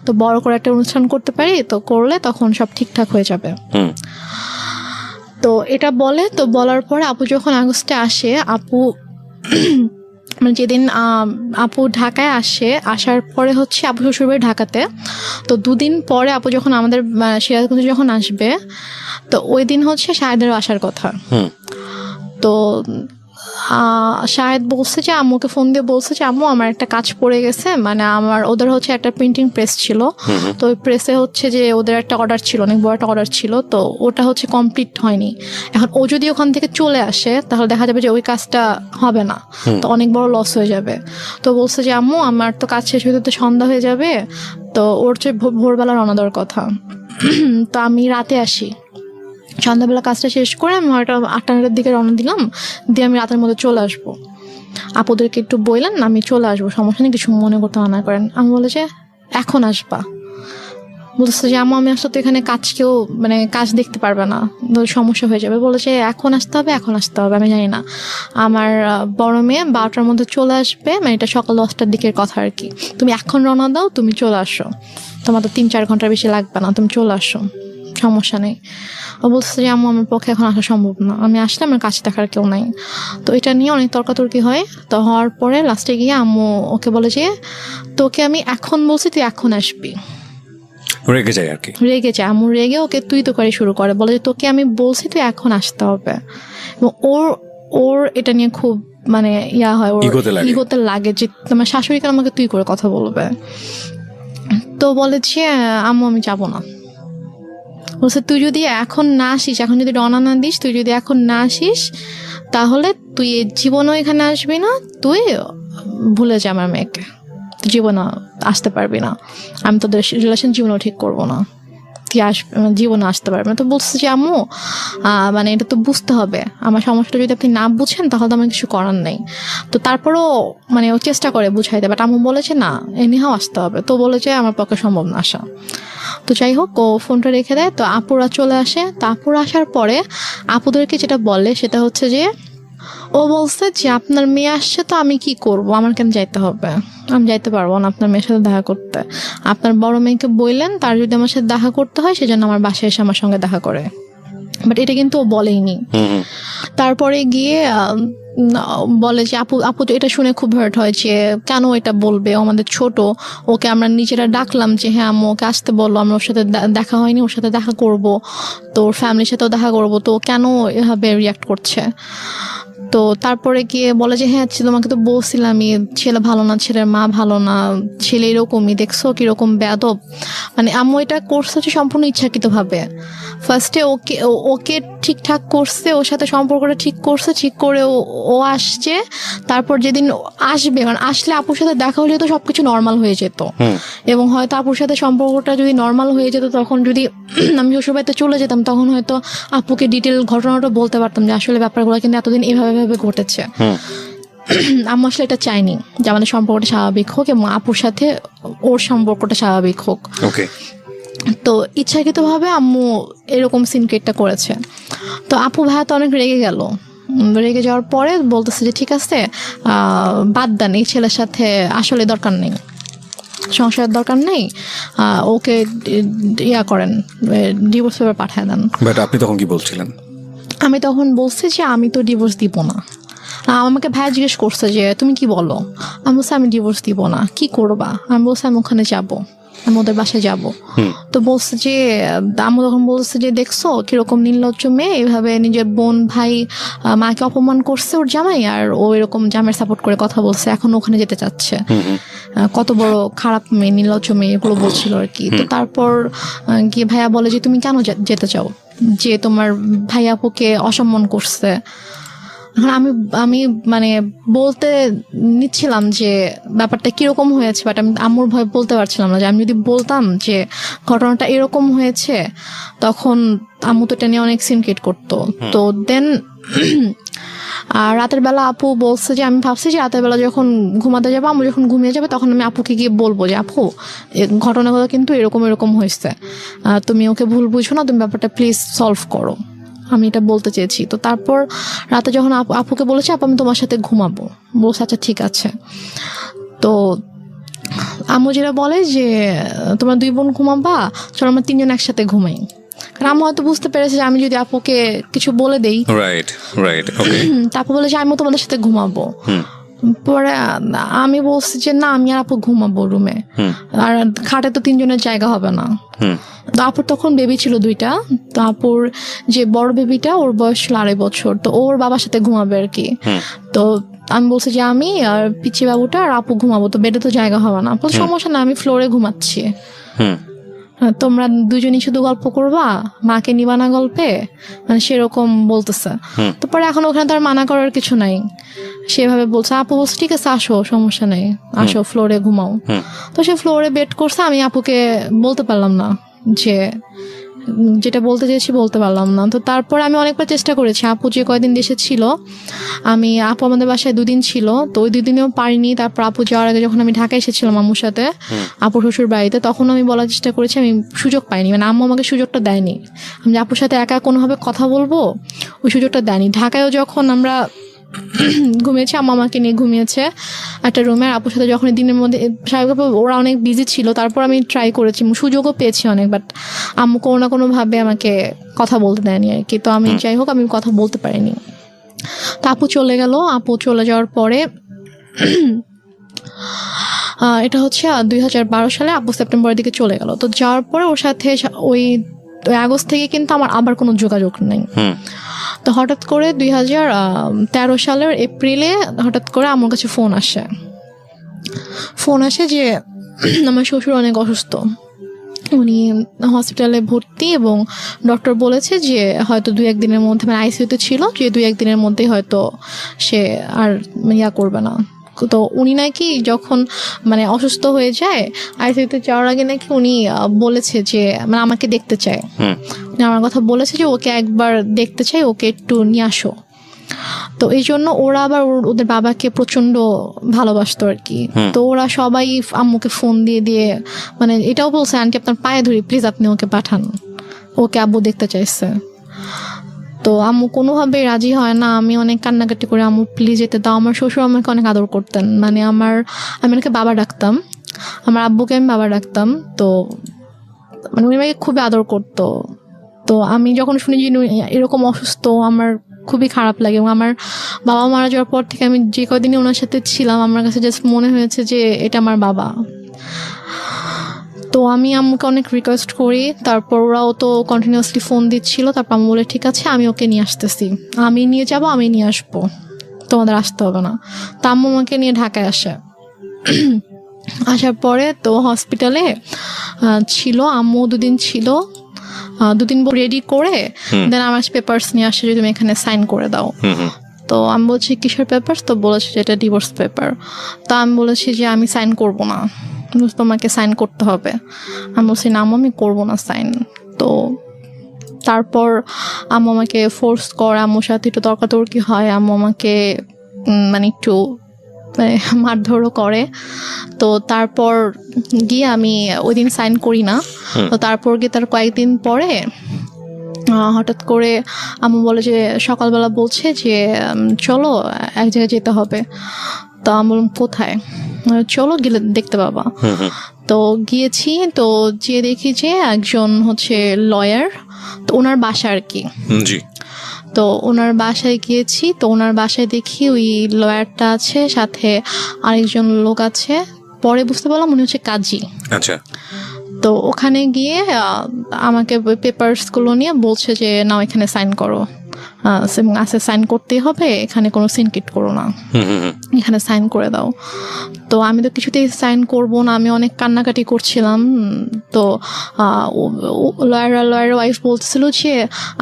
তো বড় করে একটা অনুষ্ঠান করতে পারি, তো করলে তখন সব ঠিকঠাক হয়ে যাবে। তো এটা বলে, তো বলার পরে আপু যখন আগস্টে আসে, আপু মানে যেদিন আপু ঢাকায় আসে, আসার পরে হচ্ছে আপু শ্বশুরবাড়ি ঢাকাতে। তো 2 দিন পরে আপু যখন আমাদের সিরাজগঞ্জে যখন আসবে, তো ওই দিন হচ্ছে শাহেদেরও আসার কথা। তো শাহেদ বলছে যে আম্মুকে ফোন দিয়ে বলছে যে আম্মু আমার একটা কাজ পড়ে গেছে, মানে ওদের হচ্ছে একটা প্রিন্টিং প্রেস ছিল, তো ওই প্রেসে হচ্ছে যে ওদের একটা অর্ডার ছিল, অনেক বড় একটা অর্ডার ছিল, তো ওটা হচ্ছে কমপ্লিট হয়নি। এখন ও যদি ওখান থেকে চলে আসে, তাহলে দেখা যাবে যে ওই কাজটা হবে না, তো অনেক বড় লস হয়ে যাবে। তো বলছে যে আম্মু আমার তো কাজ শেষ হতে তো সন্ধ্যা হয়ে যাবে, তো ওর যে ভোরবেলা রওনা দেওয়ার কথা, তো আমি রাতে আসি, সন্ধ্যাবেলা কাজটা শেষ করে আমি হয়তো 8-9টার দিকে রওনা দিলাম, দিয়ে আমি রাতের মধ্যে চলে আসবো, আপুদেরকে একটু বললেন আমি চলে আসবো, সমস্যা নেই, কিছু মনে করতে মানা করেন। আমি বলে যে এখন আসবা, বলছে যে আম্মু আমি আসলে তো এখানে কাজ দেখতে পারবে না, সমস্যা হয়ে যাবে। বলেছে এখন আসতে হবে, আমি জানি না, আমার বড় মেয়ে 12টার মধ্যে চলে আসবে, মানে এটা সকাল 10টার দিকের কথা আর কি, তুমি এখন রওনা দাও, তুমি চলে আসো, তোমার তো 3-4 ঘন্টার বেশি লাগবে না, তুমি চলে আসো, সমস্যা নেই। ও বলছে যে আম্মু আমার পক্ষে এখন আসা সম্ভব না, আমি আসলে আমার কাছে দেখার কেউ নাই। তো এটা নিয়ে অনেক তর্কাতর্কি হয়। তো হওয়ার পরে লাস্টে গিয়ে আম্মু ওকে বলে যে তোকে আমি এখন বলছি তুই এখন আসবি। রেগে যায় আর কি। রেগে যায়, আম্মু রেগে ওকে তুই তো করে শুরু করে, বলে যে তোকে আমি বলছি তুই এখন আসতে হবে। এবং ওর এটা নিয়ে খুব মানে ইয়া হয়, ওর ইগোতে লাগে যে তোমার শাশুড়ি কেন আমাকে তুই করে কথা বলবে। তো বলে যে আম্মু আমি যাবো না। বলছে তুই যদি এখন না আসিস, এখন যদি রওনা না দিস, তুই যদি এখন না আসিস তাহলে তুই জীবনও এখানে আসবি না, তুই ভুলে যা আমার মেয়েকে, তুই জীবনে আসতে পারবি না, আমি তোদের রিলেশন জীবনেও ঠিক করবো না, তুই জীবনে আসতে পারবি না। তো বলছে যে আম্মু মানে এটা তো বুঝতে হবে, আমার সমস্যাটা যদি আপনি না বুঝেন তাহলে তো আমার কিছু করার নেই। তো তারপরও মানে ও চেষ্টা করে বুঝাইতে, বাট আম্মু বলেছে না এনিহাও আসতে হবে। তো বলেছে আমার পক্ষে সম্ভব না আসা। তো যাই হোক ও ফোনটা রেখে দেয়। তো আপুরা চলে আসে। তো আপুরা আসার পরে আপুদেরকে যেটা বলে সেটা হচ্ছে যে ও বলছে যে আপনার মেয়ে আসছে তো আমি কি করব, আমার কেন যাইতে হবে, আমি যাইতে পারবো না আপনার মেয়ের সাথে দেখা করতে। আপনার বড় মেয়েকে বললেন তার যদি আমার সাথে দেখা করতে হয় সেজন্য আমার বাসায় এসে আমার সঙ্গে দেখা করে, বাট এটা কিন্তু ও বলেইনি। তারপরে গিয়ে বলে যে আপু তো এটা শুনে খুব হার্ট হয় যে কেন এটা বলবে, ও আমাদের ছোট, ওকে আমরা নিজেরা ডাকলাম যে হ্যাঁ আম্মু ওকে আসতে বললো, আমরা ওর সাথে দেখা হয়নি, ওর সাথে দেখা করব, তো ওর ফ্যামিলির সাথেও দেখা করব, তো কেন এভাবে রিয়াক্ট করছে। তো তারপরে গিয়ে বলে যে হ্যাঁ তোমাকে তো বলছিলামই ছেলে ভালো না, ছেলের মা ভালো না, ছেলে এরকমই, দেখছো কিরকম বেয়াদব। মানে আম্মু এটা করছে হচ্ছে সম্পূর্ণ ইচ্ছাকৃতভাবে। ফার্স্টে ওকে ঠিকঠাক করছে, ওর সাথে সম্পর্কটা ঠিক করছে, ঠিক করে ও আসছে। তারপর যেদিন আসবে, কারণ আসলে আপুর সাথে দেখা হলে তো সবকিছু নর্মাল হয়ে যেত, এবং হয়তো আপুর সাথে সম্পর্কটা যদি নর্মাল হয়ে যেত তখন যদি আমি শ্বশুরবাড়িতে চলে যেতাম তখন হয়তো আপুকে ডিটেল ঘটনাটা বলতে পারতাম যে আসলে ব্যাপারগুলো কিন্তু এতদিন এভাবে ঘটেছে। আম্মু আসলে এটা চাইনি যে আমাদের সম্পর্কটা স্বাভাবিক হোক এবং আপুর সাথে ওর সম্পর্কটা স্বাভাবিক হোক। তো ইচ্ছাকৃতভাবে আম্মু এরকম সিনক্রেটটা করেছে। তো আপু ভাইয়া তো অনেক রেগে গেল। রেগে যাওয়ার পরে বলতেছে যে ঠিক আছে বাদ দেন, এই ছেলের সাথে আসলে দরকার নেই, সংসারের দরকার নেই, ওকে ইয়া করেন, ডিভোর্স পেপার পাঠিয়ে দেন। বাট আপনি তখন কি বলছিলেন? আমি তখন বলছি যে আমি তো ডিভোর্স দিব না। আমাকে ভাইয়া জিজ্ঞেস করছে যে তুমি কি বলো, আমি বলছি আমি ডিভোর্স দিব না, কি করবা? আমি বলছি আমি ওখানে যাবো, আমি ওদের বাসায় যাবো। তো বলছে যে আম্মু তখন বলছে যে দেখছো কিরকম নির্লজ্জ মেয়ে, এভাবে নিজের বোন ভাই মাকে অপমান করছে ওর জামাই, আর ও এরকম জামাইয়ের সাপোর্ট করে কথা বলছে, এখন ওখানে যেতে চাচ্ছে, কত বড় খারাপ মেয়ে, নির্লজ্জ মেয়ে, এগুলো বলছিল আর কি। তো তারপর গিয়ে ভাইয়া বলে যে তুমি কেন যেতে চাও, যে তোমার ভাই আপুকে অসম্মান করছে। আমি মানে বলতে নিচ্ছিলাম যে ব্যাপারটা কিরকম হয়েছে, বাট আমি আম্মুর ভয় বলতে পারছিলাম না, যে আমি যদি বলতাম যে ঘটনাটা এরকম হয়েছে তখন আম্মু তো এটা নিয়ে অনেক সিনক্রেট করতো। তো দেন আর রাতের বেলা আপু বলছে যে আমি ভাবছি যে রাতের বেলা যখন ঘুমাতে যাবো, আম্মু যখন ঘুমিয়ে যাবে তখন আমি আপুকে গিয়ে বলবো যে আপু ঘটনাগুলো কিন্তু এরকম হয়েছে, তুমি ওকে ভুল বুঝো না, তুমি ব্যাপারটা প্লিজ সলভ করো, আমি এটা বলতে চেয়েছি। তো তারপর রাতে যখন আপুকে বলেছে আপু আমি তোমার সাথে ঘুমাবো, বলছে আচ্ছা ঠিক আছে। তো আম্মু যেটা বলে যে তোমরা 2 বোন ঘুমাবা, চলো আমরা 3 জন একসাথে ঘুমাই। কারণ আম্মু হয়তো বুঝতে পেরেছে যে আমি যদি আপুকে কিছু বলে দেই, তারপর বলে যে আমিও তোমাদের সাথে ঘুমাবো। পরে আমি বলছি যে না আমি আর আপু ঘুমাবো রুমে, আর খাটে তো 3 জনের জায়গা হবে না। তো আপুর তখন বেবি ছিল 2টা। তো আপুর যে বড় বেবিটা ওর বয়স ছিল 2.5 বছর, তো ওর বাবার সাথে ঘুমাবে আর কি। তো আমি বলছি যে আমি আর পিচি বাবুটা আর আপু ঘুমাবো, তো বেডে তো জায়গা হবে না। সমস্যা না, আমি ফ্লোরে ঘুমাচ্ছি, তোমরা 2 জনই শুধু গল্প করবা, মাকে নিবা না গল্পে, মানে সেরকম বলতেছে। তো পরে এখন ওখানে তার মানা করার কিছু নাই, সেভাবে বলছে। আপু বলছে ঠিক আছে আসো, সমস্যা নেই, আসো ফ্লোরে ঘুমাও। তো সে ফ্লোরে বেড করছে, আমি আপুকে বলতে পারলাম না, যে যেটা বলতে চেয়েছি বলতে পারলাম না। তো তারপর আমি অনেকবার চেষ্টা করেছি, আপু যে কয়দিন দেশে ছিল, আপু আমাদের বাসায় 2 দিন ছিল, তো ওই 2 দিনেও পারিনি। তারপর আপু যাওয়ার আগে যখন আমি ঢাকা এসেছিলাম আম্মুর সাথে আপু শ্বশুর বাড়িতে, তখন আমি বলার চেষ্টা করেছি, আমি সুযোগ পাইনি, মানে আম্মু আমাকে সুযোগটা দেয়নি, আমি আপুর সাথে একা কোনোভাবে কথা বলবো ওই সুযোগটা দেয়নি। ঢাকায়ও যখন আমরা ঘুমিয়েছে, আম্মু আমাকে নিয়ে ঘুমিয়েছে একটা রুমে। আর আপুর সাথে যখন দিনের মধ্যে স্বাভাবিকভাবে ওরা অনেক বিজি ছিল, তারপর আমি ট্রাই করেছি, সুযোগও পেয়েছি অনেক, বাট আম্মু কোনো না কোনোভাবে আমাকে কথা বলতে দেয়নি আর কি। তো আমি যাই হোক আমি কথা বলতে পারিনি। তো আপু চলে গেল। আপু চলে যাওয়ার পরে এটা হচ্ছে 2012 সালে আপু সেপ্টেম্বরের দিকে চলে গেল। তো যাওয়ার পরে ওর সাথে ওই আগস্ট থেকে কিন্তু আমার আবার কোনো যোগাযোগ নেই। তো হঠাৎ করে 2013 সালের এপ্রিলে হঠাৎ করে আমার কাছে ফোন আসে যে আমার শ্বশুর অনেক অসুস্থ, উনি হসপিটালে ভর্তি এবং ডক্টর বলেছে যে হয়তো 2-1 দিনের মধ্যে, মানে আইসিইউতে ছিল, যে 2-1 দিনের মধ্যেই হয়তো সে আর করবে না। তো উনি নাকি যখন মানে অসুস্থ হয়ে যায় আইসিইউতে যাওয়ার আগে নাকি উনি বলেছে যে মানে আমাকে দেখতে চায়, আমার কথা বলেছে যে ওকে একবার দেখতে চাই, ওকে একটু নিয়ে আসো। তো এই জন্য ওরা আবার ওদের বাবাকে প্রচন্ড ভালোবাসতো আর কি। তো ওরা সবাই আম্মুকে ফোন দিয়ে মানে এটাও বলছে, আন্টি আপনার পায়ে ধরি প্লিজ আপনি ওকে পাঠান, ওকে আব্বু দেখতে চাইছে। তো আম্মু কোনোভাবেই রাজি হয় না। আমি অনেক কান্নাকাটি করে আম্মু প্লিজ যেতে দাও। আমার শ্বশুর আমাকে অনেক আদর করতেন, মানে আমি ওনাকে বাবা ডাকতাম, আমার আব্বুকে আমি বাবা ডাকতাম। তো মানে উনি আমাকে খুবই আদর করতো। তো আমি যখন শুনি যে এরকম অসুস্থ আমার খুবই খারাপ লাগে। এবং আমার বাবা মারা যাওয়ার পর থেকে আমি যে কদিনই ওনার সাথে ছিলাম আমার কাছে জাস্ট মনে হয়েছে যে এটা আমার বাবা। তো আমি আম্মুকে অনেক রিকোয়েস্ট করি, তারপর ওরাও তো কন্টিনিউয়াসলি ফোন দিচ্ছিল। তারপর আম্মু বলে ঠিক আছে আমি ওকে নিয়ে আসতেছি, আমি নিয়ে যাব, আমি নিয়ে আসবো, তোমাদের আসতে হবে না। তো আম্মু আমাকে নিয়ে ঢাকায় আসার পরে তো হসপিটালে ছিল, আম্মু 2 দিন ছিল, 2 দিন রেডি করে দেন আমার পেপারস নিয়ে আসে যে তুমি এখানে সাইন করে দাও। তো আমি বলছি কিসের পেপারস? তো বলেছে যে এটা ডিভোর্স পেপার। তো আমি বলেছি যে আমি সাইন করব না, তোমাকে সাইন করতে হবে। আমি বলছি না আম্মু আমি করবো না সাইন। তো তারপর আম্মু আমাকে ফোর্স করে, আম্মুর সাথে একটু তর্কাতর্কি হয়, আম্মু আমাকে মানে একটু মারধরও করে। তো তারপর গিয়ে আমি ওই দিন সাইন করি না। তো তারপর গিয়ে তার কয়েকদিন পরে হঠাৎ করে আম্মু বলে যে সকালবেলা বলছে যে চলো এক জায়গায় যেতে হবে। তো আমি বললাম কোথায়? চলো গেলে দেখতে পাবা। তো গিয়েছি, তো গিয়ে দেখি যে একজন হচ্ছে লয়ার, তো ওনার বাসা আর কি। তো ওনার বাসায় গিয়েছি, তো ওনার বাসায় দেখি ওই লয়ারটা আছে, সাথে আরেকজন লোক আছে। পরে বুঝতে পারলাম উনি হচ্ছে কাজী। আচ্ছা। তো ওখানে গিয়ে আমাকে পেপারসগুলো নিয়ে বলছে যে নাও এখানে সাইন করো, সাইন করতেই হবে, এখানে কোনো সিনকিট করো না, এখানে সাইন করে দাও। তো আমি তো কিছুতেই সাইন করব না, আমি অনেক কান্নাকাটি করছিলাম। তো লয়ার ওয়াইফ বলতেছিল যে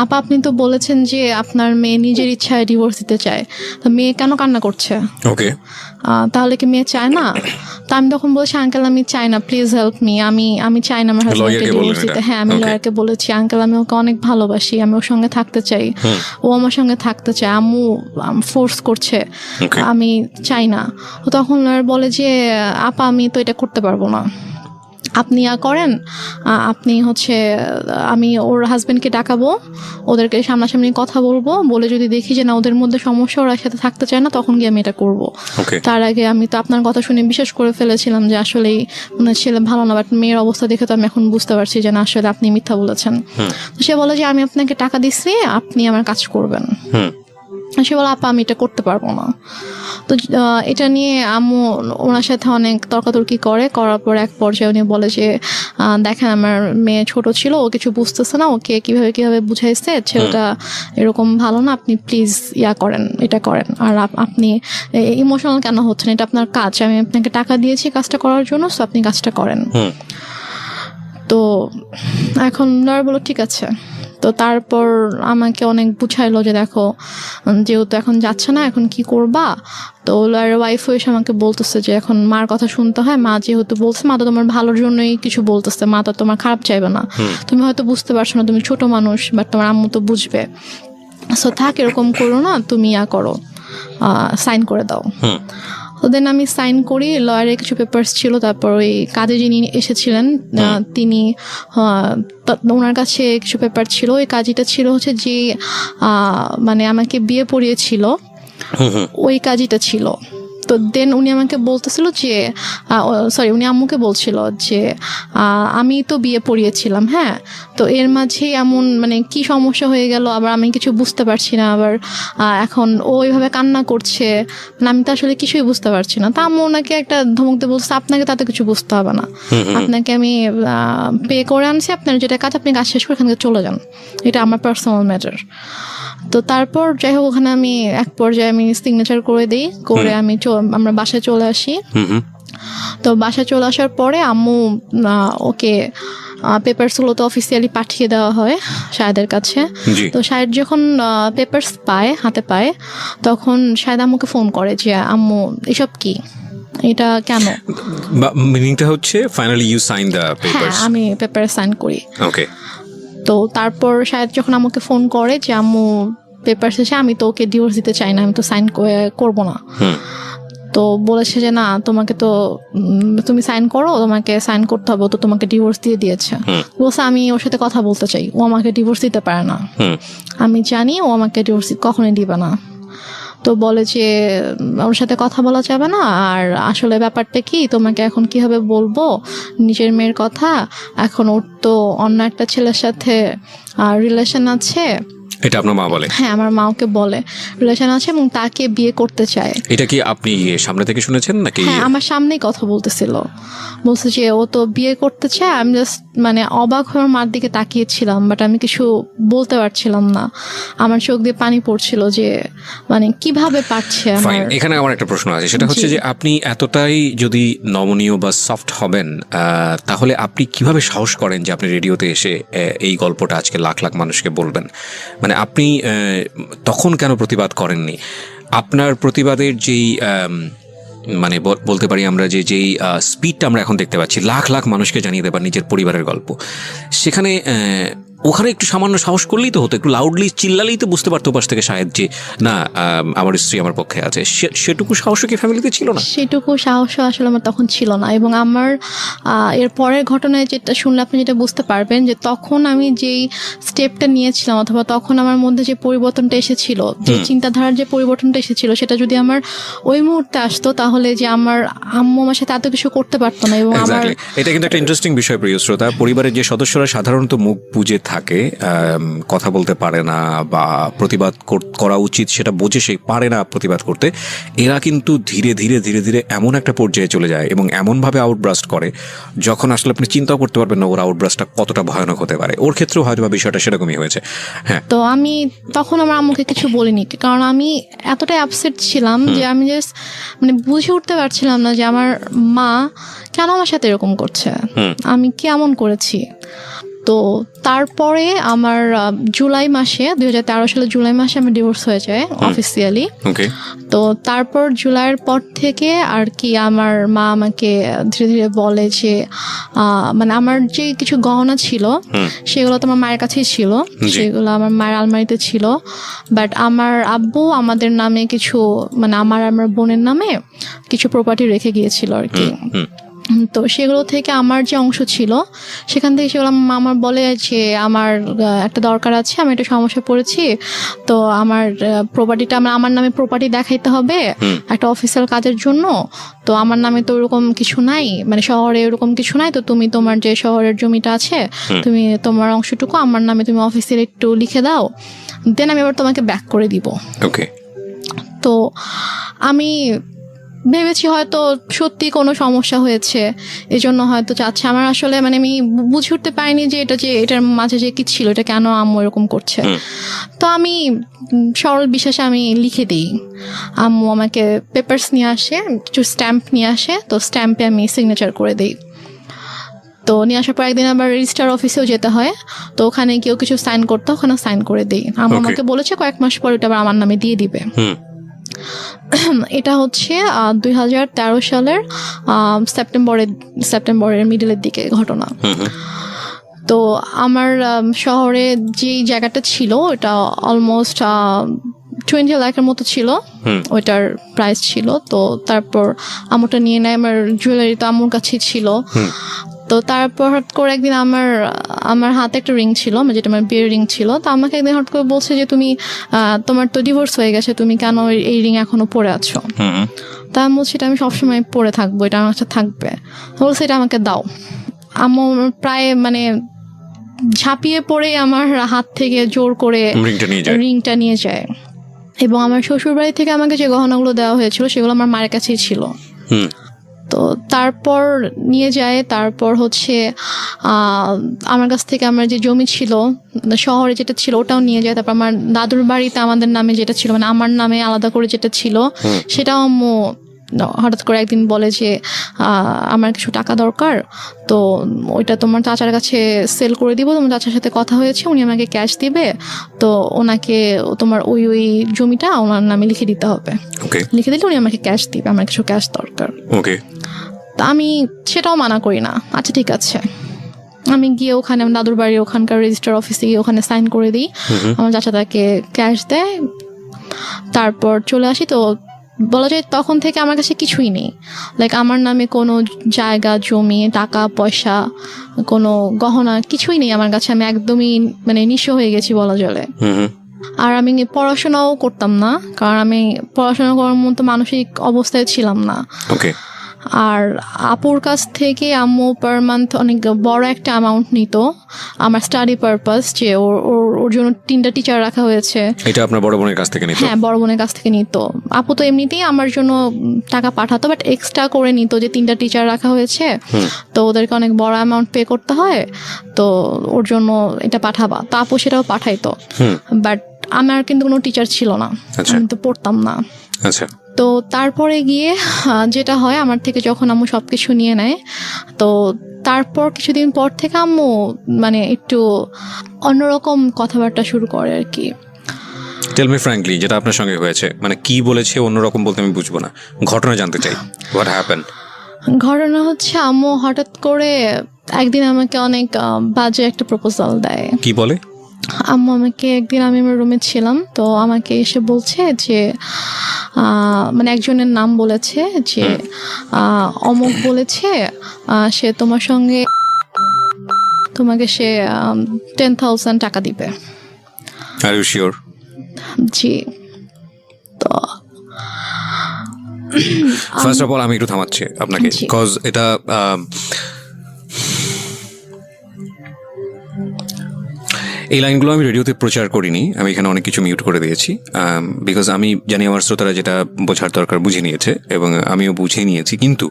আপা আপনি তো বলেছেন যে আপনার মেয়ে নিজের ইচ্ছায় ডিভোর্স দিতে চায়, তো মেয়ে কেন কান্না করছে? ওকে, তাহলে কি মেয়ে চায় না? তো আমি তখন বলছি আঙ্কেল আমি চাই না, প্লিজ হেল্প মি, আমি চাই না আমার হাজবেন্ডকে ডিভোর্স দিতে। হ্যাঁ আমি লয়ারকে বলেছি আঙ্কেল আমি ওকে অনেক ভালোবাসি, আমি ওর সঙ্গে থাকতে চাই, ও আমার সঙ্গে থাকতে চায়, আম্মু ফোর্স করছে, আমি চাই না। তখন লয়ার বলে যে আপা আমি তো এটা করতে পারবো না, আপনি করেন, আপনি হচ্ছে আমি ওর হাজবেন্ডকে ডাকাবো, ওদেরকে সামনাসামনি কথা বলবো, বলে যদি দেখি যে না ওদের মধ্যে সমস্যা, ওরা সাথে থাকতে চায় না, তখন গিয়ে আমি এটা করবো। তার আগে আমি তো আপনার কথা শুনে বিশ্বাস করে ফেলেছিলাম যে আসলেই ওনার ছেলে ভালো না, বাট মেয়ের অবস্থা দেখে তো আমি এখন বুঝতে পারছি যে না আসলে আপনি মিথ্যা বলেছেন। তো সে বলে যে আমি আপনাকে টাকা দিচ্ছি, আপনি আমার কাজ করবেন। সে বলে আপা আমি এটা করতে পারবো না। তো এটা নিয়ে আম্মু ওনার সাথে অনেক তর্কাতর্কি করার পর এক পর্যায়ে উনি বলে যে দেখেন আমার মেয়ে ছোট ছিল, ও কিছু বুঝতেছে না, ওকে কিভাবে বুঝাইছে ছেলেটা এরকম ভালো না, আপনি প্লিজ করেন, এটা করেন। আর আপনি ইমোশনাল কেন হচ্ছেন? এটা আপনার কাজ, আমি আপনাকে টাকা দিয়েছি কাজটা করার জন্য, সো আপনি কাজটা করেন। তো এখন লয়ার বলো ঠিক আছে। তো তারপর আমাকে অনেক বুঝাইলো যে দেখো যেহেতু এখন যাচ্ছে না, এখন কি করবা? তো লয়ারের ওয়াইফ এসে আমাকে বলতেছে যে এখন মার কথা শুনতে হয়, মা যেহেতু বলছে, মা তো তোমার ভালোর জন্যই কিছু বলতেছে, মা তো তোমার খারাপ চাইবে না, তুমি হয়তো বুঝতে পারছো না, তুমি ছোট মানুষ, বাট তোমার আম্মু তো বুঝবে, সো থাক এরকম করো না, তুমি করো, সাইন করে দাও। তো দেন আমি সাইন করি, লয়ারের কিছু পেপারস ছিল, তারপর ওই কাজে যিনি এসেছিলেন তিনি ওনার কাছে কিছু পেপার ছিল, ওই কাজটা ছিল হচ্ছে যে মানে আমাকে বিয়ে পড়িয়েছিল ওই কাজইটা ছিল। তো দেন উনি আমাকে বলতেছিল যে উনি আম্মুকে বলছিল যে আমি তো বিয়ে পড়িয়েছিলাম, হ্যাঁ, তো এর মাঝে এমন মানে কি সমস্যা হয়ে গেল, আবার আমি কিছু বুঝতে পারছি না, আবার এখন ও ওইভাবে কান্না করছে, মানে আমি তো আসলে কিছুই বুঝতে পারছি না। তা আম্মু ওনাকে একটা ধমক দিয়ে বলছে, আপনাকে তাতে কিছু বুঝতে হবে না, আপনাকে আমি পে করে আনছি, আপনার যেটা কাজ আপনি কাজ শেষ করে এখান থেকে চলে যান, এটা আমার পার্সোনাল ম্যাটার। তো তারপর যাই হোক ওখানে আমি এক পর্যায়ে আমি সিগনেচার করে দিই, করে আমি আমরা বাসায় চলে আসি। তো বাসায় চলে আসার পরে আম্মু ওকে পেপারসগুলো তো অফিসিয়ালি পাঠিয়ে দেওয়া হয় শাহেদের কাছে। তো শাহেদ যখন পেপারস পায়, হাতে পায়, তখন শাহেদ আম্মুকে ফোন করে যে আম্মু এসব কি, এটা কেন? মিনিংটা হচ্ছে finally you sign the papers? হ্যাঁ, আমি পেপারে সাইন করি। ওকে। তো তারপর শাহেদ যখন আমাকে ফোন করে যে আম্মু পেপার শেষে, আমি তো ওকে ডিভোর্স দিতে চাই না, আমি তো সাইন করবো না। তো বলেছে যে না, তোমাকে তো তুমি সাইন করো, তোমাকে সাইন করতে হবে, তো তোমাকে ডিভোর্স দিয়ে দিয়েছে। বলছে আমি ওর সাথে কথা বলতে চাই, ও আমাকে ডিভোর্স দিতে পারে না, আমি জানি ও আমাকে ডিভোর্স কখনোই দিবে না। তো বলে যে ওর সাথে কথা বলা যাবে না, আর আসলে ব্যাপারটা কি, তোমাকে এখন কিভাবে বলবো নিজের মেয়ের কথা, এখন ওর তো অন্য একটা ছেলের সাথে রিলেশন আছে। এটা আপনার মা বলে? হ্যাঁ, আমার মা ওকে বলে রিলেশন আছে এবং তাকে বিয়ে করতে চায়। এটা কি আপনি সামনে থেকে শুনেছেন নাকি? হ্যাঁ, আমার সামনেই কথা বলতেছিল, বলছে যে ও তো বিয়ে করতে চায়। আমি জাস্ট মানে অবাক হয়ে মার দিকে তাকিয়েছিলাম, বাট আমি কিছু বলতে পারছিলাম না, আমার চোখ দিয়ে পানি পড়ছিল যে মানে কিভাবে পারছে। এখানে আমার একটা প্রশ্ন আছে, সেটা হচ্ছে যে আপনি এতটাই যদি নমনীয় বা সফট হবেন, তাহলে আপনি কিভাবে সাহস করেন যে আপনি রেডিওতে এসে এই গল্পটা আজকে লাখ লাখ মানুষকে বলবেন? মানে আপনি তখন কেন প্রতিবাদ করেননি? আপনার প্রতিবাদের যেই মানে বলতে পারি আমরা যেই স্পিডটা আমরা এখন দেখতে পাচ্ছি, লাখ লাখ মানুষকে জানিয়ে দেবার নিজের পরিবারের গল্প, সেখানে ওখানে একটু সামান্য সাহস করলেই তো হতো, একটু লাউডলি চিল্লালেই তো বুঝতে পারতো পাশ থেকে শাহেদ যে না, আমার স্ত্রী আমার পক্ষে আছে। সেটুকু সাহসও কি ফ্যামিলিতে ছিল না? সেটুকু সাহসও আসলে আমার তখন ছিল না। এবং আমার এর পরের ঘটনায় যেটা শুনলে আপনি যেটা বুঝতে পারবেন যে তখন আমি যেই স্টেপটা নিয়েছিলাম, অথবা তখন আমার মধ্যে যে পরিবর্তনটা এসেছিল, যে চিন্তাধারার যে পরিবর্তনটা এসেছিল, সেটা যদি আমার ওই মুহূর্তে আসতো, তাহলে যে আমার আম্মু আমার সাথে এত কিছু করতে পারতো না। এবং আমার এটা কিন্তু একটা ইন্টারেস্টিং বিষয় প্রিয় শ্রোতা, পরিবারের যে সদস্যরা সাধারণত মুখ বুজে থাকে, কথা বলতে পারে না বা প্রতিবাদ করা উচিত সেটা বোঝে সে পারে না প্রতিবাদ করতে, এরা কিন্তু ধীরে ধীরে ধীরে ধীরে এমন একটা পর্যায়ে চলে যায় এবং এমনভাবে আউটব্রাস্ট করে যখন আসলে আপনি চিন্তাও করতে পারবেন না ওর আউটব্রাস্টটা কতটা ভয়ানক হতে পারে। ওর ক্ষেত্রেও হয়তো বা বিষয়টা সেরকমই হয়েছে। হ্যাঁ, তো আমি তখন আমার আম্মুকে কিছু বলিনি, কারণ আমি এতটাই আপসেট ছিলাম যে আমি জাস্ট মানে বুঝে উঠতে পারছিলাম না যে আমার মা কেন আমার সাথে এরকম করছে, আমি কেমন করেছি। তো তারপরে আমার জুলাই মাসে 2013 সালে জুলাই মাসে আমার ডিভোর্স হয়ে যায় অফিসিয়ালি। তো তারপর জুলাইয়ের পর থেকে আর কি আমার মা আমাকে ধীরে ধীরে বলে যে মানে আমার যে কিছু গহনা ছিল সেগুলো তো আমার মায়ের কাছেই ছিল, সেগুলো আমার মায়ের আলমারিতে ছিল, বাট আমার আব্বু আমাদের নামে কিছু মানে আমার বোনের নামে কিছু প্রপার্টি রেখে গিয়েছিল আর কি। তো সেগুলো থেকে আমার যে অংশ ছিল সেখান থেকে সেগুলো আমার বলে যে আমার একটা দরকার আছে, আমি একটা সমস্যায় পড়েছি, তো আমার প্রপার্টিটা আমার নামে প্রপার্টি দেখাইতে হবে একটা অফিসিয়াল কাজের জন্য, তো আমার নামে তো ওরকম কিছু নাই, মানে শহরে ওরকম কিছু নাই, তো তুমি তোমার যে শহরের জমিটা আছে তুমি তোমার অংশটুকু আমার নামে তুমি অফিসিয়াল একটু লিখে দাও, দেন আমি আবার তোমাকে ব্যাক করে দিব। তো আমি ভেবেছি হয়তো সত্যি কোনো সমস্যা হয়েছে, এজন্য হয়তো চাচ্ছে। আমার আসলে মানে আমি বুঝে উঠতে পারিনি যে এটার মাঝে যে কি ছিল, এটা কেন আম্মু এরকম করছে। তো আমি সরল বিশ্বাসে আমি লিখে দিই, আম্মু আমাকে পেপারস নিয়ে আসে, কিছু স্ট্যাম্প নিয়ে আসে, তো স্ট্যাম্পে আমি সিগনেচার করে দিই। তো নিয়ে আসার পর একদিন আবার রেজিস্ট্রার অফিসেও যেতে হয়, তো ওখানে কেউ কিছু সাইন করতে, ওখানে সাইন করে দিই। আম্মু আমাকে বলেছে কয়েক মাস পর এটা আবার আমার নামে দিয়ে দিবে। এটা হচ্ছে 2013 সালের সেপ্টেম্বরের মিডলের দিকে ঘটনা। তো আমার শহরে যে জায়গাটা ছিল ওটা অলমোস্ট 20 লাখের মতো ছিল, ওইটার প্রাইস ছিল। তো তারপর আমুটা নিয়ে নেয়, আমার জুয়েলারি তো আম্মুর কাছেই ছিল। তো তো তারপর হঠাৎ করে একদিন আমার হাতে একটা রিং ছিল, যেটা আমার বিয়ের রিং ছিল। তো আমাকে একদিন হঠাৎ করে বলছে যে তুমি তোমার তো ডিভোর্স হয়ে গেছে, তুমি কেন এই রিং এখনো পরে আছো? তা আমি বলছি এটা আমি সবসময় পরে থাকবো, এটা আমার কাছে থাকবে। বলছে এটা আমাকে দাও। আম্মু প্রায় মানে ঝাঁপিয়ে পড়ে আমার হাত থেকে জোর করে রিংটা নিয়ে যায়। এবং আমার শ্বশুর বাড়ি থেকে আমাকে যে গহনাগুলো দেওয়া হয়েছিল সেগুলো আমার মায়ের কাছেই ছিল। তো তারপর নিয়ে যায়। তারপর হচ্ছে আমার কাছ থেকে আমার যে জমি ছিল শহরে যেটা ছিল ওটাও নিয়ে যায়। তারপর আমার দাদুর বাড়িতে আমাদের নামে যেটা ছিল, মানে আমার নামে আলাদা করে যেটা ছিল, সেটাও আম্মু হঠাৎ করে একদিন বলে যে আমার কিছু টাকা দরকার, তো ওইটা তোমার চাচার কাছে সেল করে দিব, তোমার চাচার সাথে কথা হয়েছে, উনি আমাকে ক্যাশ দিবে, তো ওনাকে তোমার ওই জমিটা ওনার নামে লিখে দিতে হবে। লিখে দিলে উনি আমাকে ক্যাশ দিবে, আমার কিছু ক্যাশ দরকার। তা আমি সেটাও মানা করি না, আচ্ছা ঠিক আছে। আমি গিয়ে ওখানে আমার দাদুর বাড়ি ওখানকার রেজিস্টার অফিসে গিয়ে ওখানে সাইন করে দিই, আমার চাচা তাকে ক্যাশ দেয়, তারপর চলে আসি। তো বলা যায় তখন থেকে আমার কাছে কিছুই নেই, লাইক আমার নামে কোনো জায়গা জমি টাকা পয়সা কোনো গহনা কিছুই নেই আমার কাছে। আমি একদমই মানে নিঃস্ব হয়ে গেছি বলা চলে। আর আমি পড়াশোনাও করতাম না, কারণ আমি পড়াশোনা করার মতো মানসিক অবস্থায় ছিলাম না। আর আপুর কাছ থেকে আম্মু পার মান্থ অনেক বড় একটা অ্যামাউন্ট নিত আমার স্টাডি পারপাস, যে ওর জন্য 3টা টিচার রাখা হয়েছে। এটা আপনার বড় বোনের কাছ থেকে নিত? হ্যাঁ, বড় বোনের কাছ থেকে নিত। আপু তো এমনিতেই আমার জন্য টাকা পাঠাতো, বাট এক্সট্রা করে নিত যে 3টা টিচার রাখা হয়েছে, তো ওদেরকে অনেক বড় অ্যামাউন্ট পে করতে হয়, তো ওর জন্য এটা পাঠাবা। তো আপু সেটাও পাঠাইতো, বাট আমার কিন্তু কোনো টিচার ছিল না, আমি তো পড়তাম না। আচ্ছা। তো তারপরে গিয়ে যেটা হয়, আমার থেকে যখন আম্মু সবকিছু নিয়ে নেয়, তো তারপর কিছুদিন পর থেকে আম্মু মানে একটু অন্যরকম কথাবার্তা শুরু করে আর কি। টেল মি ফ্র্যাঙ্কলি, যেটা আপনার সঙ্গে হয়েছে, মানে কি বলেছে অন্যরকম বলতে আমি বুঝবো না, ঘটনা জানতে চাই। What happen? ঘটনা হচ্ছে আম্মু হঠাৎ করে একদিন আমাকে অনেক বাজে একটা প্রপোজাল দেয়। কি বলে? আম্মু আমাকে একদিন, আমি আমার রুমে ছিলাম, তো আমাকে এসে বলছে যে মানে একজনের নাম বলেছে যে অমুক বলেছে সে তোমার সঙ্গে তোমাকে সে 10,000 টাকা দিবে। Are you sure? জি। তো ফার্স্ট অফ অল আমি একটু থামাচ্ছি আপনাকে, বিকজ এটা এই লাইনগুলো আমি রেডিওতে প্রচার করিনি, আমি এখানে অনেক কিছু মিউট করে দিয়েছি, বিকজ আমি জানি আমার শ্রোতারা যেটা বোঝার দরকার বুঝে নিয়েছে এবং আমিও বুঝে নিয়েছি। কিন্তু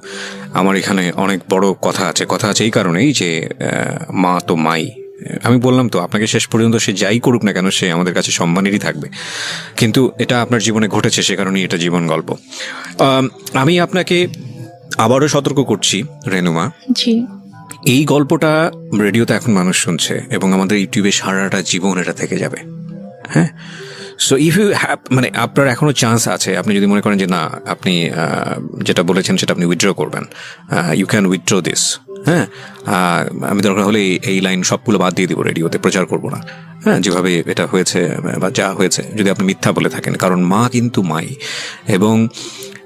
আমার এখানে অনেক বড় কথা আছে এই কারণেই যে মা তো মাই। আমি বললাম তো আপনাকে, শেষ পর্যন্ত সে যাই করুক না কেন সে আমাদের কাছে সম্মানেরই থাকবে, কিন্তু এটা আপনার জীবনে ঘটেছে, সে কারণেই এটা জীবন গল্প। আমি আপনাকে আবারও সতর্ক করছি রেনুমা, জি, এই গল্পটা রেডিওতে এখন মানুষ শুনছে এবং আমাদের ইউটিউবে সারাটা জীবন এটা থেকে যাবে। হ্যাঁ, সো ইফ ইউ হ্যাভ, মানে আপনার এখনও চান্স আছে, আপনি যদি মনে করেন যে না আপনি যেটা বলেছেন সেটা আপনি উইথড্র করবেন, ইউ ক্যান উইথড্র দিস। হ্যাঁ, আমি দরকার হলে এই লাইন সবগুলো বাদ দিয়ে দিব, রেডিওতে প্রচার করবো না। হ্যাঁ, যেভাবে এটা হয়েছে বা যা হয়েছে, যদি আপনি মিথ্যা বলে থাকেন, কারণ মা কিন্তু মাই। এবং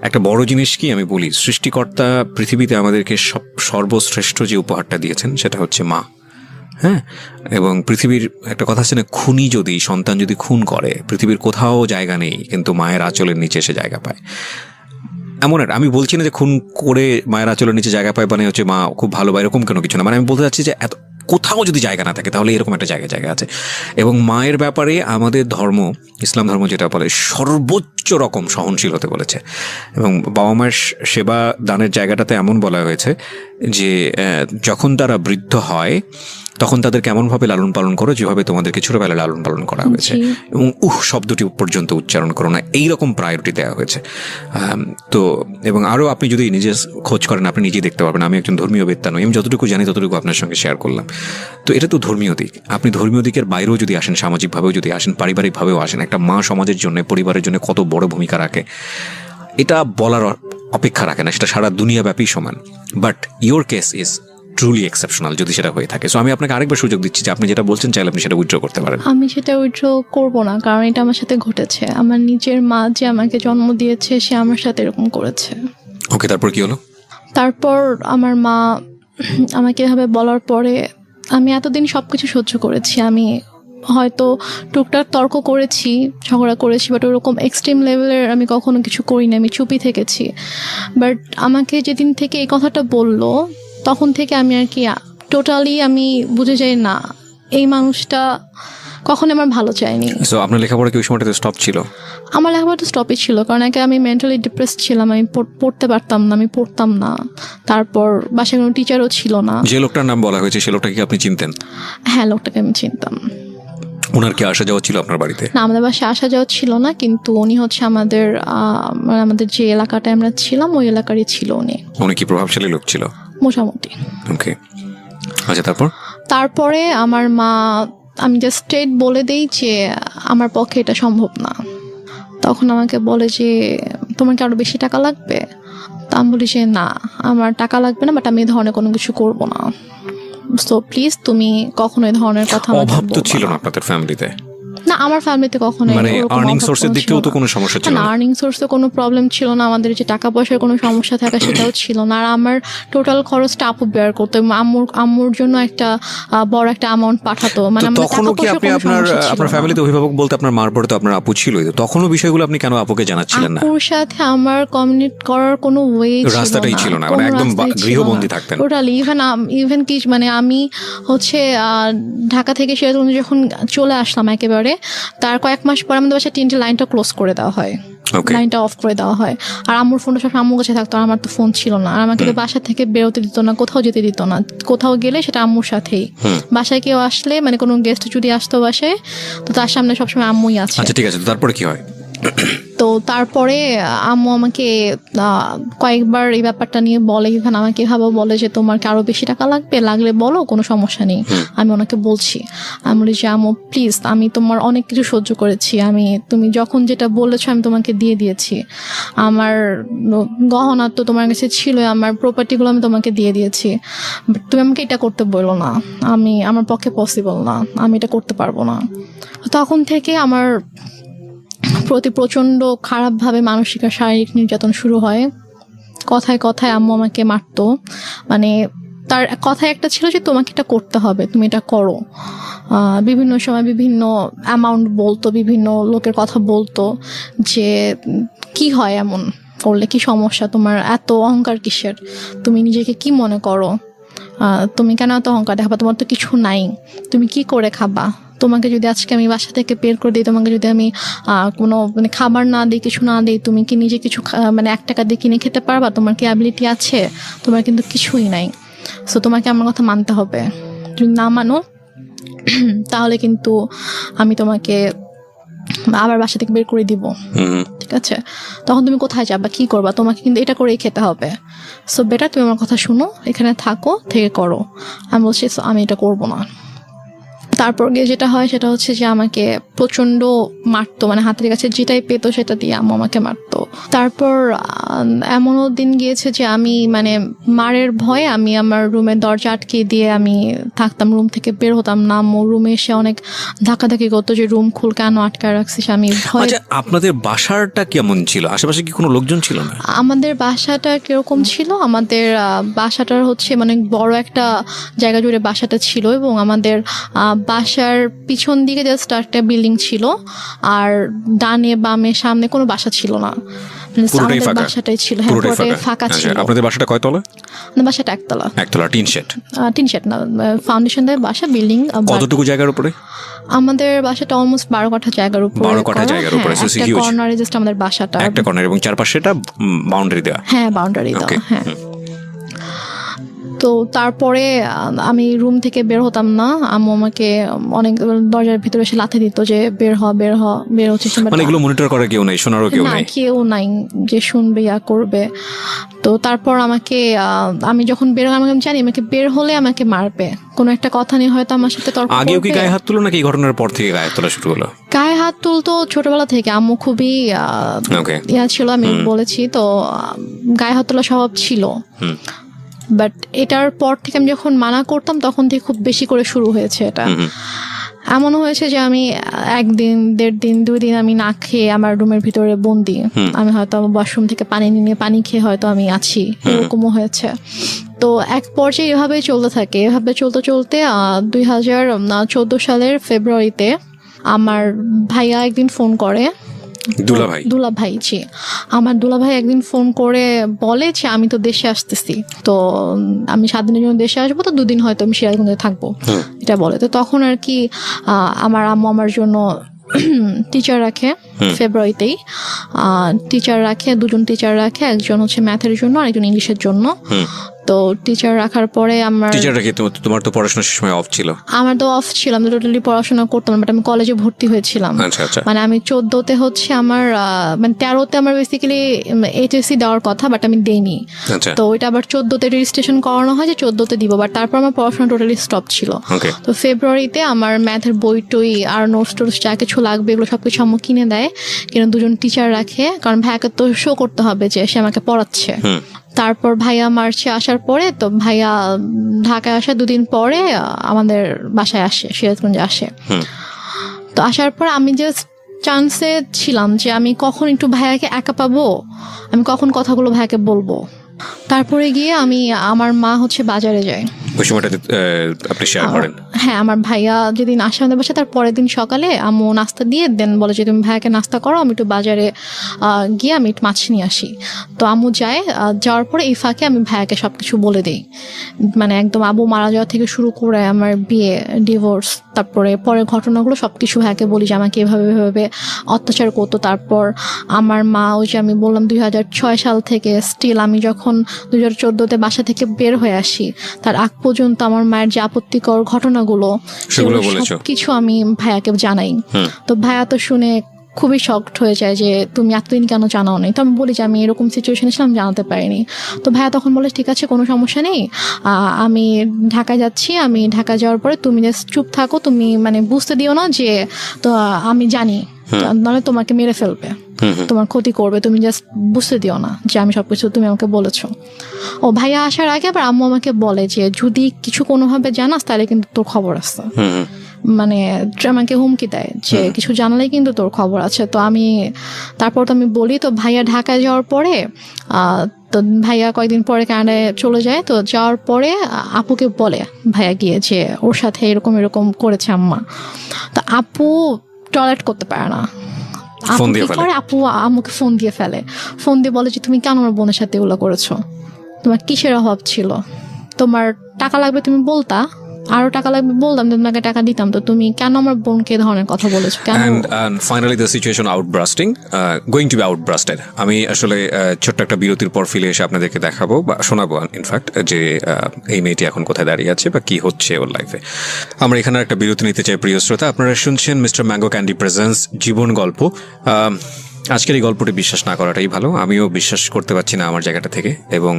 একটা বড় জিনিস কি আমি বলি, সৃষ্টিকর্তা পৃথিবীতে আমাদেরকে সর্বশ্রেষ্ঠ যে উপহারটা দিয়েছেন সেটা হচ্ছে মা। হ্যাঁ, এবং পৃথিবীর একটা কথা আছে না, খুনি যদি সন্তান যদি খুন করে পৃথিবীর কোথাও জায়গা নেই, কিন্তু মায়ের আঁচলের নিচে এসে জায়গা পায়। এমন একটা, আমি বলছি না যে খুন করে মায়ের আঁচলের নিচে জায়গা পায় মানে হচ্ছে মা খুব ভালো বা এরকম কোনো কিছু না, মানে আমি বলতে চাচ্ছি যে এত কোথাও যদি জায়গা না থাকে তাহলে এরকম একটা জায়গা আছে। এবং মায়ের ব্যাপারে আমাদের ধর্ম, ইসলাম ধর্ম যেটা বলে, সর্বোচ্চ রকম সহনশীল হতে বলেছে। এবং বাবা মায়ের সেবা দানের জায়গাটাতে এমন বলা হয়েছে যে যখন তারা বৃদ্ধ হয় তখন তাদেরকে এমনভাবে লালন পালন করো যেভাবে তোমাদেরকে ছোটবেলায় লালন পালন করা হয়েছে, এবং শব্দটি পর্যন্ত উচ্চারণ করো না, এইরকম প্রায়োরিটি দেওয়া হয়েছে। তো এবং আরও আপনি যদি নিজে খোঁজ করেন আপনি নিজেই দেখতে পারবেন। আমি একজন ধর্মীয় বেত্তা নই, আমি যতটুকু জানি ততটুকু আপনার সঙ্গে শেয়ার করলাম। তো এটা তো ধর্মীয় দিক, আপনি ধর্মীয় দিকের বাইরেও যদি আসেন, সামাজিকভাবেও যদি আসেন, পারিবারিকভাবেও আসেন, একটা মা সমাজের জন্য, পরিবারের জন্য কত বড় ভূমিকা রাখে এটা বলার অপেক্ষা রাখে না, সেটা সারা দুনিয়াব্যাপী সমান। But your case is truly exceptional যদি সেটা হয়ে থাকে। সো আমি আপনাকে আরেকবার সুযোগ দিচ্ছি যে আপনি যেটা বলছেন চাইলে আপনি সেটা উইথড্র করতে পারেন। আমি সেটা উইথড্র করবো না, কারণ এটা আমার সাথে ঘটেছে। আমার নিজের মা যে আমাকে জন্ম দিয়েছে সে আমার সাথে এরকম করেছে। ওকে, তারপর কি হলো? তারপর আমার মা আমাকে এভাবে বলার পরে আমি এতদিন সবকিছু সহ্য করেছি। আমি হয়তো টুকটাক তর্ক করেছি, ঝগড়া করেছি, বাট ওরকম এক্সট্রিম লেভেলের আমি কখনো কিছু করিনি, আমি চুপই থেকেছি। বাট আমাকে যেদিন থেকে এই কথাটা বললো তখন থেকে আমি আর কি টোটালি আমি বুঝে যাই না এই মানুষটা কখনো আমার ভালো চায়নি। সো আপনার লেখাপড়া কি ওই সময়টাতে স্টপ ছিল? আমার লেখাপড়া তো স্টপই ছিল, কারণ একে আমি মেন্টালি ডিপ্রেস ছিলাম, আমি পড়তে পারতাম না, আমি পড়তাম না। তারপর বাসায় কোনো টিচারও ছিল না। যে লোকটার নাম বলা হয়েছে সে লোকটাকে আপনি চিনতেন? হ্যাঁ, লোকটাকে আমি চিনতাম। ওনার কি আসা যাওয়া ছিল আপনার বাড়িতে? না, আমাদের বাসায় আসা যাওয়া ছিল না, কিন্তু উনি হচ্ছে আমাদের মানে আমাদের যে এলাকাটায় আমরা ছিলাম ওই এলাকারই ছিল উনি। উনি কি প্রভাবশালী লোক ছিল? মোটামুটি। ওকে, আচ্ছা তারপরে আমার মা, আমি জাস্ট স্ট্রেট বলে দেই যে আমার পক্ষে এটা সম্ভব না। তখন আমাকে বলে যে তোমার কি আরো বেশি টাকা লাগবে? তা আমি বলি যে না, আমার টাকা লাগবে না, বাট আমি এই ধরনের কোনো কিছু করবো না। সো প্লিজ তুমি কখনো এই ধরনের কথা আমাকে অভাব তো বলবা ছিল না। না আপনাদের ফ্যামিলিতে? না, আমার ফ্যামিলিতে কখনো মানে আর্নিং সোর্সের দিক থেকেও তো কোনো সমস্যা ছিল না? আর্নিং সোর্সে কোনো প্রবলেম ছিল না, আমাদের যে টাকা পয়সার কোনো সমস্যা থাকা সেটাও ছিল না। আর আমার টোটাল খরচটা আপু বেয়ার করতো, আম্মুর জন্য একটা বড় একটা অ্যামাউন্ট পাঠাতো। মানে আমাদের তখনও কি আপনি আপনার ফ্যামিলিতে অভিভাবক বলতে আপনার মার পরে তো আপনার আপু ছিলই, তো তখনও বিষয়গুলো আপনি কেন আপুকে জানাচ্ছিলেন না? আপুর সাথে আমার কমিউনিকেট করার কোনো ওয়ে রাস্তাটাই ছিল না, মানে একদম গৃহবন্দী থাকতেন টোটালি। ইভেন কি মানে আমি হচ্ছে ঢাকা থেকে সিরাজগঞ্জে যখন চলে আসলাম একেবারে, তার কয়েক মাস পর আমাদের বাসায় তিনটে লাইনটা ক্লোজ করে দেওয়া হয়, লাইনটা অফ করে দেওয়া হয়। আর আম্মুর ফোনটা সব আম্মুর কাছে থাকতো, আর আমার তো ফোন ছিল না। আর আমাকে তো বাসা থেকে বেরোতে দিত না, কোথাও যেতে দিত না। কোথাও গেলে সেটা আম্মুর সাথেই। বাসায় কেউ আসলে, মানে কোনো গেস্ট যদি আসতো বাসায়, তো তার সামনে সবসময় আম্মুই আছে। আচ্ছা ঠিক আছে, তারপরে কি হয়? তো তারপরে আম্মু আমাকে কয়েকবার এই ব্যাপারটা নিয়ে বলে, ইভেন আমাকে এভাবে বলে যে তোমার কি আরো বেশি টাকা লাগবে, লাগলে বলো, কোনো সমস্যা নেই। আমি ওনাকে বলছি, আমি বলি যে আম্মু প্লিজ, আমি তোমার অনেক কিছু সহ্য করেছি, তুমি যখন যেটা বলেছো আমি তোমাকে দিয়ে দিয়েছি। আমার গহনা তো তোমার কাছে ছিল, আমার প্রপার্টিগুলো আমি তোমাকে দিয়ে দিয়েছি, তুমি আমাকে এটা করতে বলো না, আমার পক্ষে পসিবল না, আমি এটা করতে পারবো না। তখন থেকে আমার প্রতি প্রচন্ড খারাপভাবে মানসিক আর শারীরিক নির্যাতন শুরু হয়। কথায় কথায় আম্মু আমাকে মারতো। মানে তার কথায় একটা ছিল যে তোমাকে এটা করতে হবে, তুমি এটা করো। বিভিন্ন সময় বিভিন্ন অ্যামাউন্ট বলতো, বিভিন্ন লোকের কথা বলতো যে কি হয় এমন করলে, কি সমস্যা তোমার, এত অহংকার কিসের, তুমি নিজেকে কি মনে করো, তুমি কেন এত অহংকার দেখাবা, তোমার তো কিছু নাই, তুমি কি করে খাবা, তোমাকে যদি আজকে আমি বাসা থেকে বের করে দিই, তোমাকে যদি আমি কোনো মানে খাবার না দিই, কিছু না দিই, তুমি কি নিজে কিছু মানে 1 টাকা দিয়ে কিনে খেতে পারবা, তোমার কি অ্যাবিলিটি আছে? তোমার কিন্তু কিছুই নাই। সো তোমাকে আমার কথা মানতে হবে, যদি না মানো তাহলে কিন্তু আমি তোমাকে আবার বাসা থেকে বের করে দিব, ঠিক আছে? তখন তুমি কোথায় যাবা, কি করবা, তোমাকে কিন্তু এটা করেই খেতে হবে। সো বেটার তুমি আমার কথা শুনো, এখানে থাকো, থেকে করো। আমি বলছি আমি এটা করবো না। তারপর গিয়ে যেটা হয় সেটা হচ্ছে যে আমাকে প্রচন্ড মারতো, মানে হাতের কাছে যেটাই পেতো সেটা দিয়ে আম্মু আমাকে মারতো। তারপর এমনও দিন গিয়েছে যে আমি মানে মারের ভয়ে আমি আমার রুমের দরজা আটকে দিয়ে আমি থাকতাম, রুম থেকে বের হতাম না। আম্মু রুমে এসে অনেক ধাক্কাধাক্কি করতো যে রুম খুল, কেন আটকে রাখছিস। আমি ভয়। আচ্ছা, আপনাদের বাসাটা কেমন ছিল? আশেপাশে কি কোনো লোকজন ছিল না? আমাদের বাসাটা কিরকম ছিল, আমাদের বাসাটার হচ্ছে মানে বড় একটা জায়গা জুড়ে বাসাটা ছিল, এবং আমাদের বাসার পিছন দিকে জাস্ট একটা বিল্ডিং ছিল, আর ডানে বামে সামনে কোনো বাসা ছিল না। পুরোটাই ফাঁকা? বাসাটাই ছিল, হ্যাঁ, পুরোটাই ফাঁকা ছিল। আপনাদের বাসাটা কয়তলা? বাসাটা একতলা। একতলা, টিন শেড? টিন শেড না, ফাউন্ডেশন দেয় বাসা, বিল্ডিং। কতটুকু জায়গার উপরে? আমাদের বাসাটা অলমোস্ট 12 কাঠা জায়গার উপরে। 12 কাঠা জায়গার উপরে, একটা কর্নারে জাস্ট আমাদের বাসাটা, একটা কর্নার, এবং চারপাশে এটা বাউন্ডারি দেওয়া? হ্যাঁ, বাউন্ডারি দেওয়া, হ্যাঁ। তো তারপরে আমি রুম থেকে বের হতাম না, আম্মু আমাকে অনেক দরজার ভিতরে এসে লাথি দিত যে বের হচ্ছে। মানে এগুলো মনিটর করে কেউ নাই, শোনারও কেউ নাই? কেউ নাই যে শুনবে ইয়া করবে। তো তারপর আমাকে আমি যখন আমাকে জানি আমাকে বের হলে আমাকে মারবে, কোনো একটা কথা নিয়ে হয়তো আমার সাথে তর্ক করবে। আগেও কি গায়ে হাত তুলো নাকি এই ঘটনার পর থেকে গায়ে তোলা শুরু হলো? গায়ে হাত তুলতো ছোটবেলা থেকে, আম্মু খুবই ইয়া ছিল, আমি বলেছি তো, গায়ে হাত তোলা স্বভাব ছিল। বাট এটার পর থেকে আমি যখন মানা করতাম তখন থেকে খুব বেশি করে শুরু হয়েছে এটা। এমন হয়েছে যে আমি 1 দিন 1.5 দিন 2 দিন আমি না খেয়ে আমার রুমের ভিতরে বন্দি। আমি হয়তো ওয়াশরুম থেকে পানি নিয়ে পানি খেয়ে হয়তো আমি আছি, এরকমও হয়েছে। তো এক পর্যায়ে এভাবেই চলতে থাকে, এভাবে চলতে চলতে 2014 সালের ফেব্রুয়ারিতে আমার ভাইয়া একদিন ফোন করে, দুলাভাই জি, আমার দুলাভাই একদিন ফোন করে বলে যে আমি তো দেশে আসতেছি, তো আমি 7 দিনের জন্য দেশে আসবো, তো 2 দিন হয়তো আমি সিরাজগঞ্জে থাকবো, এটা বলে। তো তখন আর কি আমার আম্মু আমার জন্য টিচার রাখে, ফেব্রুয়ারিতেই টিচার রাখে, 2জন টিচার রাখে, একজন হচ্ছে ম্যাথের জন্য আর একজন ইংলিশের জন্য। তো টিচার রাখার পরে আমার তোমার তো পড়াশোনার সময় অফ ছিল? আমার তো অফ ছিল, আমি টোটালি পড়াশোনা করতাম, বাট আমি কলেজে ভর্তি হয়েছিলাম। মানে আমি 14তে হচ্ছে আমার মানে 13তে আমার বেসিক্যালি এইচএসসি দেওয়ার কথা, বাট আমি দেইনি। তো ওইটা আবার 14তে রেজিস্ট্রেশন করানো হয় যে 14তে দিব, বাট তারপর আমার পড়াশোনা টোটালি স্টপ ছিল। তো ফেব্রুয়ারিতে আমার ম্যাথের বই টই আর নোটস টোটস যা কিছু লাগবে এগুলো সবকিছু আম্মু কিনে দেয়, কিন্তু 2জন টিচার রাখে, কারণ ভাইয়াকে তো শো করতে হবে যে সে আমাকে পড়াচ্ছে। তারপর ভাইয়া মার্চে আসার পরে, তো ভাইয়া ঢাকায় আসা 2 দিন পরে আমাদের বাসায় আসে, সিরাজগঞ্জে আসে। তো আসার পর আমি জাস্ট চান্সে ছিলাম যে আমি কখন একটু ভাইয়াকে একা পাবো, আমি কখন কথাগুলো ভাইয়াকে বলবো। তারপরে গিয়ে আমার মা হচ্ছে বাজারে যায়, আপনি শেয়ার করেন? হ্যাঁ, আমার ভাইয়া যেদিন আসে আমাদের বাসায়, তার পরের দিন সকালে আম্মু নাস্তা দিয়ে দেন, বলে যে তুমি ভাইয়াকে নাস্তা করো, আমি একটু বাজারে গিয়ে আমি একটু মাছ নিয়ে আসি। তো আম্মু যায়, যাওয়ার পরে এই ফাঁকে আমি ভাইয়াকে সবকিছু বলে দিই, মানে একদম আব্বু মারা যাওয়া থেকে শুরু করে আমার বিয়ে, ডিভোর্স, তারপরে পরের ঘটনাগুলো সবকিছু ভাইয়াকে বলি যে আমাকে এভাবে অত্যাচার করতো। তারপর আমার মা, ওই যে আমি বললাম 2006 সাল থেকে স্টিল আমি যখন 2014তে বাসা থেকে বের হয়ে আসি তার আগ পর্যন্ত আমার মায়ের যে আপত্তিকর ঘটনাগুলো সেগুলো সবকিছু আমি ভাইয়াকে জানাই। তো ভাইয়া তো শুনে খুবই শকড হয়ে যায় যে তুমি এতদিন কেন জানাও নি। তো আমি বলি যে আমি এরকম সিচুয়েশনে ছিলাম, জানাতে পারিনি। তো ভাইয়া তখন বলে ঠিক আছে, কোনো সমস্যা নেই, আমি ঢাকায় যাচ্ছি, আমি ঢাকা যাওয়ার পরে তুমি জাস্ট চুপ থাকো, তুমি মানে বুঝতে দিও না যে তো আমি জানি, নাহলে তোমাকে মেরে ফেলবে, তোমার ক্ষতি করবে, তুমি জাস্ট বুঝতে দিও না যে আমি সবকিছু তুমি আমাকে বলেছো। ও ভাইয়া আসার আগে আবার আম্মু আমাকে বলে যে যদি কিছু কোনোভাবে জানাস তাহলে কিন্তু তোর খবর আছে, মানে আমাকে হুমকি দেয় যে কিছু জানলেই কিন্তু তোর খবর আছে। তো তারপর তো আমি বলি। তো ভাইয়া ঢাকায় যাওয়ার পরে তো ভাইয়া কয়েকদিন পরে কানাডায় চলে যায়। তো যাওয়ার পরে আপুকে বলে ভাইয়া গিয়ে যে ওর সাথে এরকম করেছে আম্মা। তো আপু টয়লেট করতে পারে না, আপু আম্মুকে ফোন দিয়ে ফেলে, ফোন দিয়ে বলে যে তুমি কেন আমার বোনের সাথে এগুলো করেছো, তোমার কিসের অভাব ছিল, তোমার টাকা লাগবে তুমি বলতা, আরো টাকা লাগবে বলতাম, তোমাকে টাকা দিতাম, তো তুমি কেন আমার বোনকে ধরনের কথা বলেছো কেন? And finally the situation outbursting, going to be outburstered. আমি আসলে ছোট্ট একটা বিরতির পর ফিরে এসে আপনাদেরকে দেখাবো বা শোনাবো ইনফ্যাক্ট যে এই মেয়েটি এখন কোথায় দাঁড়িয়ে আছে বা কি হচ্ছে ওর লাইফে। আমরা এখানে একটা বিরতি নিতে চাই প্রিয় শ্রোতা। আপনারা শুনছেন মিস্টার ম্যাঙ্গো ক্যান্ডি প্রেজেন্স জীবন গল্প। আজকের এই গল্পটি বিশ্বাস না করাটাই ভালো। আমিও বিশ্বাস করতে পারছি না আমার জায়গাটা থেকে, এবং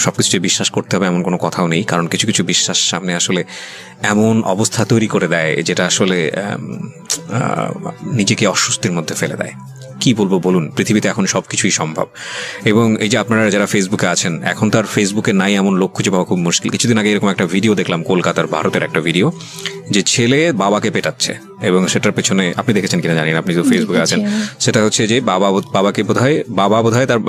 সবকিছু বিশ্বাস করতে হবে এমন কোনো কথাও নেই, কারণ কিছু কিছু বিশ্বাস সামনে আসলে এমন অবস্থা তৈরি করে দেয় যেটা আসলে নিজেকে অস্বস্তির মধ্যে ফেলে দেয়। কি বলবো বলুন, পৃথিবীতে এখন সবকিছুই সম্ভব। এবং এই যে আপনারা যারা ফেসবুকে আছেন, এখন তার ফেসবুকে নাই এমন লোক খুঁজে পাওয়া খুব মুশকিল। কিছুদিন আগে এরকম একটা ভিডিও দেখলাম, কলকাতার ভারতের একটা ভিডিও, যে ছেলে বাবাকে পেটাচ্ছে, এবং সেটার পেছনে আপনি দেখেছেন কিনা জানি না, আপনি তো ফেসবুকে আছেন। সেটা হচ্ছে যে বাবাকে বাবা বোধহয় তার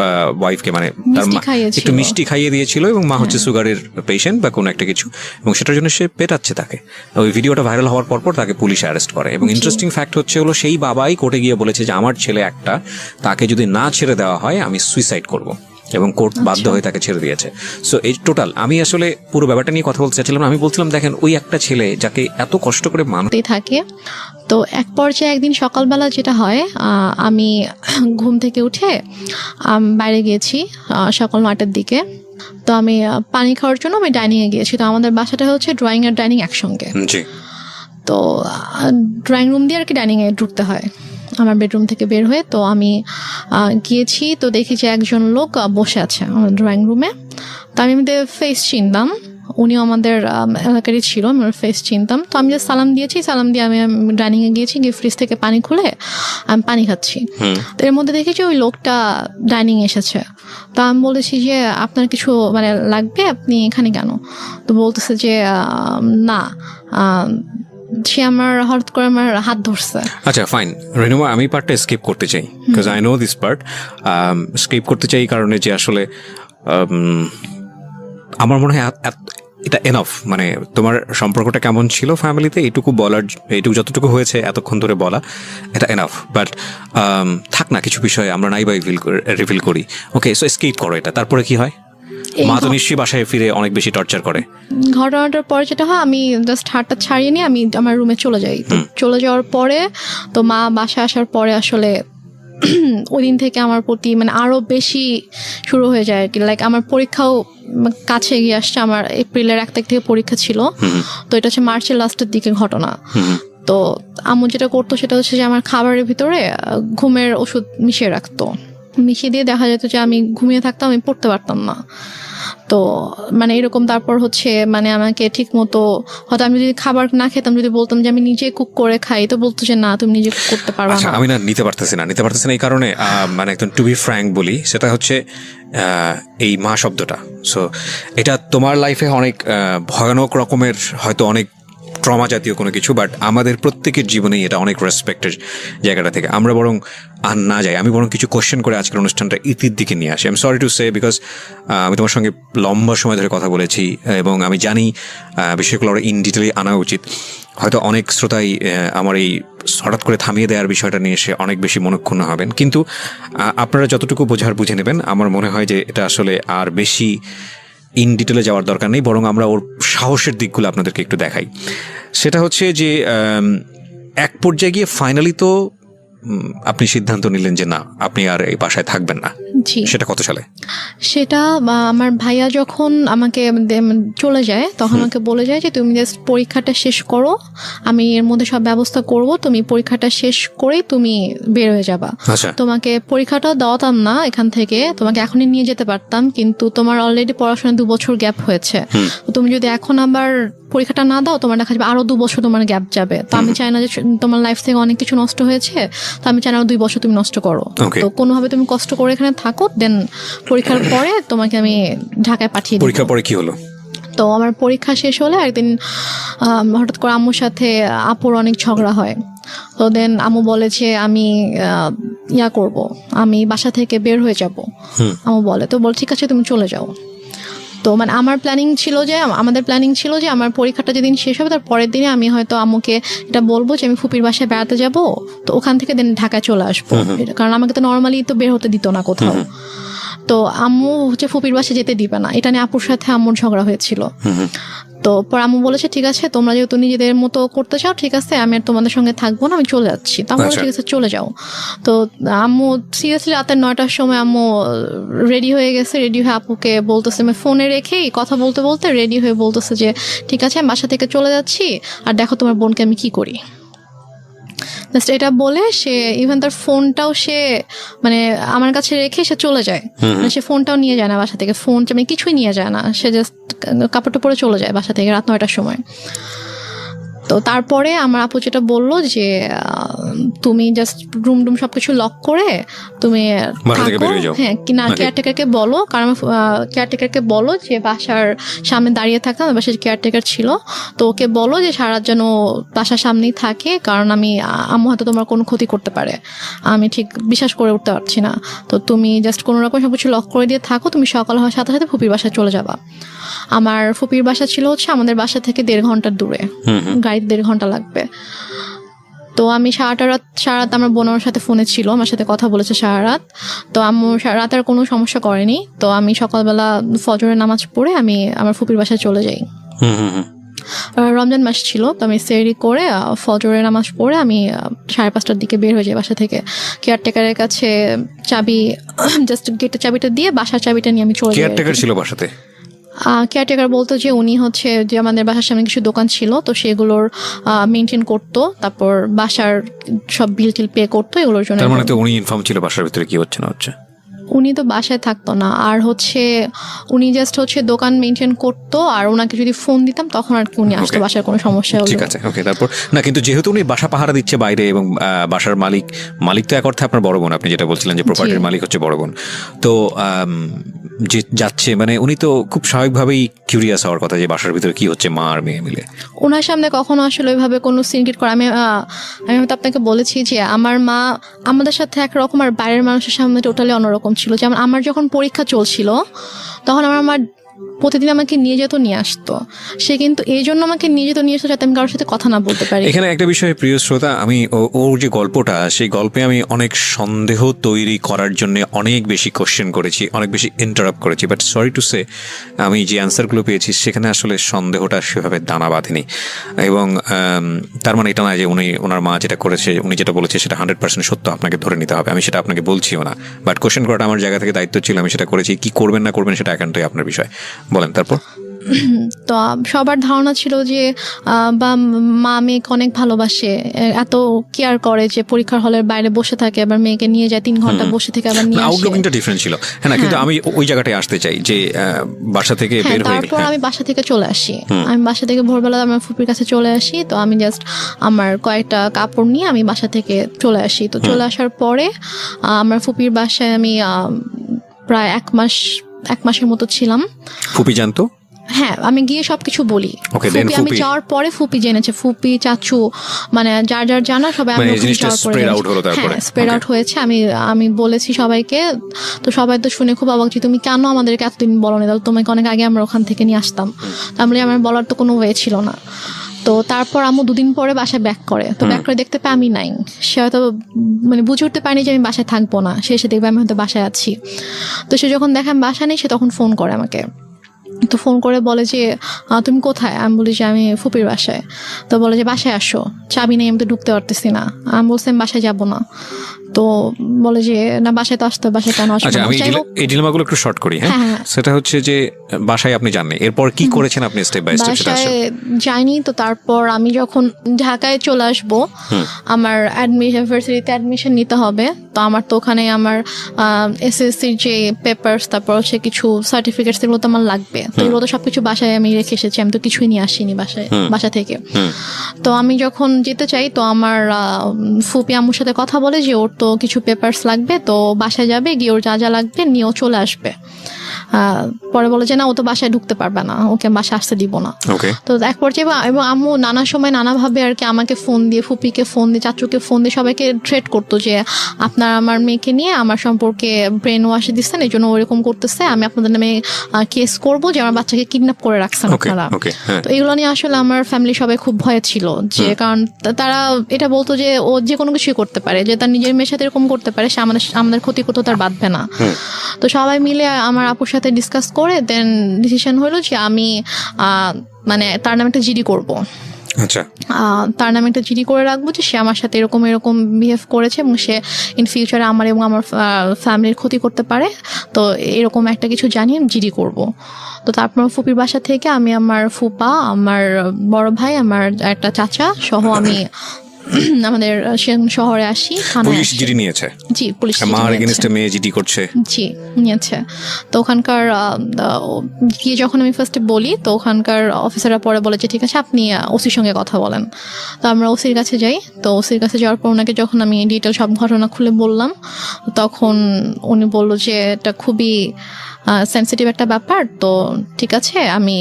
ওয়াইফকে মানে তার মা একটু মিষ্টি খাইয়ে দিয়েছিল, এবং মা হচ্ছে সুগারের পেশেন্ট বা কোনো একটা কিছু, এবং সেটার জন্য সে পেটাচ্ছে তাকে। ওই ভিডিওটা ভাইরাল হওয়ার পর তাকে পুলিশ অ্যারেস্ট করে। এবং ইন্টারেস্টিং ফ্যাক্ট হচ্ছে হলো সেই বাবাই কোর্টে গিয়ে বলেছে যে আমার ছেলে একটা, তাকে যদি না ছেড়ে দেওয়া হয় আমি সুইসাইড করব, এবং কোর্ট বাধ্য হয়ে তাকে ছেড়ে দিয়েছে। সো এই টোটাল আমি আসলে পুরো ব্যাপারটা নিয়ে কথা বলতে চাচ্ছিলাম। আমি বলছিলাম দেখেন, ওই একটা ছেলে যাকে এত কষ্ট করে মানুষ থাকে। তো এক পর্যায়ে একদিন সকালবেলা যেটা হয়, আমি ঘুম থেকে উঠে বাইরে গিয়েছি সকাল 9টার দিকে। তো আমি পানি খাওয়ার জন্য আমি ডাইনিংয়ে গিয়েছি। তো আমাদের বাসাটা হচ্ছে ড্রয়িং আর ডাইনিং একসঙ্গে। তো ড্রয়িং রুম দিয়ে আর কি ডাইনিংয়ে ঢুকতে হয় আমার বেডরুম থেকে বের হয়ে। তো আমি গিয়েছি, তো দেখি যে একজন লোক বসে আছে আমার ড্রয়িং রুমে। তো আমি আমাদের ফেস চিনতাম, উনিও আমাদের এলাকারই ছিল, আমি ওর ফেস চিনতাম। তো আমি জাস্ট সালাম দিয়েছি, সালাম দিয়ে আমি ডাইনিংয়ে গিয়েছি, গিয়ে ফ্রিজ থেকে পানি খুলে আমি পানি খাচ্ছি। তো এর মধ্যে দেখেছি ওই লোকটা ডাইনিং এসেছে। তো আমি বলেছি যে আপনার কিছু মানে লাগবে, আপনি এখানে কেন? তো বলতেছে যে না, সে আমার হঠাৎ করে আমার হাত ধরছে। আচ্ছা ফাইন রেনুমা, আমি পার্টটা স্কিপ করতে চাই, because I know this part. Skip করতে চাই কারণে যে আসলে আমার মনে হয় এটা এনাফ। মানে তোমার সম্পর্কটা কেমন ছিল ফ্যামিলিতে এইটুকু বলার, এইটুকু যতটুকু হয়েছে এতক্ষণ ধরে বলা, এটা এনাফ। বাট থাক না, কিছু বিষয় আমরা নাই বা রিভিল করি। ওকে, সো স্কিপ করো এটা। তারপরে কি হয়? মা তো নিশ্চয়ই বাসায় ফিরে অনেক বেশি টর্চার করে। ঘটনাটার পরে যেটা হয়, আমি জাস্ট হাতটা ছাড়িয়ে নিয়ে আমি আমার রুমে চলে যাই। তো চলে যাওয়ার পরে তো মা বাসায় আসার পরে আসলে ওই দিন থেকে আমার প্রতি মানে আরো বেশি শুরু হয়ে যায় আর কি। লাইক আমার পরীক্ষাও কাছে এগিয়ে আসছে, আমার এপ্রিলের 1 তারিখ থেকে পরীক্ষা ছিল। তো এটা হচ্ছে মার্চের লাস্টের দিকে ঘটনা। তো আম্মু যেটা করতো সেটা হচ্ছে যে আমার খাবারের ভিতরে ঘুমের ওষুধ মিশিয়ে রাখতো। মিশিয়ে দিয়ে দেখা যেত যে আমি ঘুমিয়ে থাকতাম, আমি পড়তে পারতাম না। তো মানে এরকম। তারপর হচ্ছে মানে আমাকে ঠিক মতো, হয়তো আমি যদি খাবার না খেতাম, যদি বলতাম যে আমি নিজে কুক করে খাই, তো বলতো যে না, তুমি নিজে কুক করতে পারবে না। আমি নিতে পারতেছি না এই কারণে মানে একদম টু বি ফ্র্যাঙ্ক বলি, সেটা হচ্ছে এই মা শব্দটা। সো এটা তোমার লাইফে অনেক ভয়ানক রকমের, হয়তো অনেক ট্রমা জাতীয় কোনো কিছু, বাট আমাদের প্রত্যেকের জীবনেই এটা অনেক রেসপেক্টের জায়গাটা থেকে আমরা বরং আর না যাই। আমি বরং কিছু কোশ্চেন করে আজকের অনুষ্ঠানটা ইতির দিকে নিয়ে আসি। আমি সরি টু সে, বিকজ আমি তোমার সঙ্গে লম্বা সময় ধরে কথা বলেছি এবং আমি জানি বিষয়গুলো আরও ইন ডিটেলে আনা উচিত। হয়তো অনেক শ্রোতাই আমার এই হঠাৎ করে থামিয়ে দেওয়ার বিষয়টা নিয়ে এসে অনেক বেশি মনক্ষুণ্ণ হবেন, কিন্তু আপনারা যতটুকু বুঝে নেবেন। আমার মনে হয় যে এটা আসলে আর বেশি ইন ডিটেলে যাওয়ার দরকার নেই, বরং আমরা ওর সাহসের দিকগুলো আপনাদেরকে একটু দেখাই। সেটা হচ্ছে যে এক পর্যায়ে গিয়ে ফাইনালি তো আপনি সিদ্ধান্ত নিলেন যে না, আপনি আর এই বাসায় থাকবেন না। সেটা কত সালে? সেটা আমার ভাইয়া যখন আমাকে চলে যায়, তখন আমাকে বলে যায় যে তুমি জাস্ট পরীক্ষাটা শেষ করো, আমি এর মধ্যে সব ব্যবস্থা করব, তুমি পরীক্ষাটা শেষ করেই তুমি বের হয়ে যাবা। তোমাকে পরীক্ষাটাও দেওয়াতাম না এখান থেকে, তোমাকে এখনই নিয়ে যেতে পারতাম, কিন্তু তোমার অলরেডি পড়াশোনা 2 বছর গ্যাপ হয়েছে। তুমি যদি এখন আবার পরীক্ষাটা না দাও, তোমার দেখা যাবে আরো 2 বছর তোমার গ্যাপ যাবে। তো আমি চাই না যে তোমার লাইফ থেকে অনেক কিছু নষ্ট হয়েছে, তো আমি চাই না 2 বছর তুমি নষ্ট করো। তো কোনোভাবে তুমি কষ্ট করে এখানে থাকো, দেন পরীক্ষার পরে তোমাকে আমি ঢাকায় পাঠিয়ে দিই। পরীক্ষার পরে কি হলো? তো আমার পরীক্ষা শেষ হলে একদিন হঠাৎ করে আম্মুর সাথে আপুর অনেক ঝগড়া হয়। তো দেন আম্মু বলে যে আমি করব, আমি বাসা থেকে বের হয়ে যাব। আম্মু বলে, তো বল ঠিক আছে তুমি চলে যাও। তো মানে আমাদের প্ল্যানিং ছিল যে আমার পরীক্ষাটা যেদিন শেষ হবে তার পরের দিনে আমি হয়তো আম্মুকে এটা বলবো যে আমি ফুপির বাসায় বেড়াতে যাব, তো ওখান থেকে দেন ঢাকায় চলে আসবো। কারণ আমাকে তো নর্মালি তো বের হতে দিত না কোথাও। তো আম্মু হচ্ছে ফুপির বাসায় যেতে দিবে না, এটা নিয়ে আপুর সাথে আম্মুর ঝগড়া হয়েছিল। তো পর আম্মু বলেছে ঠিক আছে, তোমরা যেহেতু নিজেদের মতো করতে চাও, ঠিক আছে, আমি আর তোমাদের সঙ্গে থাকবো না, আমি চলে যাচ্ছি। তো আমরা ঠিক আছে চলে যাও। তো আম্মু সিরিয়াসলি রাতে 9টার সময় আম্মু রেডি হয়ে গেছে। রেডি হয়ে আপুকে বলতেছে, আমি ফোনে রেখেই কথা বলতে বলতে রেডি হয়ে বলতেছে যে ঠিক আছে আমি বাসা থেকে চলে যাচ্ছি, আর দেখো তোমার বোনকে আমি কি করি। জাস্ট এটা বলে সে ইভেন তার ফোনটাও সে মানে আমার কাছে রেখে সে চলে যায়। সে ফোনটাও নিয়ে যায় না বাসা থেকে, ফোন মানে কিছুই নিয়ে যায় না, সে জাস্ট কাপড়টা পরে চলে যায় বাসা থেকে রাত 9টার সময়। তো তারপরে আমার আপু যেটা বললো যে তুমি জাস্ট রুম সবকিছু লক করে তুমি হ্যাঁ কিনা কেয়ারটেকারকে বলো, কারণ কেয়ারটেকারকে বলো যে বাসার সামনে দাঁড়িয়ে থাকতাম, বাসার কেয়ারটেকার ছিল, তো ওকে বলো যে সারা যেন বাসার সামনেই থাকে, কারণ আম্মু হয়তো তোমার কোনো ক্ষতি করতে পারে, আমি ঠিক বিশ্বাস করে উঠতে পারছি না। তো তুমি জাস্ট কোনো রকম সবকিছু লক করে দিয়ে থাকো, তুমি সকাল হওয়ার সাথে সাথে ফুপির বাসায় চলে যাবা। আমার ফুপির বাসা ছিল হচ্ছে আমাদের বাসা থেকে 1.5 ঘন্টার দূরে, গাড়িতে 1.5 ঘন্টা লাগবে। তো আমি সারা রাত আমার বোনের সাথে ফোনে ছিল, আমার সাথে কথা বলেছে সারা রাত। তো আম্মু সারা রাত আর কোনো সমস্যা করেনি। তো আমি সকালবেলা ফজরের নামাজ পড়ে আমি আমার ফুপির বাসায় চলে যাই। রমজান মাস ছিল, তো আমি সেহরি করে ফজরের নামাজ পড়ে আমি 5:30টার দিকে বের হয়ে যাই বাসা থেকে। কেয়ারটেকারের কাছে চাবি, জাস্ট গেটের চাবিটা দিয়ে বাসার চাবিটা নিয়ে আমি চলে যাই। কেয়ারটেকার ছিল বাসাতে? কেয়ারটেকার বলতো যে উনি হচ্ছে যে আমাদের বাসার সামনে কিছু দোকান ছিল, তো সেগুলোর মেনটেন করতো, তারপর বাসার সব বিল টিল পে করতো, এগুলোর জন্য। তার মানে তো উনি ইনফর্ম ছিল বাসার ভিতরে কি হচ্ছে না হচ্ছে? উনি তো বাসায় থাকতো না, আর হচ্ছে উনি জাস্ট হচ্ছে দোকান মেনটেন করতো, আর ওনাকে যদি ফোন দিতাম তখন আর কি উনি আসতো, বাসার কোনো সমস্যা হলো। ঠিক আছে, ওকে। তারপর না, কিন্তু যেহেতু উনি বাসা পাহারা দিচ্ছে বাইরে এবং বাসার মালিক তো এক অর্থে আপনার বড় বোন, আপনি যেটা বলছিলেন যে প্রপার্টির মালিক হচ্ছে বড় বোন, তো যে যাচ্ছে মানে উনি তো খুব স্বাভাবিকভাবেই কিউরিয়াস হওয়ার কথা যে বাসার ভিতরে কি হচ্ছে মা আর মেয়ে মিলে। ওনার সামনে কখনো আসলে ওইভাবে কোনো সিনক্রেট করে আমি হয়তো আপনাকে বলেছি যে আমার মা আমাদের সাথে একরকম আর বাইরের মানুষের সামনে টোটালি অন্যরকম ছিল। যেমন আমার যখন পরীক্ষা চলছিল তখন আমার মা প্রতিদিন আমাকে নিয়ে যেত নিয়ে আসতো। সে কিন্তু এই জন্য আমাকে নিয়ে যেত নিয়ে আসতো যাতে আমি কারোর সাথে কথা না বলতে পারি। এখানে একটা বিষয় প্রিয় শ্রোতা, আমি ওর যে গল্পটা, সেই গল্পে আমি অনেক সন্দেহ তৈরি করার জন্য অনেক বেশি কোশ্চেন করেছি, অনেক বেশি ইন্টারাপ্ট করেছি, বাট সরি টু সে আমি যে অ্যান্সারগুলো পেয়েছি সেখানে আসলে সন্দেহটা সেভাবে দানা বাঁধেনি। এবং তার মানে এটা না যে ওনার মা যেটা করেছে, উনি যেটা বলেছে সেটা 100% সত্য, আপনাকে ধরে নিতে হবে, আমি সেটা আপনাকে বলছিও না। বাট কোশ্চেন করাটা আমার জায়গা থেকে দায়িত্ব ছিল, আমি সেটা করেছি। কি করবেন না করবেন সেটা একান্তই আপনার বিষয়, বলেন। তারপর তো সবার ধারণা ছিল যে বা মা মেয়েকে অনেক ভালোবাসে, এত কেয়ার করে যে পরীক্ষার হলের বাইরে বসে থাকে, আবার মেয়েকে নিয়ে যায় 3 ঘন্টা বসে থেকে আবার নিয়ে আসে। আউটলুকিংটা ডিফারেন্ট ছিল, হ্যাঁ না, কিন্তু আমি ওই জায়গাটায় আসতে চাই যে বাসা থেকে বের হয়ে তারপর আমি বাসা থেকে চলে আসি। আমি বাসা থেকে ভোরবেলা আমার ফুপির কাছে চলে আসি। তো আমি জাস্ট আমার কয়েকটা কাপড় নিয়ে আমি বাসা থেকে চলে আসি। তো চলে আসার পরে আমার ফুপির বাসায় আমি প্রায় 1 মাসের মতো ছিলাম। ফুপি জানতো? হ্যাঁ, আমি গিয়ে সবকিছু বলি। আমি যাওয়ার পরে ফুপি জেনেছে, ফুপি চাচু মানে যার যার জানা সবাই আমি স্প্রেড আউট হয়েছে। আমি বলেছি সবাইকে। তো সবাই তো শুনে খুব অবাক যে তুমি কেন আমাদেরকে এতদিন বলো না, তোমাকে অনেক আগে আমরা ওখান থেকে নিয়ে আসতাম। তাহলে আমার বলার তো কোনো ওয়ে ছিল না। তো তারপর আম্মু 2 দিন পরে বাসায় ব্যাক করে। তো ব্যাক করে দেখতে পাই আমি নাই। সে হয়তো মানে বুঝে উঠতে পারেনি যে আমি বাসায় থাকবো না, সে এসে দেখবে আমি হয়তো বাসায় আছি। তো সে যখন দেখে আমি বাসায় নেই, সে তখন ফোন করে আমাকে। তো ফোন করে বলে যে তুমি কোথায়? আমি বলি যে আমি ফুপির বাসায়। তো বলে যে বাসায় আসো, চাবি নেই, আমি তো ঢুকতে পারতেছি না। আমি বলছি আমি বাসায় যাবো না। তো বলে যে না, বাসায় তো আসতে, বাসায় কেন আসবো? আচ্ছা, আমি এই ডিলেমাগুলো একটু শর্ট করি। হ্যাঁ, সেটা হচ্ছে যে বাসায় আপনি জানেন, এরপর কি করেছেন আপনি স্টেপ বাই স্টেপ? বাসায় যাইনি। তো তারপর আমি যখন ঢাকায় চলে আসবো, আমার ইউনিভার্সিটিতে অ্যাডমিশন নিতে হবে। তো আমার তো ওখানে আমার এসএসসির যে পেপারস, তারপর হচ্ছে কিছু সার্টিফিকেটস, এগুলো তো আমার লাগবে। তো এগুলো তো সবকিছু বাসায় আমি রেখে এসেছি, আমি তো কিছুই নিয়ে আসিনি বাসা থেকে। তো আমি যখন যেতে চাই, তো আমার ফুপি আম্মুর সাথে কথা বলে যে ওর তো কিছু পেপারস লাগবে, তো বাসায় যাবে, গিয়ে ওর যা যা লাগবে নিয়েও চলে আসবে। পরে বলে যে না, ও তো বাসায় ঢুকতে পারবে না, ওকে বাসায় আসতে দিব না। তো এক পর্যায়ে এবং আম্মু নানা সময় নানাভাবে আর কি আমাকে ফোন দিয়ে, ফুপিকে ফোন দিয়ে, চাচুকে ফোন দিয়ে সবাইকে থ্রেট করতো যে আপনার আমার মেয়েকে নিয়ে আমার সম্পর্কে ব্রেন ওয়াশ দিচ্ছেন, এই জন্য ওরকম করতেছে, আমি আপনাদের নামে কেস করবো যে আমার বাচ্চাকে কিডন্যাপ করে রাখছেন আপনারা। তো এগুলো নিয়ে আসলে আমার ফ্যামিলি সবাই খুব ভয়ে ছিল, যে কারণ তারা এটা বলতো যে ও যে কোনো কিছুই করতে পারে, যে তার নিজের মেয়ের সাথে এরকম করতে পারে, সে আমাদের ক্ষতি করতে তার বাঁধবে না। তো সবাই মিলে আমার আপুর সাথে ডিসকাস করে দেন ডিসিশন হলো যে আমি মানে তার নামে একটা জিডি করব। আচ্ছা, তার নামে একটা জিডি করে রাখবো যে সে আমার সাথে এরকম বিহেভ করেছে এবং সে ইন ফিউচারে আমার এবং আমার ফ্যামিলির ক্ষতি করতে পারে। তো এরকম একটা কিছু জানিয়ে জিডি করব। তো তারপর ফুপির বাসা থেকে আমি আমার ফুপা, আমার বড় ভাই, আমার একটা চাচা সহ আমি আমাদের শহরে আসি। পুলিশ জিডি নিয়েছে? জি, পুলিশ মার এগেইনস্টে মেয়ে জিডি করছে। জি, নিয়েছে। তো ওখানকার গিয়ে যখন আমি ফার্স্টে বলি, তো ওখানকার অফিসাররা পরে বলে যে ঠিক আছে, আপনি ওসির সঙ্গে কথা বলেন। তো আমরা ওসির কাছে যাই। তো ওসির কাছে যাওয়ার পর ওনাকে যখন আমি ডিটেল সব ঘটনা খুলে বললাম, তখন উনি বলল যে এটা খুবই সেন্সিটিভ একটা ব্যাপার, তো ঠিক আছে আমি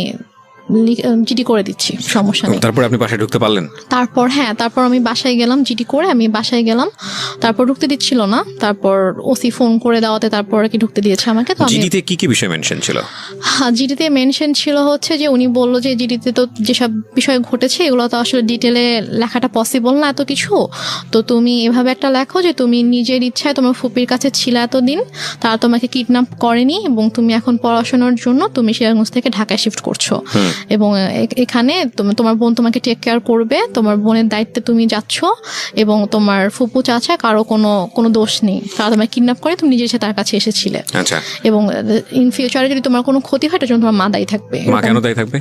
জিডি করে দিচ্ছি, সমস্যা নেই। তারপর আপনি বাসায় ঢুকতে পারলেন? তারপর আমি বাসায় গেলাম, জিডি করে আমি বাসায় গেলাম। তারপর ঢুকতে দিচ্ছিল না, তারপর ওসি ফোন করে দেওয়াতে তারপর কি ঢুকতে দিয়েছে আমাকে। তো জিডিতে কি কি বিষয় মেনশন ছিল? জিডিতে মেনশন ছিল হচ্ছে যে উনি বললো যে জিডিতে তো যেসব বিষয় ঘটেছে এগুলো তো আসলে ডিটেলে লেখাটা পসিবল না এত কিছু, তো তুমি এভাবে একটা লেখো যে তুমি নিজের ইচ্ছায় তোমার ফুপির কাছে ছিলে এতদিন, তারা তোমাকে কিডন্যাপ করেনি এবং তুমি এখন পড়াশোনার জন্য তুমি সিরাজগঞ্জ থেকে ঢাকায় শিফট করছো এবং এখানে তোমার বোন তোমাকে টেক কেয়ার করবে, তোমার বোনের দায়িত্বে তুমি যাচ্ছ এবং তোমার ফুপু চাচা কারো কোনো দোষ নেই, তারা তোমাকে কিডন্যাপ করে তুমি নিজে এসে তার কাছে এসেছিলে। আচ্ছা, এবং ইন ফিউচারে যদি তোমার কোনো ক্ষতি হয়, তার জন্য তোমার মা দায়ী থাকবে। মা কেন দায়ী থাকবে?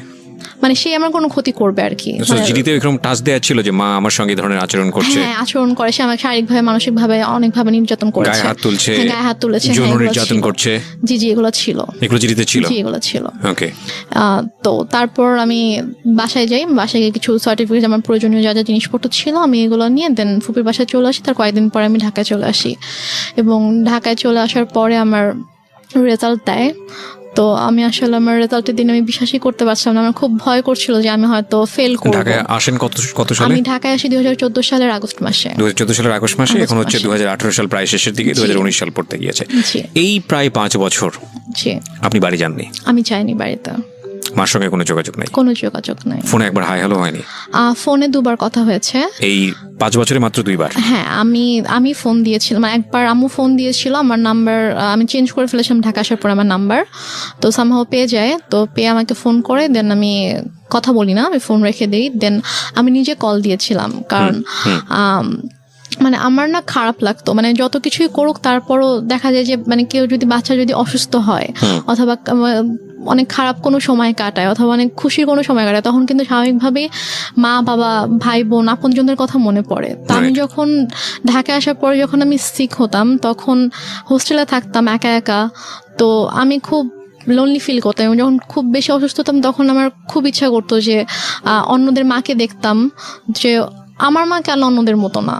মানে সে আমার কোনো ক্ষতি করবে আর কি। জিডিতে এরকম টাচ দেয়া ছিল যে মা আমার সঙ্গে ধরনের আচরণ করছে? হ্যাঁ, আচরণ করে, সে আমাকে শারীরিকভাবে মানসিকভাবে অনেকভাবে নির্যাতন করেছে, গায়ে হাত তুলেছে, যৌন নির্যাতন করছে। জি, এগুলো ছিল, এগুলো জিডিতে ছিল? জি, এগুলো ছিল। ওকে। তো তারপর আমি বাসায় যাই, বাসায় গিয়ে কিছু সার্টিফিকেট, আমার প্রয়োজনীয় যা যা জিনিসপত্র ছিল আমি এগুলো নিয়ে দেন ফুপির বাসায় চলে আসি। তার কয়েকদিন পরে আমি ঢাকায় চলে আসি এবং ঢাকায় চলে আসার পরে আমার রেজাল্ট দেয়। তো আমি আসলে আমার রেজাল্টের দিন আমি বিশ্বাসই করতে পারছিলাম না, আমার খুব ভয় করছিল যে আমি হয়তো ফেল করব। ঢাকায় আসেন কত সালে? আমি ঢাকায় আসি 2014 সালের আগস্ট মাসে। 2014 সালের আগস্ট মাসে, এখন হচ্ছে 2018 সাল প্রায় শেষের দিকে, 2019 সাল পড়তে গিয়েছে। এই প্রায় 5 বছর জি। আপনি বাড়ি যাননি? আমি যাইনি বাড়িতে, মার সঙ্গে কোনো যোগাযোগ নেই? কোনো যোগাযোগ নাই। ফোনে একবার হাই হ্যালো হয়নি? ফোনে 2বার কথা হয়েছে। এই 5 বছরে মাত্র 2বার? হ্যাঁ, আমি ফোন দিয়েছিলাম, একবার আম্মু ফোন দিয়েছিল, আমার নাম্বার আমি চেঞ্জ করে ফেলেছিলাম ঢাকা আসার পর আমার নাম্বার, তো সামহাও পেয়ে যায়, তো পেয়ে আমাকে ফোন করে, দেন আমি কথা বলি না, আমি ফোন রেখে দিই, দেন আমি নিজে কল দিয়েছিলাম, কারণ মানে আমার না খারাপ লাগতো, মানে যত কিছুই করুক তারপরও দেখা যায় যে মানে কেউ যদি বাচ্চা যদি অসুস্থ হয় অথবা অনেক খারাপ কোনো সময় কাটায় অথবা অনেক খুশির কোনো সময় কাটায়, তখন কিন্তু স্বাভাবিকভাবেই মা বাবা ভাই বোন আপনজনদের কথা মনে পড়ে। তো আমি যখন ঢাকায় আসার পরে যখন আমি সিক হতাম, তখন হোস্টেলে থাকতাম একা একা, তো আমি খুব লোনলি ফিল করতাম। এবং যখন খুব বেশি অসুস্থ হতাম তখন আমার খুব ইচ্ছা করতো যে অন্যদের মাকে দেখতাম, যে আমার মা কেন অন্যদের মতো না,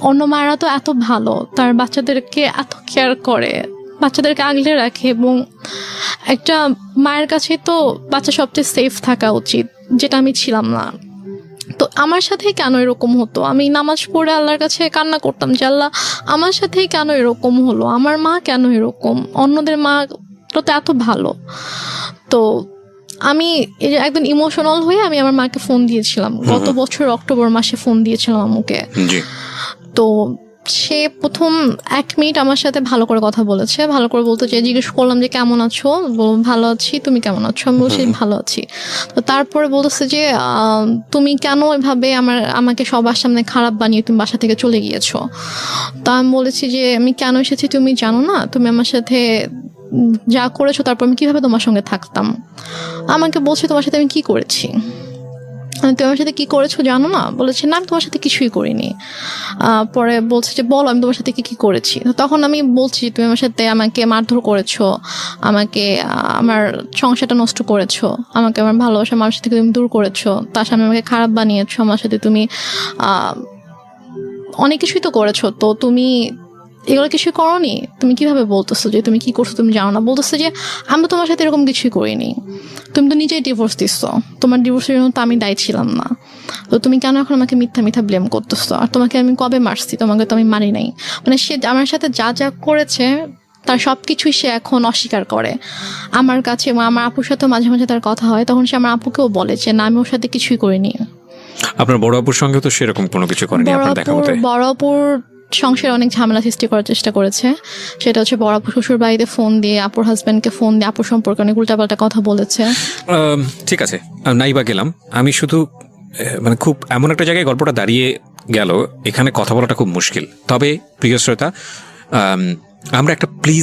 অন্য মায়েরা তো এত ভালো, তার বাচ্চাদেরকে এত কেয়ার করে, বাচ্চাদেরকে আগলে রাখে, এবং একটা মায়ের কাছে তো বাচ্চা সবচেয়ে সেফ থাকা উচিত, যেটা আমি ছিলাম না। তো আমার সাথে কেন এরকম হতো? আমি নামাজ পড়ে আল্লাহর কাছে কান্না করতাম যে আল্লাহ আমার সাথেই কেন এরকম হলো, আমার মা কেন এরকম, অন্যদের মা তো এত ভালো। তো আমি এই যে একদম ইমোশনাল হয়ে আমি আমার মাকে ফোন দিয়েছিলাম, গত বছর অক্টোবর মাসে ফোন দিয়েছিলাম আম্মুকে। তো সে প্রথম 1 মিনিট আমার সাথে ভালো করে কথা বলেছে, ভালো করে বলতে চাই, জিজ্ঞেস করলাম যে কেমন আছো, ভালো আছি, তুমি কেমন আছো, আমি বলছি ভালো আছি। তো তারপরে বলতেছে যে তুমি কেন এভাবে আমাকে সবার সামনে খারাপ বানিয়ে তুমি বাসা থেকে চলে গিয়েছো। তা আমি বলেছি যে আমি কেন এসেছি তুমি জানো না, তুমি আমার সাথে যা করেছো তারপর আমি কিভাবে তোমার সঙ্গে থাকতাম। আমাকে বলছে তোমার সাথে আমি কি করেছি, তুমি আমার সাথে কি করেছো জানো না, বলেছে না আমি তোমার সাথে কিছুই করিনি। পরে বলছে যে বলো আমি তোমার সাথে কি করেছি। তখন আমি বলছি তুমি আমার সাথে আমাকে মারধর করেছো, আমাকে আমার সংসারটা নষ্ট করেছো, আমাকে আমার ভালোবাসা মানুষের থেকে তুমি দূর করেছো, তার সামনে আমাকে খারাপ বানিয়েছো, আমার সাথে তুমি অনেক কিছুই তো করেছো, তো তুমি এগুলো কিছুই করোনি, তুমি কিভাবে বলতেছো যে তুমি কি করছো তুমি জানো না। বলতেছে যে আমি তো তোমার সাথে এরকম কিছুই করিনি, তুমি তো নিজেই ডিভোর্স দিচ্ছ, তোমার ডিভোর্সের জন্য তো আমি দায়ী ছিলাম না, তো তুমি কেন এখন আমাকে মিথ্যা ব্লেম করতেছো, আর তোমাকে আমি কবে মারছি, তোমাকে তো আমি মারি নাই। মানে সে আমার সাথে যা যা করেছে তার সব কিছুই সে এখন অস্বীকার করে আমার কাছে। আমার আপুর সাথে মাঝে মাঝে তার কথা হয়, তখন সে আমার আপুকেও বলে যে না আমি ওর সাথে কিছুই করিনি। আপনার বড় আপুর সঙ্গে তো সেরকম কোনো কিছু করেনি আপনার দেখা মতে? বড় আপুর সংসারে অনেক ঝামেলা সৃষ্টি করার চেষ্টা করেছে, সেটা হচ্ছে বড় আপু শ্বশুর বাড়িতে ফোন দিয়ে আপুর হাজব্যান্ডকে ফোন দিয়ে আপুর সম্পর্কে অনেক উল্টাপাল্টা কথা বলেছে। ঠিক আছে, নাই বা গেলাম, আমি শুধু মানে খুব এমন একটা জায়গায় গল্পটা দাঁড়িয়ে গেল, এখানে কথা বলাটা খুব মুশকিল। তবে প্রিয় শ্রোতা, আমরা একটা প্লিজ